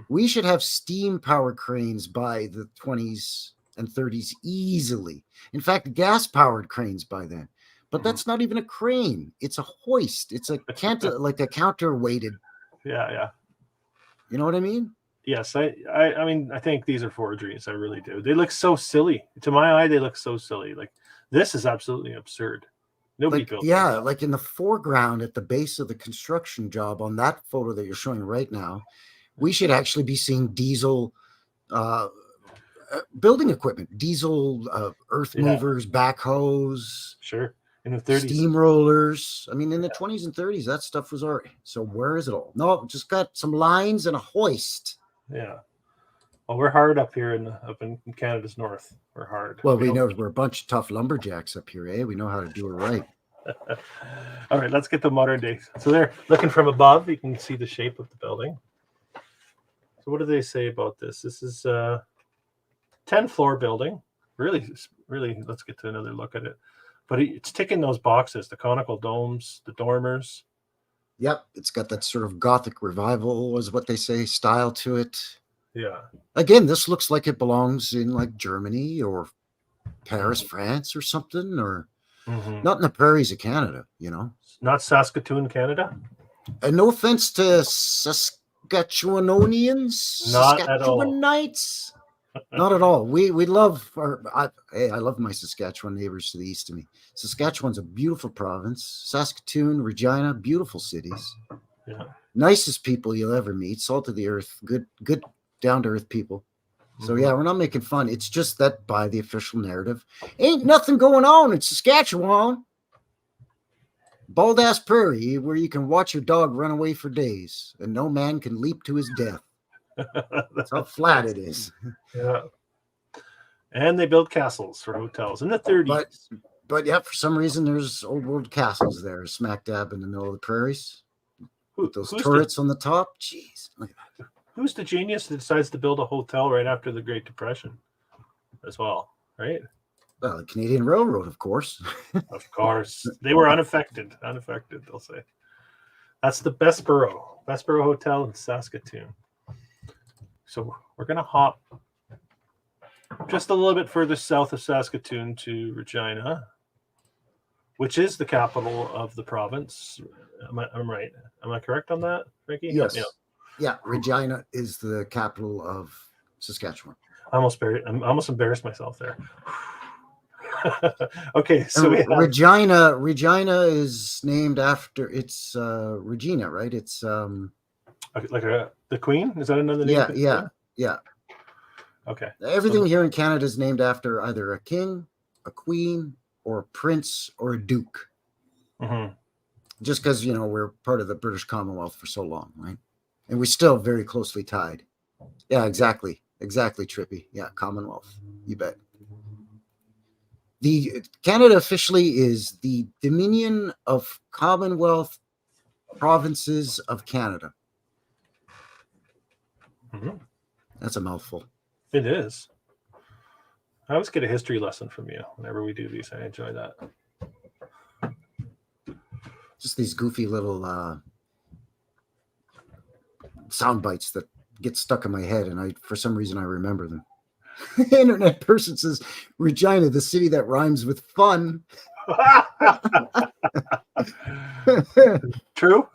We should have steam-powered cranes by the 20s and 30s easily. In fact, gas-powered cranes by then. But that's not even a crane. It's a hoist. It's like a counterweighted. Yeah. You know what I mean? Yes, I mean, I think these are forgeries. I really do. They look so silly. To my eye, they look so silly. Like, this is absolutely absurd. Nobody built this. Like in the foreground at the base of the construction job on that photo that you're showing right now, we should actually be seeing diesel building equipment, diesel earth movers, backhoes. Sure. In the 30s. Steamrollers. I mean, in the 20s and 30s, that stuff was already. So where is it all? No, just got some lines and a hoist. Yeah. Well, we're hard up here up in Canada's north. We're hard. Well, we know we're a bunch of tough lumberjacks up here, eh? We know how to do it right. All right, let's get to modern day. So they're looking from above. You can see the shape of the building. So what do they say about this? This is a 10-floor building. Really, let's get to another look at it. But it's ticking those boxes, the conical domes, the dormers. Yep, it's got that sort of Gothic revival, is what they say, style to it. Yeah. Again, this looks like it belongs in like Germany or Paris, France or something, or not in the prairies of Canada, Not Saskatoon, Canada? And no offense to Saskatchewanonians, Not at all. Saskatchewanites. Not at all. We love I love my Saskatchewan neighbors to the east of me. Saskatchewan's a beautiful province. Saskatoon, Regina, beautiful cities. Yeah. Nicest people you'll ever meet. Salt of the earth. Good down to earth people. So yeah, we're not making fun. It's just that by the official narrative, ain't nothing going on in Saskatchewan. Bald ass prairie where you can watch your dog run away for days and no man can leap to his death. That's how flat it is. Yeah. And they built castles for hotels in the 30s. But yeah, for some reason there's old world castles there, smack dab in the middle of the prairies. With those turrets on the top. Jeez. Look at that. Who's the genius that decides to build a hotel right after the Great Depression as well, right? Well, the Canadian Railroad, of course. Of course. They were unaffected, they'll say. That's the Bessborough Hotel in Saskatoon. So we're going to hop just a little bit further south of Saskatoon to Regina, which is the capital of the province. I'm right. Am I correct on that, Ricky? Yes. Yeah, Regina is the capital of Saskatchewan. I almost embarrassed myself there. Okay, so Regina is named after Regina, right? It's like the Queen. Is that another name? Yeah. Okay. Everything here in Canada is named after either a king, a queen, or a prince, or a duke. Mm-hmm. Just because we're part of the British Commonwealth for so long, right? And we're still very closely tied. Yeah, exactly, Trippy. Yeah, Commonwealth. You bet. The Canada officially is the Dominion of Commonwealth Provinces of Canada. Mm-hmm. That's a mouthful. It is. I always get a history lesson from you whenever we do these. I enjoy that. Just these goofy little sound bites that get stuck in my head, and for some reason I remember them. Internet person says, Regina, the city that rhymes with fun. True.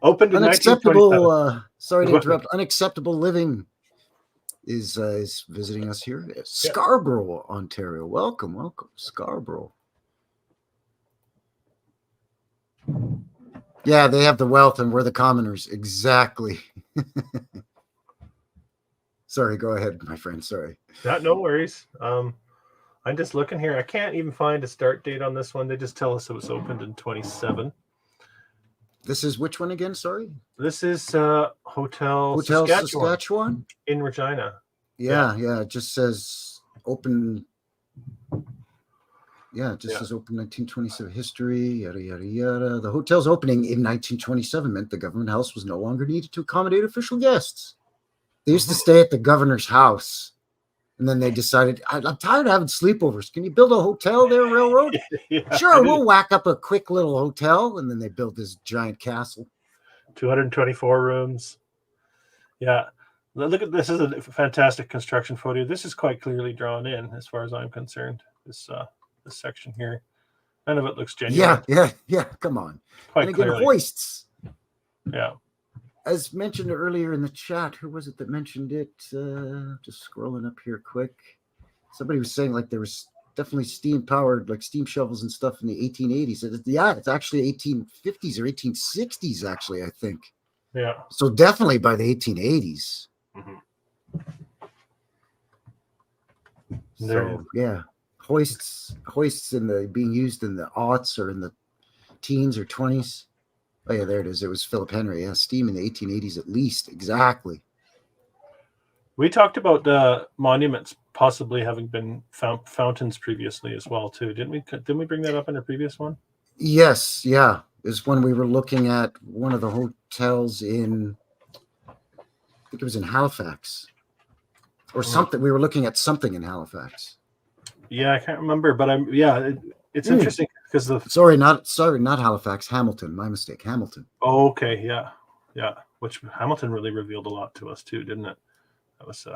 Opened in unacceptable. Sorry to interrupt. Unacceptable living is visiting us here. Scarborough, Ontario. Welcome, Scarborough. Yeah, they have the wealth, and we're the commoners. Exactly. Sorry, go ahead, my friend. Sorry. No worries. I'm just looking here. I can't even find a start date on this one. They just tell us it was opened in 27. This is which one again? Sorry. This is Hotel Saskatchewan in Regina. Yeah. It just says open. Yeah, it just says open 1927 history, yada, yada, yada. The hotel's opening in 1927 meant the government house was no longer needed to accommodate official guests. They used to stay at the governor's house, and then they decided, I'm tired of having sleepovers. Can you build a hotel there, Railroad? Sure, we'll whack up a quick little hotel, and then they built this giant castle. 224 rooms. Yeah. Look at this. Is a fantastic construction photo. This is quite clearly drawn in, as far as I'm concerned. This section here. None of it looks genuine. Yeah. Come on. Quite and again, clearly. hoists. Yeah. As mentioned earlier in the chat, who was it that mentioned it? Just scrolling up here quick. Somebody was saying like there was definitely steam-powered, like steam shovels and stuff in the 1880s. Yeah, it's actually 1850s or 1860s, actually, I think. Yeah. So definitely by the 1880s. Mm-hmm. So, yeah. Hoists being used in the aughts or in the teens or 20s. Oh yeah, there it is. It was Philip Henry. Yeah, steam in the 1880s at least. Exactly. We talked about the monuments possibly having been fountains previously as well too, didn't we? Didn't we bring that up in a previous one? Yes, yeah. It was when we were looking at one of the hotels in, I think it was in Halifax, or something. We were looking at something in Halifax. Yeah, I can't remember, but it's interesting because sorry, not Halifax, Hamilton. My mistake, Hamilton. Oh, okay, yeah. Which Hamilton really revealed a lot to us too, didn't it? That was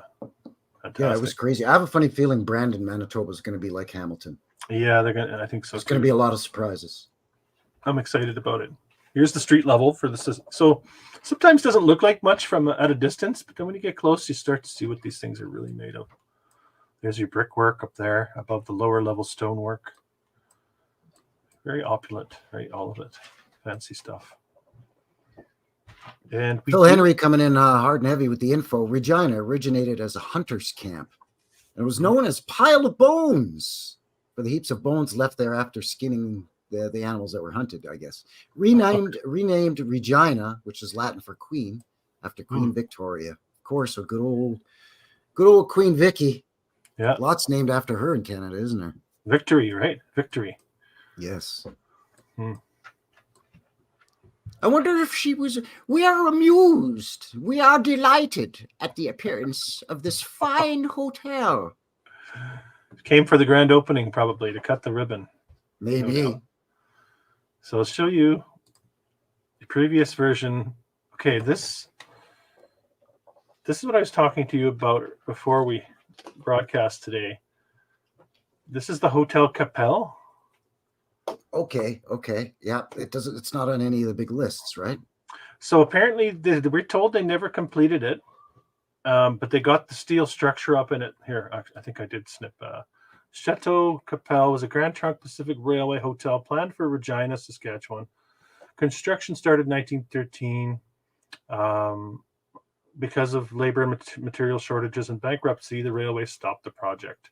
fantastic. Yeah, it was crazy. I have a funny feeling Brandon, Manitoba is going to be like Hamilton. Yeah, I think so. There's going to be a lot of surprises. I'm excited about it. Here's the street level for this. So sometimes doesn't look like much from at a distance, but then when you get close, you start to see what these things are really made of. There's your brickwork up there above the lower level stonework. Very opulent, right? All of it. Fancy stuff. And Phil Henry coming in hard and heavy with the info. Regina originated as a hunter's camp. It was known as Pile of Bones for the heaps of bones left there after skinning the animals that were hunted, I guess. Renamed Regina, which is Latin for queen, after Queen Victoria. Of course, so good old Queen Vicky. Yeah. Lots named after her in Canada, isn't there? Victory, right? Victory. Yes. Hmm. I wonder if she was. We are amused. We are delighted at the appearance of this fine hotel. Came for the grand opening, probably, to cut the ribbon. Maybe. No. So I'll show you the previous version. Okay, this is what I was talking to you about before we broadcast today. This is the Hotel Capelle. Okay. Yeah, it's not on any of the big lists, right? So apparently we're told they never completed it, but they got the steel structure up in it. Here, I think I did snip. Chateau Capelle was a Grand Trunk Pacific Railway hotel planned for Regina, Saskatchewan. Construction started in 1913. Because of labor and material shortages and bankruptcy, the railway stopped the project.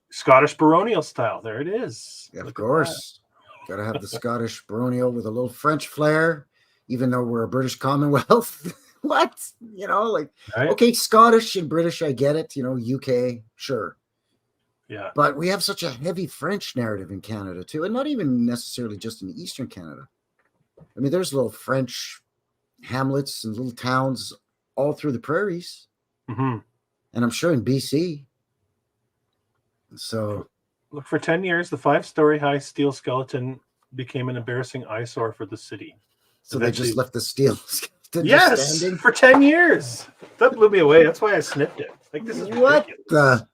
Scottish baronial style. There it is. Yeah, of course. Got to have the Scottish baronial with a little French flair, even though we're a British Commonwealth. What? Right? Okay, Scottish and British, I get it. UK, sure. Yeah. But we have such a heavy French narrative in Canada, too. And not even necessarily just in Eastern Canada. I mean, there's little French hamlets and little towns all through the prairies. Mm-hmm. And I'm sure in BC. So look, for 10 years, the 5-story high steel skeleton became an embarrassing eyesore for the city. So eventually, they just left the steel skeleton. Yes, for 10 years. That blew me away. That's why I snipped it. Like, this is what the?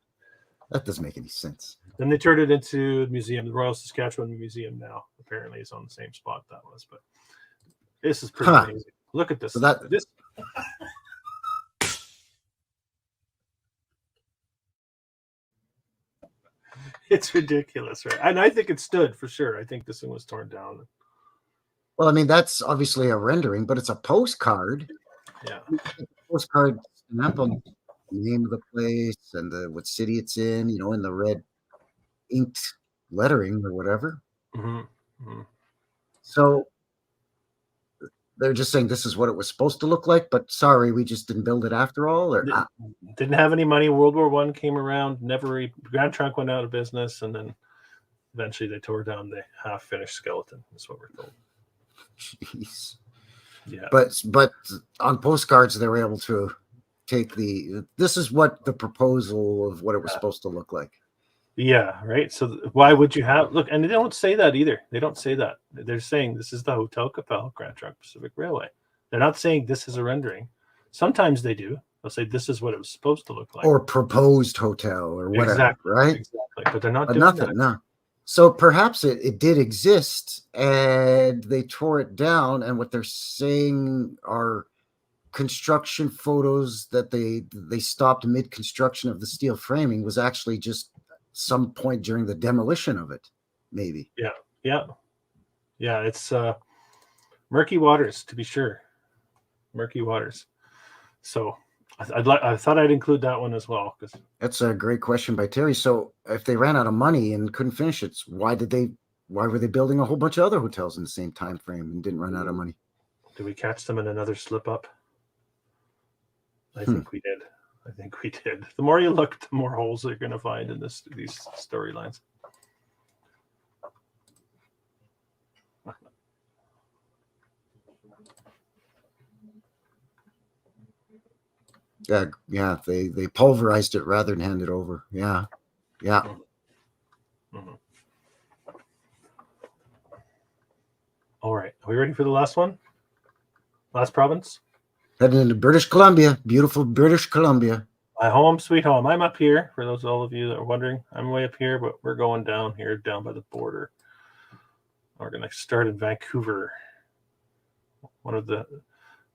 That doesn't make any sense. Then they turned it into a museum. The Royal Saskatchewan Museum now apparently is on the same spot that was. But this is pretty amazing. Look at this. So this. It's ridiculous, right? And I think it stood for sure. I think this thing was torn down. Well, I mean, that's obviously a rendering, but it's a postcard. Yeah. Postcard stamp on the name of the place and what city it's in, in the red inked lettering or whatever. Mm-hmm. Mm-hmm. So they're just saying this is what it was supposed to look like, but sorry, we just didn't build it after all. Or didn't have any money. World War I came around. Grand Trunk went out of business, and then eventually they tore down the half-finished skeleton. That's what we're told. Jeez. Yeah. But on postcards they were able to take this is what the proposal of what it was supposed to look like. Yeah, right. So why would you have and they don't say that either. They don't say that. They're saying this is the Hotel Capelle, Grand Trunk Pacific Railway. They're not saying this is a rendering. Sometimes they do. They'll say this is what it was supposed to look like. Or proposed hotel or whatever, exactly, right? Exactly. But they're not doing nothing, that. No. So perhaps it did exist and they tore it down, and what they're saying are construction photos that they stopped mid-construction of the steel framing was actually just some point during the demolition of it, maybe. Yeah. It's murky waters, to be sure. Murky waters. So I thought I'd include that one as well, because that's a great question by Terry. So if they ran out of money and couldn't finish it, why were they building a whole bunch of other hotels in the same time frame and didn't run out of money? Did we catch them in another slip up? I think we did. The more you look, the more holes you're going to find in these storylines. Yeah. They pulverized it rather than hand it over. Yeah. Mm-hmm. All right. Are we ready for the last one? Last province? Heading into British Columbia. Beautiful British Columbia. My home, sweet home. I'm up here. For all of you that are wondering, I'm way up here, but we're going down here, down by the border. We're going to start in Vancouver. One of the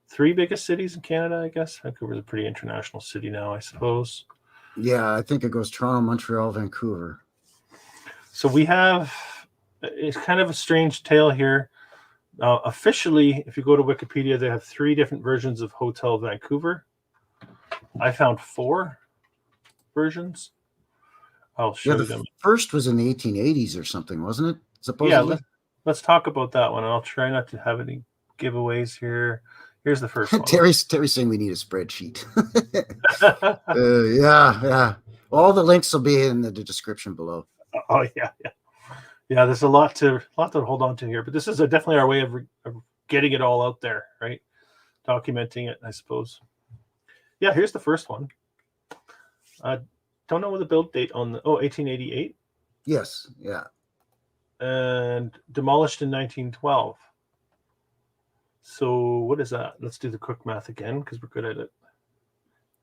3 biggest cities in Canada, I guess. Vancouver's a pretty international city now, I suppose. Yeah, I think it goes Toronto, Montreal, Vancouver. So it's kind of a strange tale here. Officially, if you go to Wikipedia, they have 3 different versions of Hotel Vancouver. I found 4 versions. I'll show the them. first was in the 1880s or something, wasn't it? Yeah, Supposedly. let's talk about that one. And I'll try not to have any giveaways here. Here's the first one. Terry's saying we need a spreadsheet. Yeah. All the links will be in the description below. Oh yeah. There's a lot to hold on to here, but this is definitely our way of getting it all out there, right? Documenting it, I suppose. Yeah, here's the first one. Don't know the build date on 1888. Yes, yeah. And demolished in 1912. So what is that? Let's do the quick math again because we're good at it.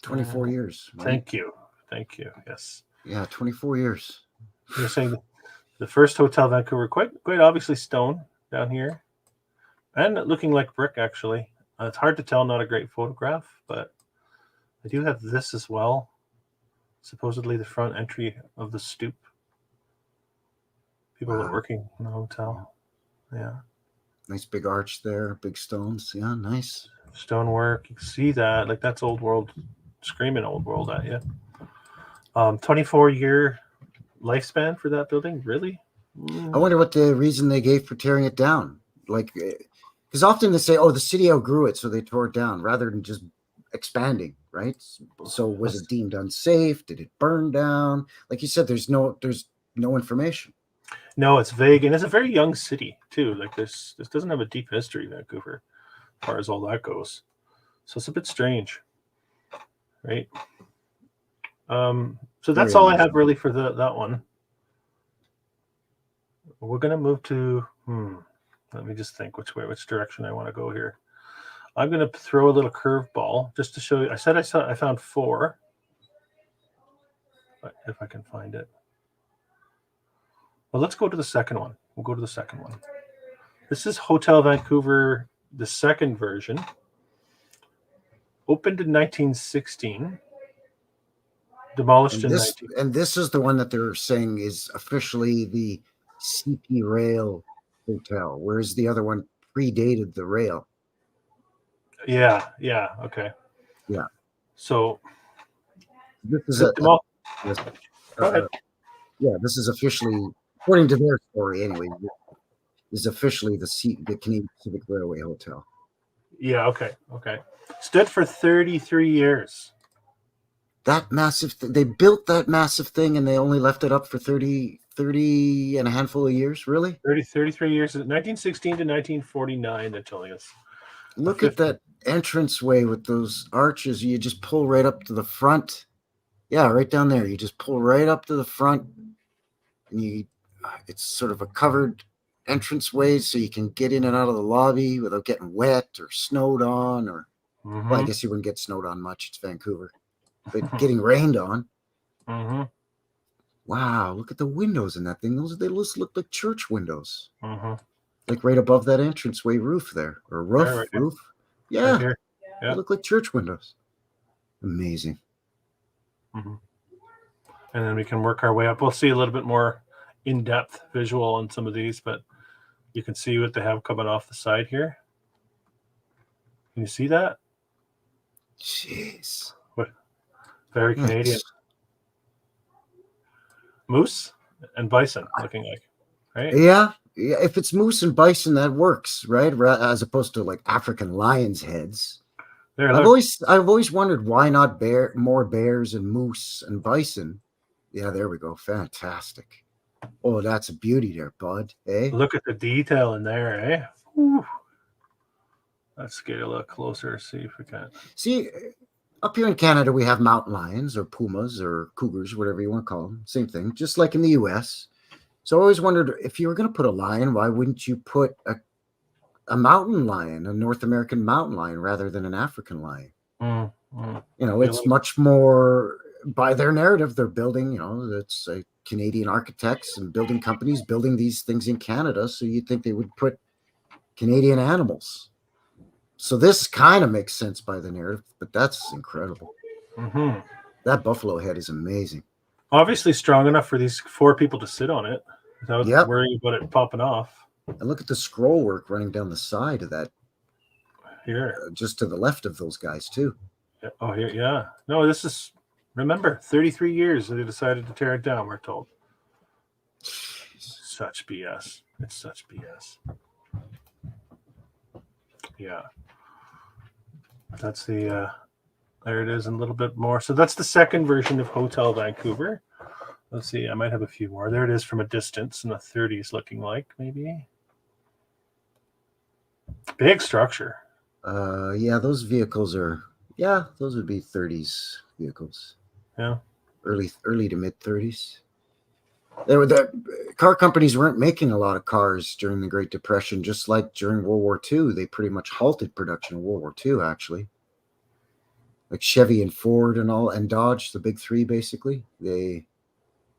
24 years. Right? Thank you. Yes. Yeah, 24 years. You're saying the first Hotel Vancouver, quite obviously stone down here, and looking like brick actually. It's hard to tell, not a great photograph, but I do have this as well. Supposedly the front entry of the stoop. People were working in the hotel. Yeah. Nice big arch there, big stones. Yeah, nice. Stonework. You can see that. Like that's old world, screaming old world at you. 24-year lifespan for that building. Really? I wonder what the reason they gave for tearing it down. Like, because often they say, oh, the city outgrew it, so they tore it down rather than just expanding, right? So was it deemed unsafe? Did it burn down? Like you said, there's no information. No, it's vague, and it's a very young city too. Like this doesn't have a deep history, Vancouver, as far as all that goes. So it's a bit strange, right? So that's all I have really for that one. We're gonna move to let me just think which direction I want to go here. I'm gonna throw a little curveball just to show you. I said I found 4, but if I can find it. Well, let's go to the second one. We'll go to the second one. This is Hotel Vancouver, the second version. Opened in 1916. Demolished in 19... And this is the one that they're saying is officially the CP Rail Hotel, whereas the other one predated the rail. Yeah, okay. Yeah. So this is go ahead. Yeah, this is officially, according to their story anyway, is officially the Canadian Pacific Railway Hotel. Yeah, okay. Stood for 33 years. That massive they built that massive thing and they only left it up for 30 and a handful of years, really? 33 years, 1916 to 1949, they're telling us. Look at that entranceway with those arches. You just pull right up to the front. Yeah, right down there. You just pull right up to the front, and it's sort of a covered entranceway, so you can get in and out of the lobby without getting wet or snowed on. Or well, I guess you wouldn't get snowed on much. It's Vancouver, but getting rained on. Wow, look at the windows in that thing. They just look like church windows. Like right above that entranceway roof there, or roof. Yeah, right they look like church windows. Amazing. And then we can work our way up. We'll see a little bit more in-depth visual on some of these, but you can see what they have coming off the side here. Can you see that? Jeez. Very Canadian. Moose and bison looking like, right? Yeah. If it's moose and bison, that works, right? As opposed to like African lions' heads. I've always wondered why not more bears and moose and bison. Yeah, there we go. Fantastic. Oh, that's a beauty there, bud. Eh? Look at the detail in there, eh? Whew. Let's get a little closer, see if we can. See, up here in Canada, we have mountain lions or pumas or cougars, whatever you want to call them. Same thing, just like in the U.S. So I always wondered, if you were going to put a lion, why wouldn't you put a mountain lion, a North American mountain lion, rather than an African lion? It's much more, by their narrative, they're building, it's Canadian architects and building companies building these things in Canada. So you'd think they would put Canadian animals. So this kind of makes sense by the narrative, but that's incredible. That buffalo head is amazing. Obviously strong enough for these 4 people to sit on it without worrying about it popping off. And look at the scroll work running down the side of that. Here. Just to the left of those guys, too. Oh, here, yeah. No, this is Remember, 33 years they decided to tear it down, we're told. Such BS. It's such BS. Yeah. That's the, there it is, and a little bit more. So that's the second version of Hotel Vancouver. Let's see, I might have a few more. There it is from a distance in the 30s looking like, maybe. Big structure. Yeah, those vehicles are, those would be 30s vehicles. Yeah. Early to mid 30s. The car companies weren't making a lot of cars during the Great Depression, just like during World War II. They pretty much halted production in World War II, actually. Like Chevy and Ford and Dodge, the big three, basically. They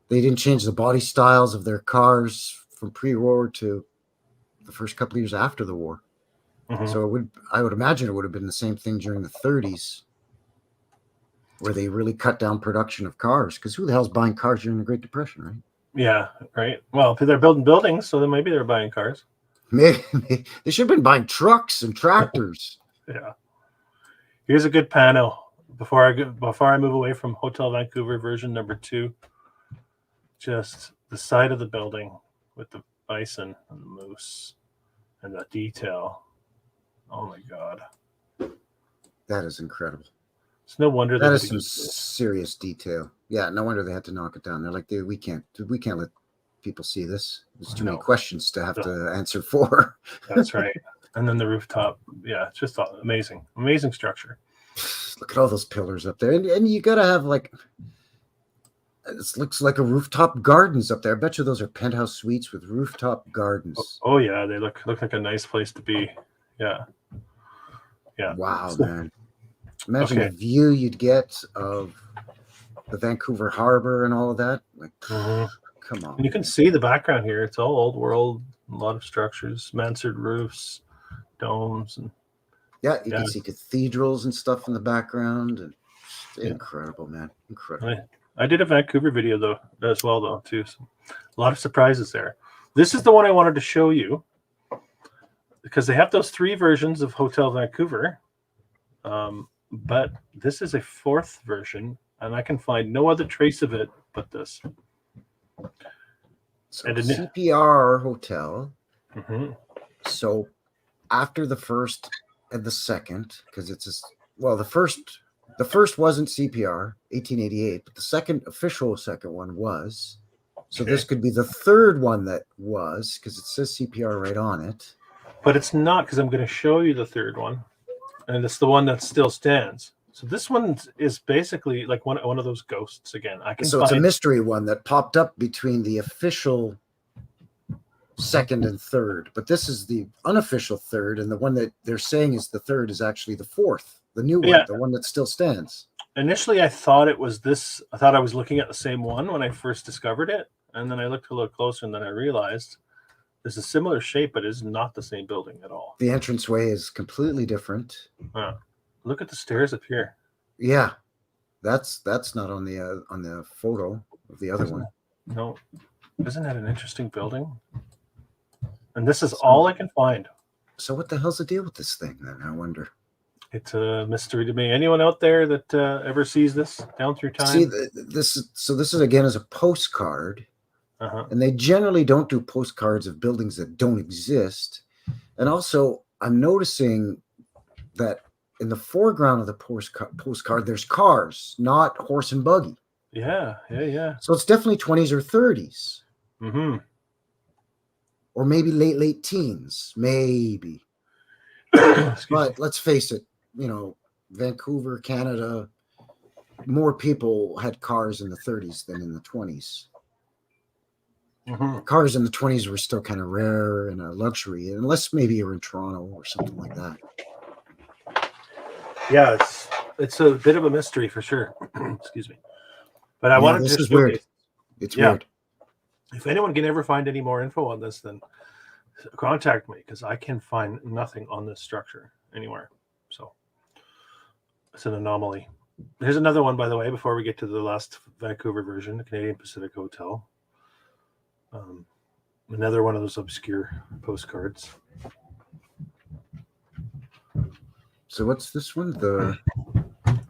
didn't change the body styles of their cars from pre-war to the first couple of years after the war. Mm-hmm. So I would imagine it would have been the same thing during the 30s, where they really cut down production of cars. Because who the hell's buying cars during the Great Depression, right? Yeah, right. Well, they're building buildings, so then maybe they're buying cars. Maybe they should have been buying trucks and tractors. Yeah. Here's a good panel before I move away from Hotel Vancouver version number 2. Just the side of the building with the bison and the moose and the detail. Oh my God. That is incredible. It's no wonder that is some serious detail. Yeah, no wonder they had to knock it down. They're like, dude, we can't let people see this. There's too many questions to have to answer for. That's right. And then the rooftop. Yeah, it's just amazing. Amazing structure. Look at all those pillars up there. And you got to have like, it looks like a rooftop gardens up there. I bet you those are penthouse suites with rooftop gardens. Oh yeah, they look like a nice place to be. Yeah. Yeah. Wow, man. Imagine the view you'd get of the Vancouver Harbor and all of that. Like, come on. And you can see the background here. It's all old world, a lot of structures, mansard roofs, domes, and you can see cathedrals and stuff in the background. And incredible, man. Incredible. I did a Vancouver video though as well though too. So a lot of surprises there. This is the one I wanted to show you because they have those 3 versions of Hotel Vancouver. But this is a 4th version, and I can find no other trace of it but this. So CPR Hotel. Mm-hmm. So after the first and the second, because the first wasn't CPR, 1888, but the second one was. So this could be the 3rd one that was, because it says CPR right on it. But it's not, because I'm going to show you the 3rd one. And it's the one that still stands. So this one is basically like one of those ghosts again. It's a mystery one that popped up between the official 2nd and 3rd. But this is the unofficial 3rd, and the one that they're saying is the 3rd is actually the 4th, the new one, the one that still stands. Initially, I thought it was this. I thought I was looking at the same one when I first discovered it. And then I looked a little closer, and then I realized there's a similar shape, but it is not the same building at all. The entranceway is completely different. Look at the stairs up here. Yeah, that's not on the photo of the other one. No, isn't that an interesting building? And this is all I can find. So what the hell's the deal with this thing then? I wonder. It's a mystery to me. Anyone out there that ever sees this down through time? See, this is again as a postcard. And they generally don't do postcards of buildings that don't exist. And also, I'm noticing that in the foreground of the postcard, there's cars, not horse and buggy. Yeah. So it's definitely 20s or 30s. Mm-hmm. Or maybe late teens, maybe. But let's face it, Vancouver, Canada, more people had cars in the 30s than in the 20s. Mm-hmm. Cars in the 20s were still kind of rare and a luxury, unless maybe you're in Toronto or something like that. Yeah, it's a bit of a mystery for sure. Excuse me. But I wanted to this is weird. It's weird. If anyone can ever find any more info on this, then contact me, because I can find nothing on this structure anywhere. So it's an anomaly. Here's another one, by the way, before we get to the last Vancouver version, the Canadian Pacific Hotel. Another one of those obscure postcards. So what's this one? The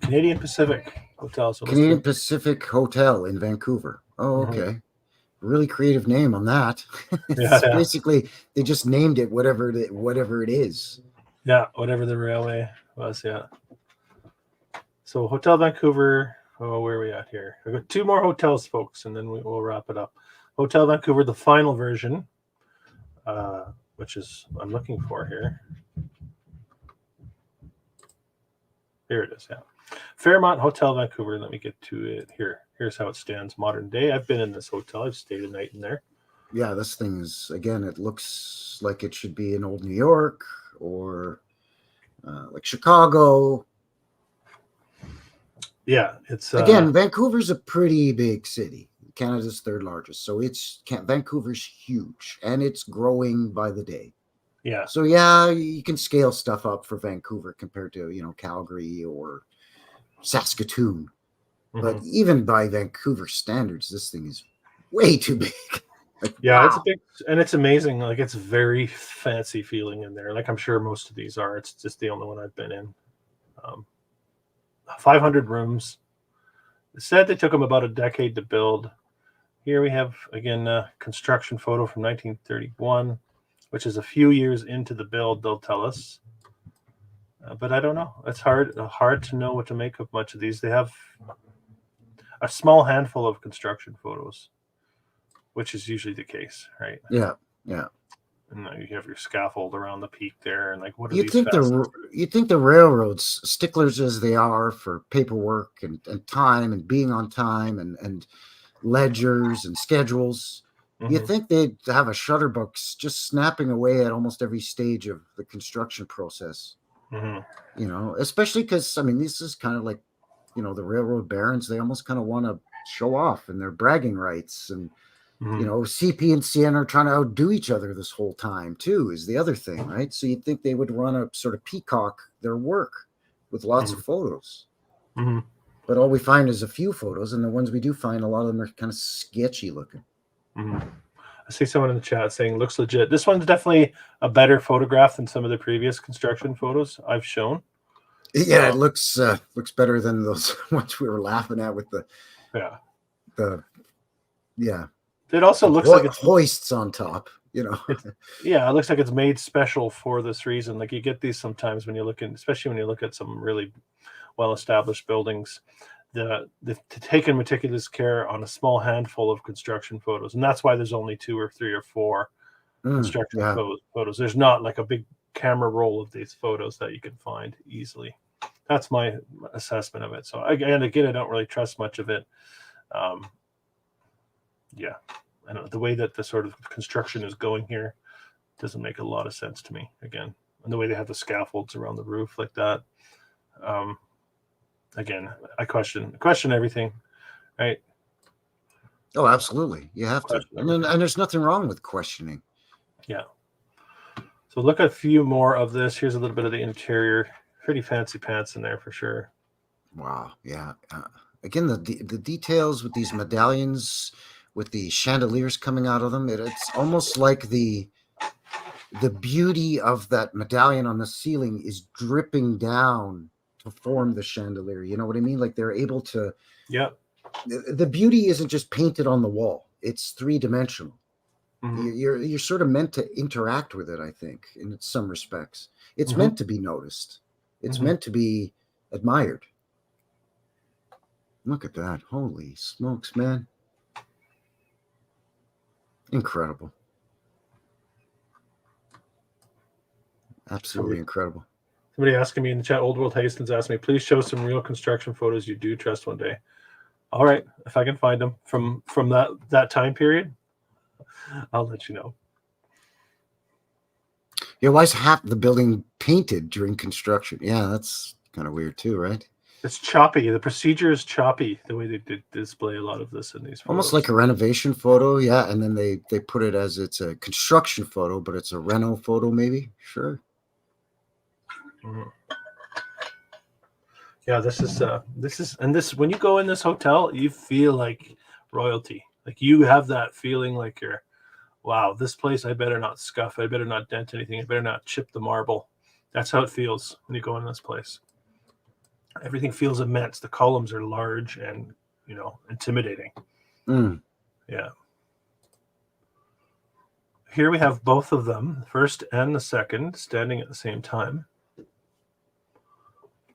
Canadian Pacific. Hotel. So Canadian Pacific Hotel in Vancouver. Oh, okay. Really creative name on that. It's basically they just named it whatever it is. Yeah, whatever the railway was. Yeah. So Hotel Vancouver. Oh, where are we at here? I've got 2 more hotels, folks, and then we'll wrap it up. Hotel Vancouver, the final version, which is I'm looking for here. Here it is. Yeah. Fairmont Hotel Vancouver. Let me get to it here. Here's how it stands modern day. I've been in this hotel. I've stayed a night in there. Yeah, this thing is, again, it looks like it should be in old New York or like Chicago. Yeah, it's again, Vancouver's a pretty big city. Canada's 3rd largest, so Vancouver's huge and it's growing by the day. Yeah. So yeah, you can scale stuff up for Vancouver compared to Calgary or Saskatoon. But even by Vancouver standards, this thing is way too big. Like, yeah, wow. It's a big, and it's amazing. Like, it's very fancy feeling in there. Like, I'm sure most of these are. It's just the only one I've been in. 500 rooms. It said they took them about a decade to build. Here we have, again, a construction photo from 1931, which is a few years into the build, they'll tell us. But I don't know. It's hard to know what to make of much of these. They have a small handful of construction photos, which is usually the case, right? Yeah. And you have your scaffold around the peak there, and like, what are You these? think the railroads, sticklers as they are for paperwork and time and being on time and ledgers and schedules, you think they'd have a shutterbooks just snapping away at almost every stage of the construction process. Especially because this is kind of like, the railroad barons. They almost kind of want to show off and their bragging rights, and CP and CN are trying to outdo each other this whole time too, is the other thing, right? So you'd think they would want to sort of peacock their work with lots of photos. But all we find is a few photos, and the ones we do find, a lot of them are kind of sketchy looking. I see someone in the chat saying looks legit. This one's definitely a better photograph than some of the previous construction photos I've shown. Yeah, it looks better than those ones we were laughing at with the It also looks like it's hoists on top, it looks like it's made special for this reason. Like, you get these sometimes when you look in, especially when you look at some really well-established buildings, they've taken meticulous care on a small handful of construction photos, and that's why there's only 2 or 3 or 4 construction photos. There's not like a big camera roll of these photos that you can find easily. That's my assessment of it. So again, I don't really trust much of it. I know the way that the sort of construction is going here doesn't make a lot of sense to me, again, and the way they have the scaffolds around the roof like that. Again, I question everything, right? Oh, absolutely. You have to. And there's nothing wrong with questioning. Yeah. So look at a few more of this. Here's a little bit of the interior. Pretty fancy pants in there for sure. Wow. Yeah. Again, the details with these medallions, with the chandeliers coming out of them, it's almost like the beauty of that medallion on the ceiling is dripping down to form the chandelier. You know what I mean? Like, they're able to. Yeah. The beauty isn't just painted on the wall. It's 3-dimensional. You're sort of meant to interact with it, I think, in some respects. It's meant to be noticed. It's meant to be admired. Look at that. Holy smokes, man. Incredible. Absolutely incredible. Somebody asking me in the chat, Old World Hastings asked me, please show some real construction photos you do trust one day. All right, if I can find them from that time period, I'll let you know. Yeah, why is half the building painted during construction? Yeah, that's kind of weird too, right? It's choppy. The procedure is choppy, the way they did display a lot of this in these photos. Almost like a renovation photo, yeah. And then they put it as it's a construction photo, but it's a reno photo, maybe. Sure. Yeah, this is when you go in this hotel, you feel like royalty. Like, you have that feeling like you're, wow, this place, I better not scuff, I better not dent anything, I better not chip the marble. That's how it feels when you go in this place. Everything feels immense. The columns are large and, intimidating. Mm. Yeah. Here we have both of them, the first and the second, standing at the same time.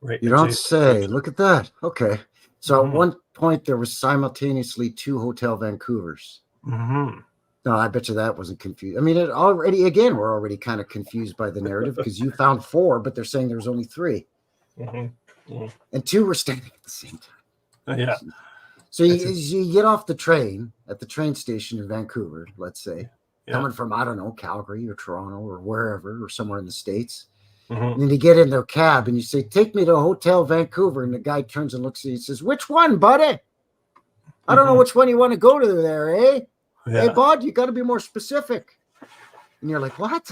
Right. You don't say. Look at that. Okay. So Mhm. at one point, there was simultaneously 2 Hotel Vancouvers. Mm-hmm. No, I bet you that wasn't confused. I mean, we're already kind of confused by the narrative because you found 4, but they're saying there was only 3. Mm-hmm. Mm-hmm. And 2 were standing at the same time. Yeah. So you get off the train at the train station in Vancouver, let's say, coming from, I don't know, Calgary or Toronto or wherever, or somewhere in the States. Mm-hmm. And then you get in their cab and you say, "Take me to Hotel Vancouver." And the guy turns and looks at you and says, "Which one, buddy? I don't know which one you want to go to there, eh? Yeah. Hey, bud, you got to be more specific." And you're like, "What?"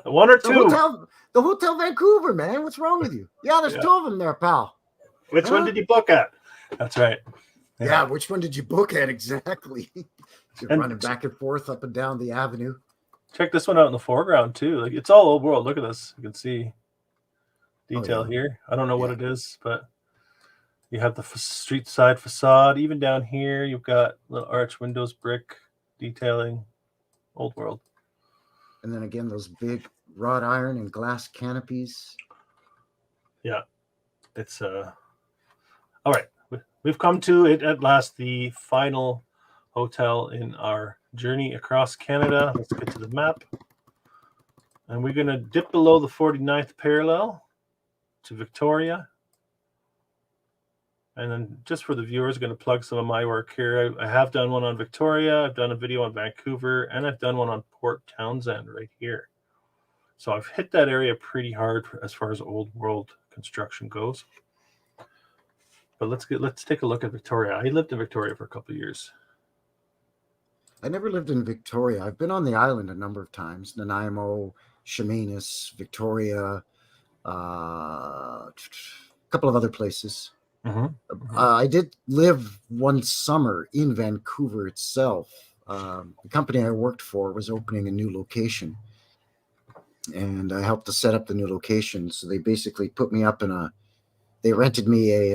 1 or 2. The Hotel Vancouver, man. What's wrong with you? Yeah, there's 2 of them there, pal. Which one did you book at? That's right. Yeah, which one did you book at exactly? You're running back and forth up and down the avenue. Check this one out in the foreground too. Like, it's all old world. Look at this. You can see detail here. I don't know what it is, but you have the street side facade. Even down here, you've got little arch windows, brick detailing, old world. And then again, those big wrought iron and glass canopies. Yeah, it's all right. We've come to it at last, the final hotel in our journey across Canada. Let's get to the map. And we're going to dip below the 49th parallel to Victoria. And then just for the viewers, I'm going to plug some of my work here. I have done one on Victoria. I've done a video on Vancouver. And I've done one on Port Townsend right here. So I've hit that area pretty hard as far as old world construction goes. But let's take a look at Victoria. I lived in Victoria for a couple of years. I never lived in Victoria. I've been on the island a number of times. Nanaimo, Chemainus, Victoria, a couple of other places. Mm-hmm. I did live one summer in Vancouver itself. The company I worked for was opening a new location. And I helped to set up the new location. So they basically put me up they rented me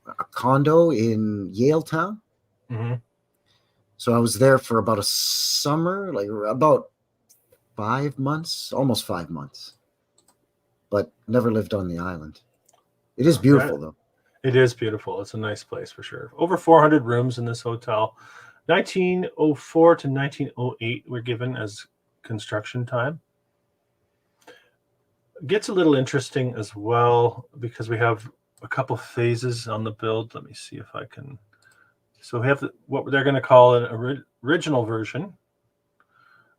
a condo in Yaletown. Mm-hmm. So I was there for about a summer, like about 5 months, almost 5 months, but never lived on the island. It is beautiful, though. It is beautiful. It's a nice place for sure. Over 400 rooms in this hotel. 1904 to 1908 were given as construction time. It gets a little interesting as well because we have a couple phases on the build. Let me see if I can. So we have what they're going to call an original version.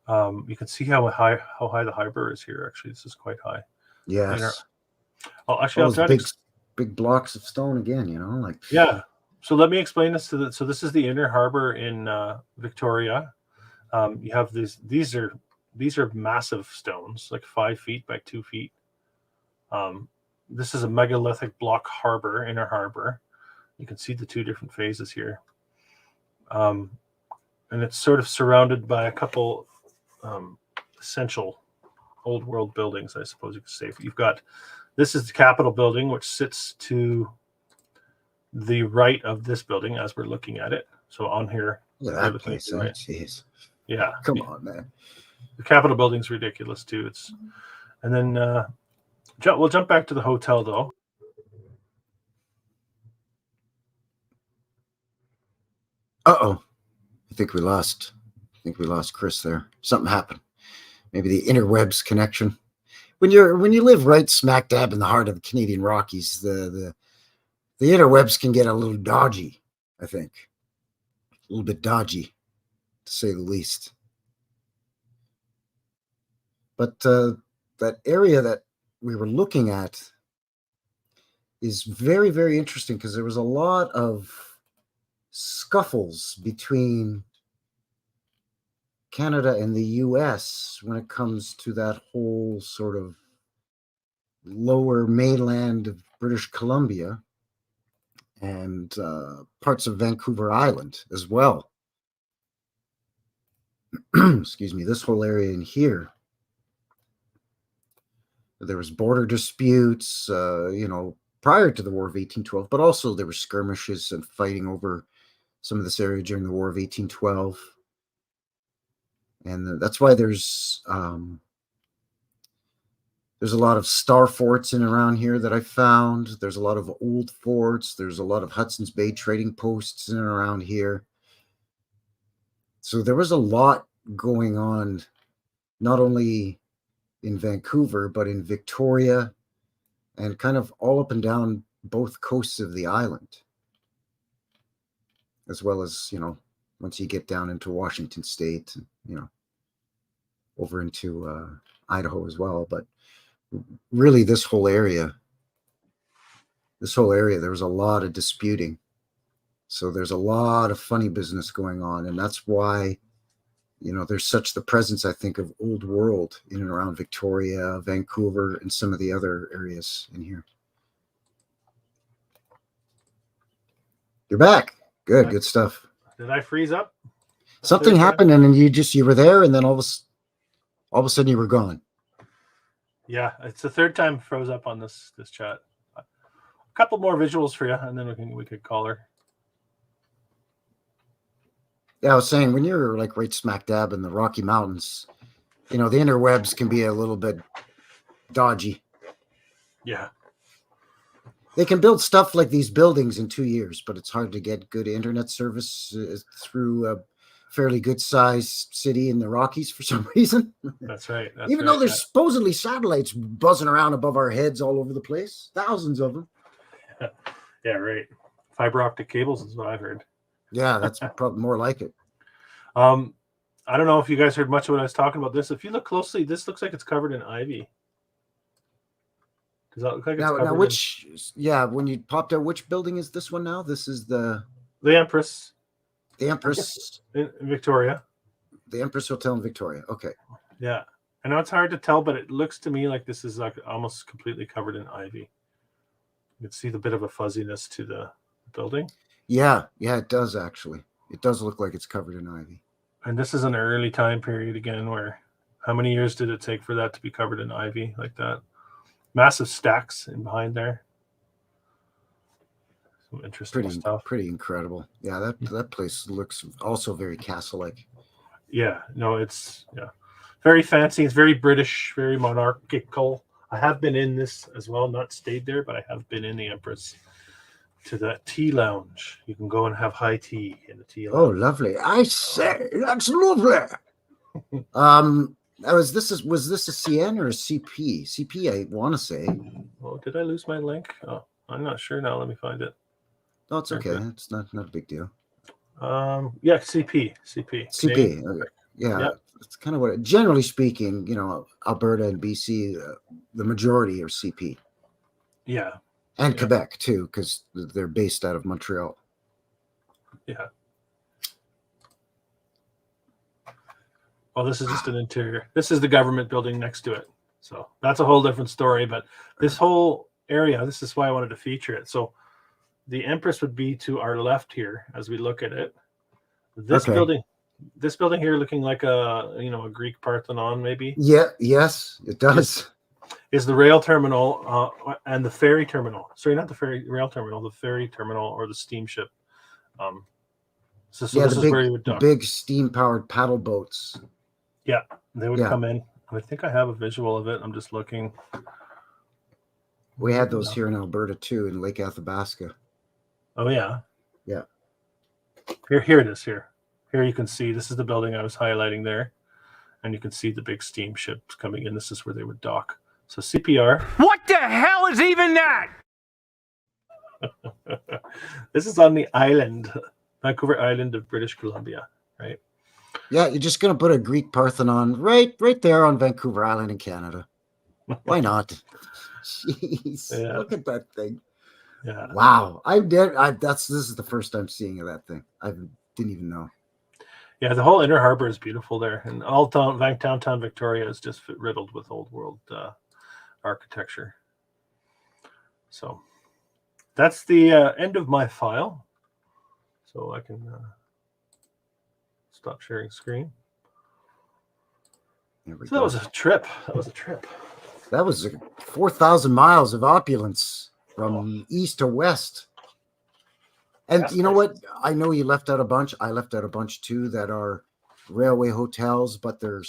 You can see how high the harbor is here. Actually, this is quite high. Yes. I'll try big blocks of stone again. Yeah. So let me explain this so this is the inner harbor in Victoria. You have these are massive stones, like 5 feet by 2 feet. This is a megalithic block harbor, inner harbor. You can see the 2 different phases here. And it's sort of surrounded by a couple essential old world buildings, I suppose you could say. This is the Capitol building, which sits to the right of this building as we're looking at it. So on here, that place, right? Jeez. Yeah. Come on, man. The Capitol building's ridiculous too. And then we'll jump back to the hotel though. Uh-oh. I think we lost Chris there. Something happened. Maybe the interwebs connection. When you live right smack dab in the heart of the Canadian Rockies, the interwebs can get a little dodgy, I think. A little bit dodgy, to say the least. But that area that we were looking at is very, very interesting because there was a lot of scuffles between Canada and the US when it comes to that whole sort of lower mainland of British Columbia and parts of Vancouver Island as well. Excuse me, this whole area in here. There was border disputes, prior to the War of 1812, but also there were skirmishes and fighting over some of this area during the War of 1812. And that's why there's a lot of star forts in and around here that I found. There's a lot of old forts. There's a lot of Hudson's Bay trading posts in and around here. So there was a lot going on, not only in Vancouver, but in Victoria and kind of all up and down both coasts of the island, as well as, once you get down into Washington State, over into Idaho as well. But really this whole area, there was a lot of disputing. So there's a lot of funny business going on. And that's why, there's such the presence, I think, of old world in and around Victoria, Vancouver, and some of the other areas in here. You're back. Good stuff. Did I freeze up? Something happened, and then you were there, and then all of a sudden you were gone. Yeah, it's the third time froze up on this chat. A couple more visuals for you, and then we could call her. Yeah, I was saying, when you're like right smack dab in the Rocky Mountains, the interwebs can be a little bit dodgy. Yeah. They can build stuff like these buildings in 2 years, but it's hard to get good internet service through a fairly good sized city in the Rockies for some reason. That's right. Even though there's supposedly satellites buzzing around above our heads all over the place, thousands of them. Yeah, right. Fiber optic cables is what I've heard. Yeah, that's probably more like it. I don't know if you guys heard much of what I was talking about. This, if you look closely, this looks like it's covered in ivy. Does that look like it's covered? Now, when you popped out, which building is this one now? This is the Empress. The Empress in Victoria. The Empress Hotel in Victoria. Okay. Yeah, I know it's hard to tell, but it looks to me like this is like almost completely covered in ivy. You can see the bit of a fuzziness to the building. Yeah, it does actually. It does look like it's covered in ivy. And this is an early time period again, where how many years did it take for that to be covered in ivy like that? Massive stacks in behind there. Some interesting stuff. Pretty incredible. Yeah, that place looks also very castle-like. Yeah, no, it's very fancy. It's very British, very monarchical. I have been in this as well, not stayed there, but I have been in the Empress to the tea lounge. You can go and have high tea in the tea lounge. Oh, lovely. I say, that's lovely. Was this a CN or a CP? CP, I want to say. Oh, did I lose my link? Oh, I'm not sure now. Let me find it. No, it's okay. It's not a big deal. Yeah, CP. CP. Okay. Yeah, it's kind of what. Generally speaking, Alberta and BC, the majority are CP. Yeah. And Quebec too, because they're based out of Montreal. Yeah. Well, this is just an interior. This is the government building next to it. So that's a whole different story. But this whole area, this is why I wanted to feature it. So the Empress would be to our left here as we look at it. This building here, looking like a Greek Parthenon, maybe. Yeah. Yes, it does. Is the rail terminal and the ferry terminal. Sorry, not the rail terminal, the ferry terminal or the steamship. So this is where you would dock. Big steam-powered paddle boats. Yeah, they would come in. I think I have a visual of it. I'm just looking. We had those here in Alberta too, in Lake Athabasca. Oh yeah. Yeah. Here it is. Here you can see. This is the building I was highlighting there, and you can see the big steamships coming in. This is where they would dock. So CPR. What the hell is even that? This is on the island, Vancouver Island of British Columbia, right? Yeah, you're just gonna put a Greek Parthenon right there on Vancouver Island in Canada. Why not? Jeez, look at that thing. Yeah. Wow, this is the first time seeing of that thing. I didn't even know. Yeah, the whole inner harbor is beautiful there, and all downtown Victoria is just riddled with old world architecture. So that's the end of my file. So I can stop sharing screen. So that was a trip. That was 4,000 miles of opulence from east to west. And Gas you know what? prices. I know you left out a bunch. I left out a bunch too that are railway hotels, but they're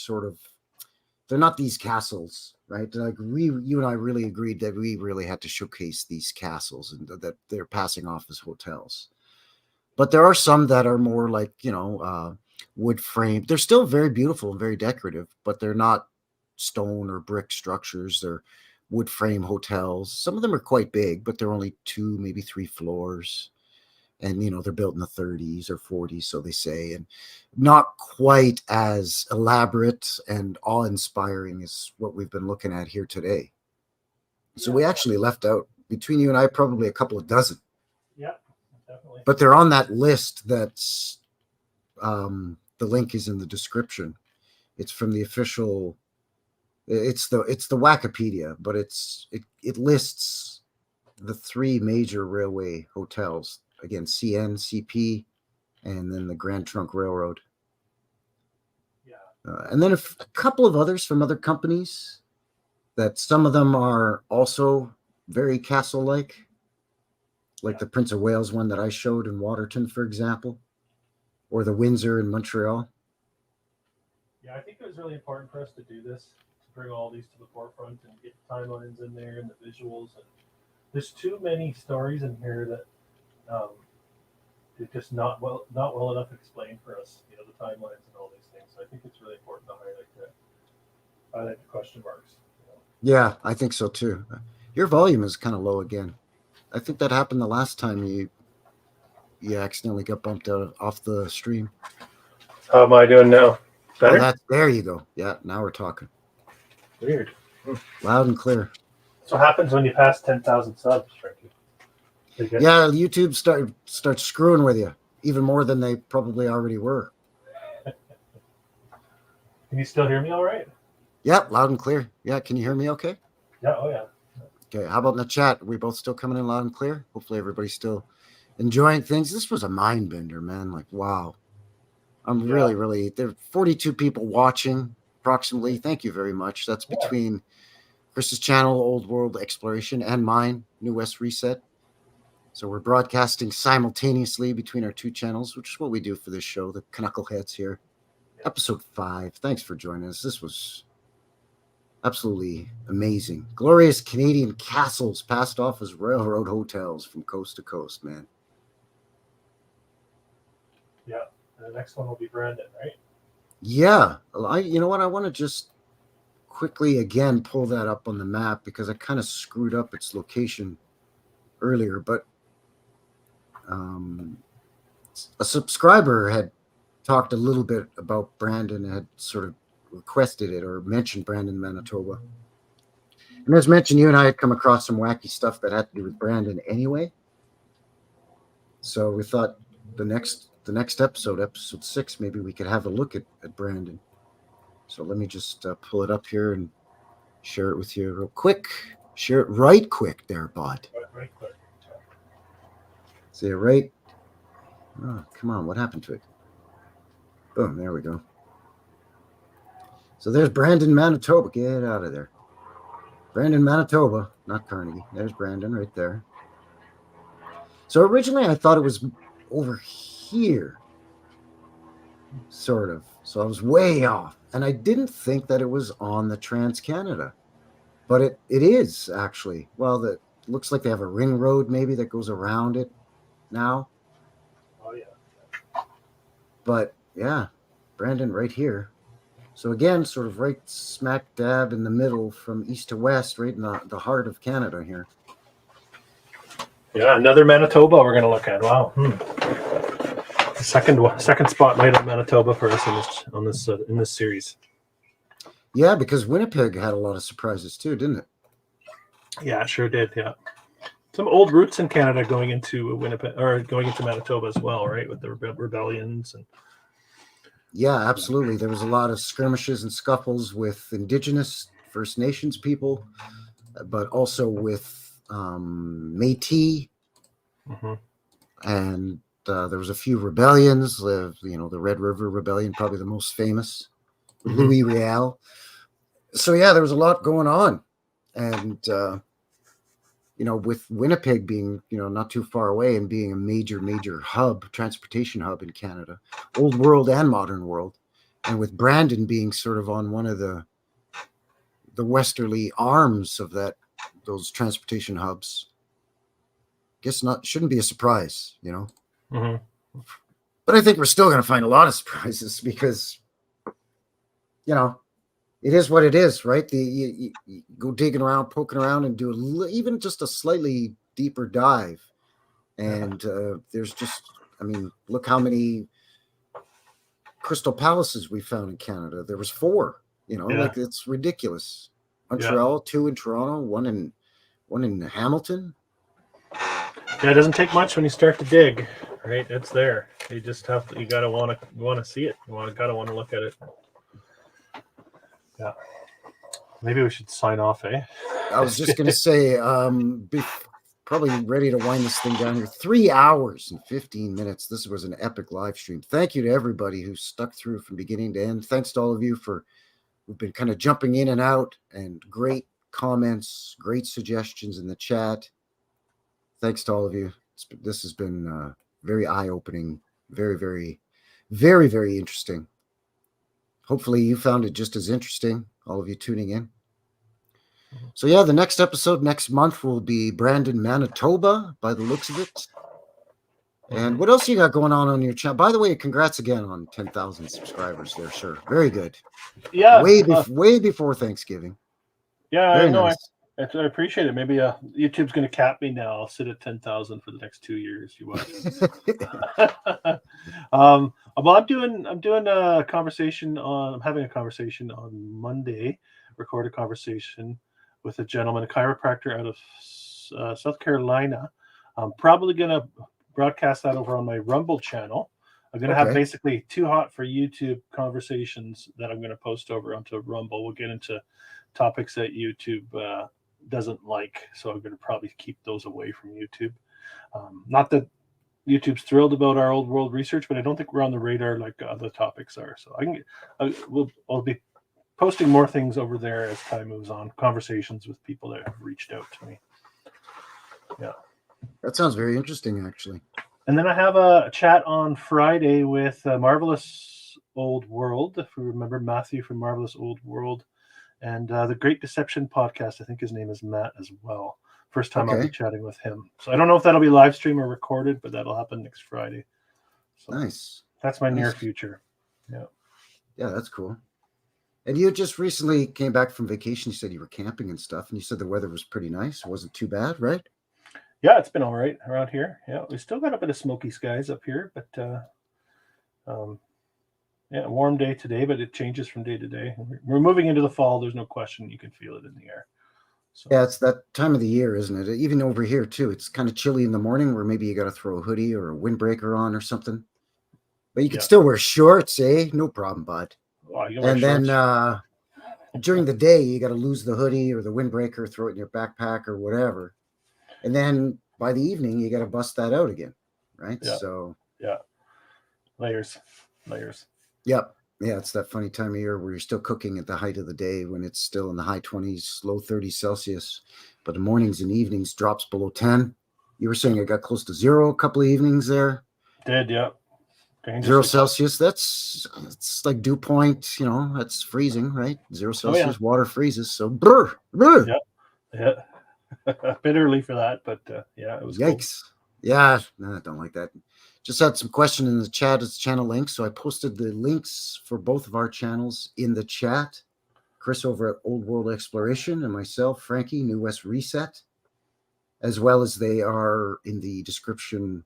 not these castles, right? Like you and I really agreed that we really had to showcase these castles and that they're passing off as hotels. But there are some that are more like, wood frame. They're still very beautiful and very decorative, but they're not stone or brick structures. They're wood frame hotels. Some of them are quite big, but they're only 2, maybe 3 floors. And, they're built in the 30s or 40s, so they say, and not quite as elaborate and awe-inspiring as what we've been looking at here today. So we actually left out, between you and I, probably a couple of dozen. Yeah, definitely. But they're on that list that's the link is in the description. It's from the official, it's the Wikipedia, but it lists the 3 major railway hotels. Again, CN, CP, and then the Grand Trunk Railroad. Yeah. And then a couple of others from other companies that some of them are also very castle-like, like the Prince of Wales one that I showed in Waterton, for example, or the Windsor in Montreal. Yeah, I think it was really important for us to do this, to bring all these to the forefront and get the timelines in there and the visuals. And there's too many stories in here that it's just not well enough explained for us, the timelines and all these things. So I think it's really important to highlight the question marks. Yeah, I think so too. Your volume is kind of low again. I think that happened the last time you accidentally got bumped off the stream. How am I doing now? Better? Oh, there you go. Yeah, now we're talking. Weird. Loud and clear. That's what happens when you pass 10,000 subs, Frankie. Yeah, YouTube starts screwing with you even more than they probably already were. Can you still hear me all right? Yep, loud and clear. Yeah, can you hear me okay? Yeah, oh yeah. Okay, how about in the chat? Are we both still coming in loud and clear? Hopefully everybody's still enjoying things. This was a mind bender, man. Like, wow. I'm really, there are 42 people watching approximately. Thank you very much. That's between Chris's channel, Old World Exploration, and mine, New West Reset. So we're broadcasting simultaneously between our 2 channels, which is what we do for this show, the CANUCKLEHEADS here. Episode 5. Thanks for joining us. This was absolutely amazing. Glorious Canadian castles passed off as railroad hotels from coast to coast, man. Yeah. And the next one will be Brandon, right? Yeah. You know what? I want to just quickly again pull that up on the map because I kind of screwed up its location earlier, but a subscriber had talked a little bit about Brandon and had sort of requested it or mentioned Brandon, Manitoba. And as mentioned, you and I had come across some wacky stuff that had to do with Brandon anyway. So we thought the next episode 6, maybe we could have a look at Brandon. So let me just pull it up here and share it with you real quick. Share it right quick there, bud. Right quick. See it right? Oh, come on. What happened to it? Boom. There we go. So there's Brandon, Manitoba. Get out of there. Brandon, Manitoba, not Carnegie. There's Brandon right there. So originally I thought it was over here, sort of. So I was way off. And I didn't think that it was on the Trans-Canada. But it is, actually. Well, it looks like they have a ring road maybe that goes around it now. Oh, yeah. But, yeah, Brandon right here. So, again, sort of right smack dab in the middle from east to west, right in the heart of Canada here. Yeah, another Manitoba we're going to look at. Wow. Second spotlight on Manitoba for us in this series. Yeah, because Winnipeg had a lot of surprises too, didn't it? Yeah, it sure did. Yeah, some old roots in Canada going into Winnipeg or going into Manitoba as well, right? With the rebellions and. Yeah, absolutely. There was a lot of skirmishes and scuffles with Indigenous First Nations people, but also with Métis, and there was a few rebellions. The Red River Rebellion, probably the most famous. Louis Riel. So yeah, there was a lot going on And with Winnipeg being, not too far away and being a major hub, transportation hub in Canada, old world and modern world, and with Brandon being sort of on one of the westerly arms of those transportation hubs, guess shouldn't be a surprise, Mm-hmm. But I think we're still going to find a lot of surprises because, it is what it is, right? You go digging around, poking around, and do even just a slightly deeper dive. And there's just, look how many crystal palaces we found in Canada. There was 4, like it's ridiculous. Montreal, 2 in Toronto, one in Hamilton. Yeah, it doesn't take much when you start to dig, right? It's there. You just gotta want to see it. Gotta want to look at it. Yeah. Maybe we should sign off, eh? I was just going to say, probably ready to wind this thing down here. 3 hours and 15 minutes. This was an epic live stream. Thank you to everybody who stuck through from beginning to end. Thanks to all of you who've been kind of jumping in and out, and great comments, great suggestions in the chat. Thanks to all of you. This has been very eye-opening, very, very, very, very interesting. Hopefully you found it just as interesting, all of you tuning in. So yeah, the next episode next month will be Brandon, Manitoba, by the looks of it. And what else you got going on your channel? By the way, congrats again on 10,000 subscribers there, sir. Very good. Yeah. Way before Thanksgiving. Yeah, Very I know. nice. I appreciate it. Maybe YouTube's going to cap me now. I'll sit at 10,000 for the next 2 years. You watch. Well, I'm doing a conversation I'm having a conversation on Monday. Record a conversation with a gentleman, a chiropractor out of South Carolina. I'm probably going to broadcast that over on my Rumble channel. I'm going to have basically too hot for YouTube conversations that I'm going to post over onto Rumble. We'll get into topics that YouTube doesn't like, so I'm going to probably keep those away from YouTube. Not that YouTube's thrilled about our old world research, but I don't think we're on the radar like other topics are. So I'll be posting more things over there as time moves on, conversations with people that have reached out to me. Yeah. That sounds very interesting, actually. And then I have a chat on Friday with Marvelous Old World. If we remember Matthew from Marvelous Old World, and the Great Deception podcast. I think his name is Matt as well. First time I'll be chatting with him. So I don't know if that'll be live stream or recorded, but that'll happen next Friday. So nice. That's my near future. Yeah. Yeah, that's cool. And you just recently came back from vacation. You said you were camping and stuff, and you said the weather was pretty nice. It wasn't too bad, right? Yeah, it's been all right around here. Yeah, we still got a bit of smoky skies up here, but warm day today, but it changes from day to day. We're moving into the fall. There's no question. You can feel it in the air. So. Yeah, it's that time of the year, isn't it? Even over here, too. It's kind of chilly in the morning where maybe you got to throw a hoodie or a windbreaker on or something. But you can still wear shorts, eh? No problem, bud. And then during the day, you got to lose the hoodie or the windbreaker, throw it in your backpack or whatever. And then by the evening, you got to bust that out again, right? Yeah. So layers. Yep. Yeah, it's that funny time of year where you're still cooking at the height of the day when it's still in the high 20s, low 30s Celsius. But the mornings and evenings drops below 10. You were saying it got close to 0 a couple of evenings there. Did, yeah. 0 Celsius, it's like dew point, that's freezing, right? 0 Celsius, water freezes. So, brr. Yeah. A bit early for that, but it was yikes. Cool. Yeah, no, I don't like that. Just had some question in the chat as channel links, so I posted the links for both of our channels in the chat. Chris over at Old World Exploration and myself, Frankie, New West Reset, as well as they are in the description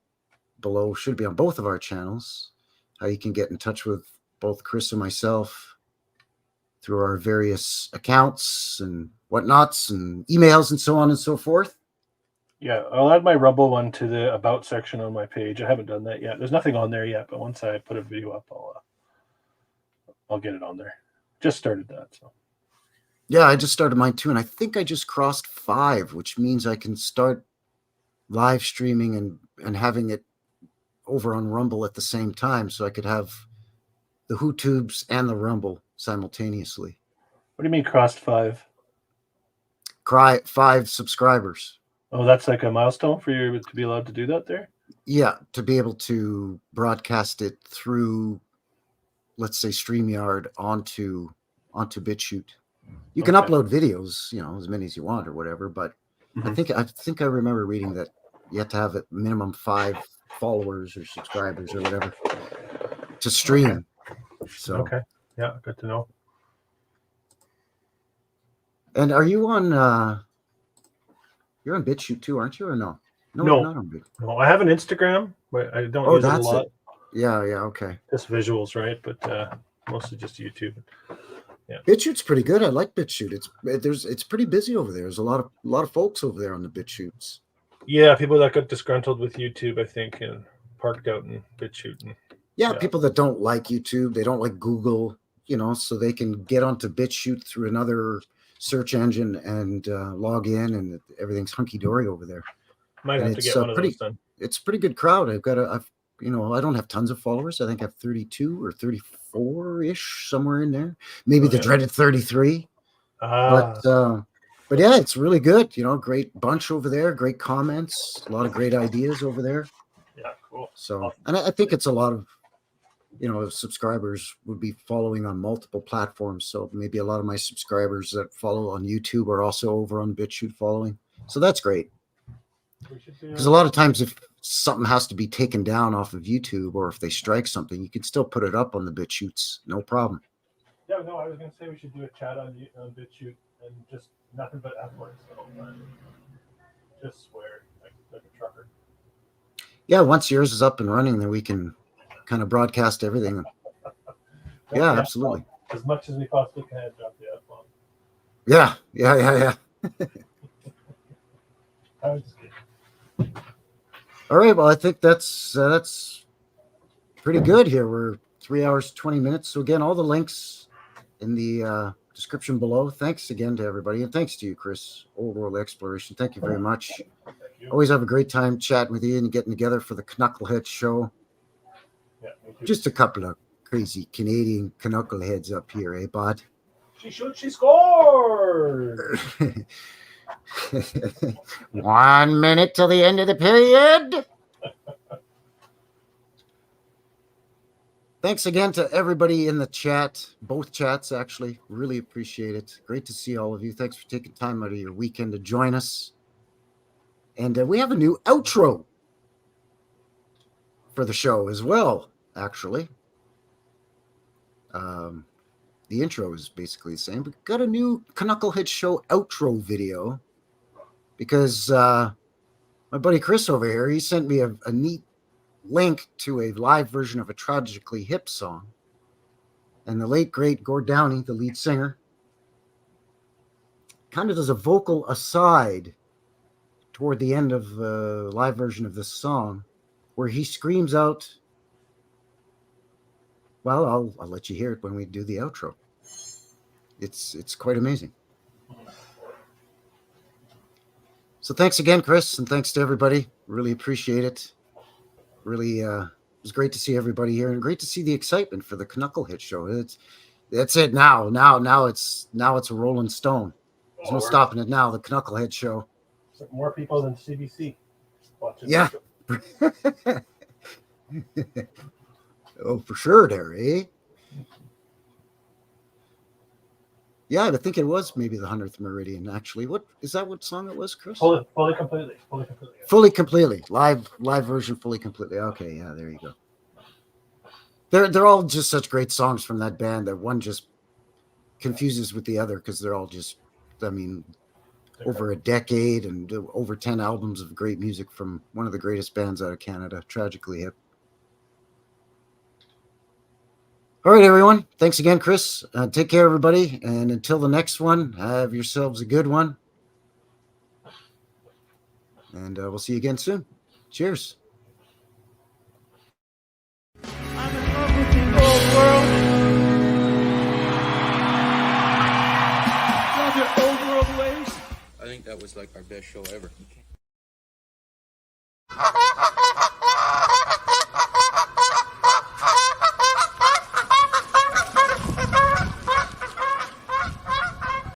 below. Should be on both of our channels. How you can get in touch with both Chris and myself through our various accounts and whatnots and emails and so on and so forth. Yeah, I'll add my Rumble one to the About section on my page. I haven't done that yet. There's nothing on there yet, but once I put a video up, I'll get it on there. Just started that, so. Yeah, I just started mine too, and I think I just crossed 5, which means I can start live streaming and having it over on Rumble at the same time, so I could have the HooTubes and the Rumble simultaneously. What do you mean crossed 5? 5 subscribers. Oh, that's like a milestone for you to be allowed to do that there? Yeah, to be able to broadcast it through, let's say, StreamYard onto BitChute. You can upload videos, as many as you want or whatever, but I think I remember reading that you have to have at minimum 5 followers or subscribers or whatever to stream. So yeah, good to know. And are you on you're on BitChute too, aren't you, or no? No, No. you're not on BitChute. No, I have an Instagram, but I don't use it a lot. Yeah, okay. Just visuals, right? But mostly just YouTube. Yeah. BitChute's pretty good. I like BitChute. It's pretty busy over there. There's a lot of folks over there on the BitChutes. Yeah, people that got disgruntled with YouTube, I think, and parked out in BitChute. Yeah, people that don't like YouTube, they don't like Google, so they can get onto BitChute through another search engine and log in, and everything's hunky dory over there. Might have to get one of those done. It's a pretty good crowd. I don't have tons of followers. I think I have 32 or 34-ish, somewhere in there. Maybe the dreaded 33. But yeah, it's really good. Great bunch over there. Great comments. A lot of great ideas over there. Yeah, cool. So, awesome. And I think it's a lot of, subscribers would be following on multiple platforms. So maybe a lot of my subscribers that follow on YouTube are also over on BitChute following. So that's great. Because a lot of times if something has to be taken down off of YouTube, or if they strike something, you can still put it up on the BitChutes. No problem. Yeah, no, I was going to say we should do a chat on BitChute and just nothing but F words. So, just swear like a trucker. Yeah, once yours is up and running, then we can kind of broadcast everything. Yeah, absolutely. As much as we possibly can, drop the F-bomb. Yeah. I was just kidding. All right, well, I think that's pretty good here. We're 3 hours, 20 minutes. So again, all the links in the description below. Thanks again to everybody, and thanks to you, Chris, Old World Exploration. Thank you very much. Always have a great time chatting with you and getting together for the Knuckleheads show. Yeah, me too. Just a couple of crazy Canadian knuckleheads up here, eh, bud? She scored! 1 minute till the end of the period. Thanks again to everybody in the chat, both chats, actually. Really appreciate it. Great to see all of you. Thanks for taking time out of your weekend to join us. And we have a new outro for the show as well, actually. The intro is basically the same. We've got a new Knucklehead Show outro video because my buddy Chris over here, he sent me a neat link to a live version of a Tragically Hip song. And the late, great Gord Downey, the lead singer, kind of does a vocal aside toward the end of the live version of this song where he screams out, well, I'll let you hear it when we do the outro. It's quite amazing. So thanks again, Chris, and thanks to everybody. Really appreciate it. Really, it was great to see everybody here, and great to see the excitement for the Knucklehead Show. That's it now. Now it's a Rolling Stone. There's no stopping it now. The Knucklehead Show. More people than CBC watching. Yeah. Oh, for sure, there, eh? Yeah, I think it was maybe the 100th Meridian, actually. What is that? What song it was, Chris? Fully completely. Fully completely. Live version, fully completely. Okay, yeah, there you go. They're all just such great songs from that band that one just confuses with the other because they're all just, over a decade and over 10 albums of great music from one of the greatest bands out of Canada, Tragically Hip. All right, everyone. Thanks again, Chris. Take care, everybody. And until the next one, have yourselves a good one. And we'll see you again soon. Cheers. I'm in love with the old world. Love your old world ways. I think that was like our best show ever.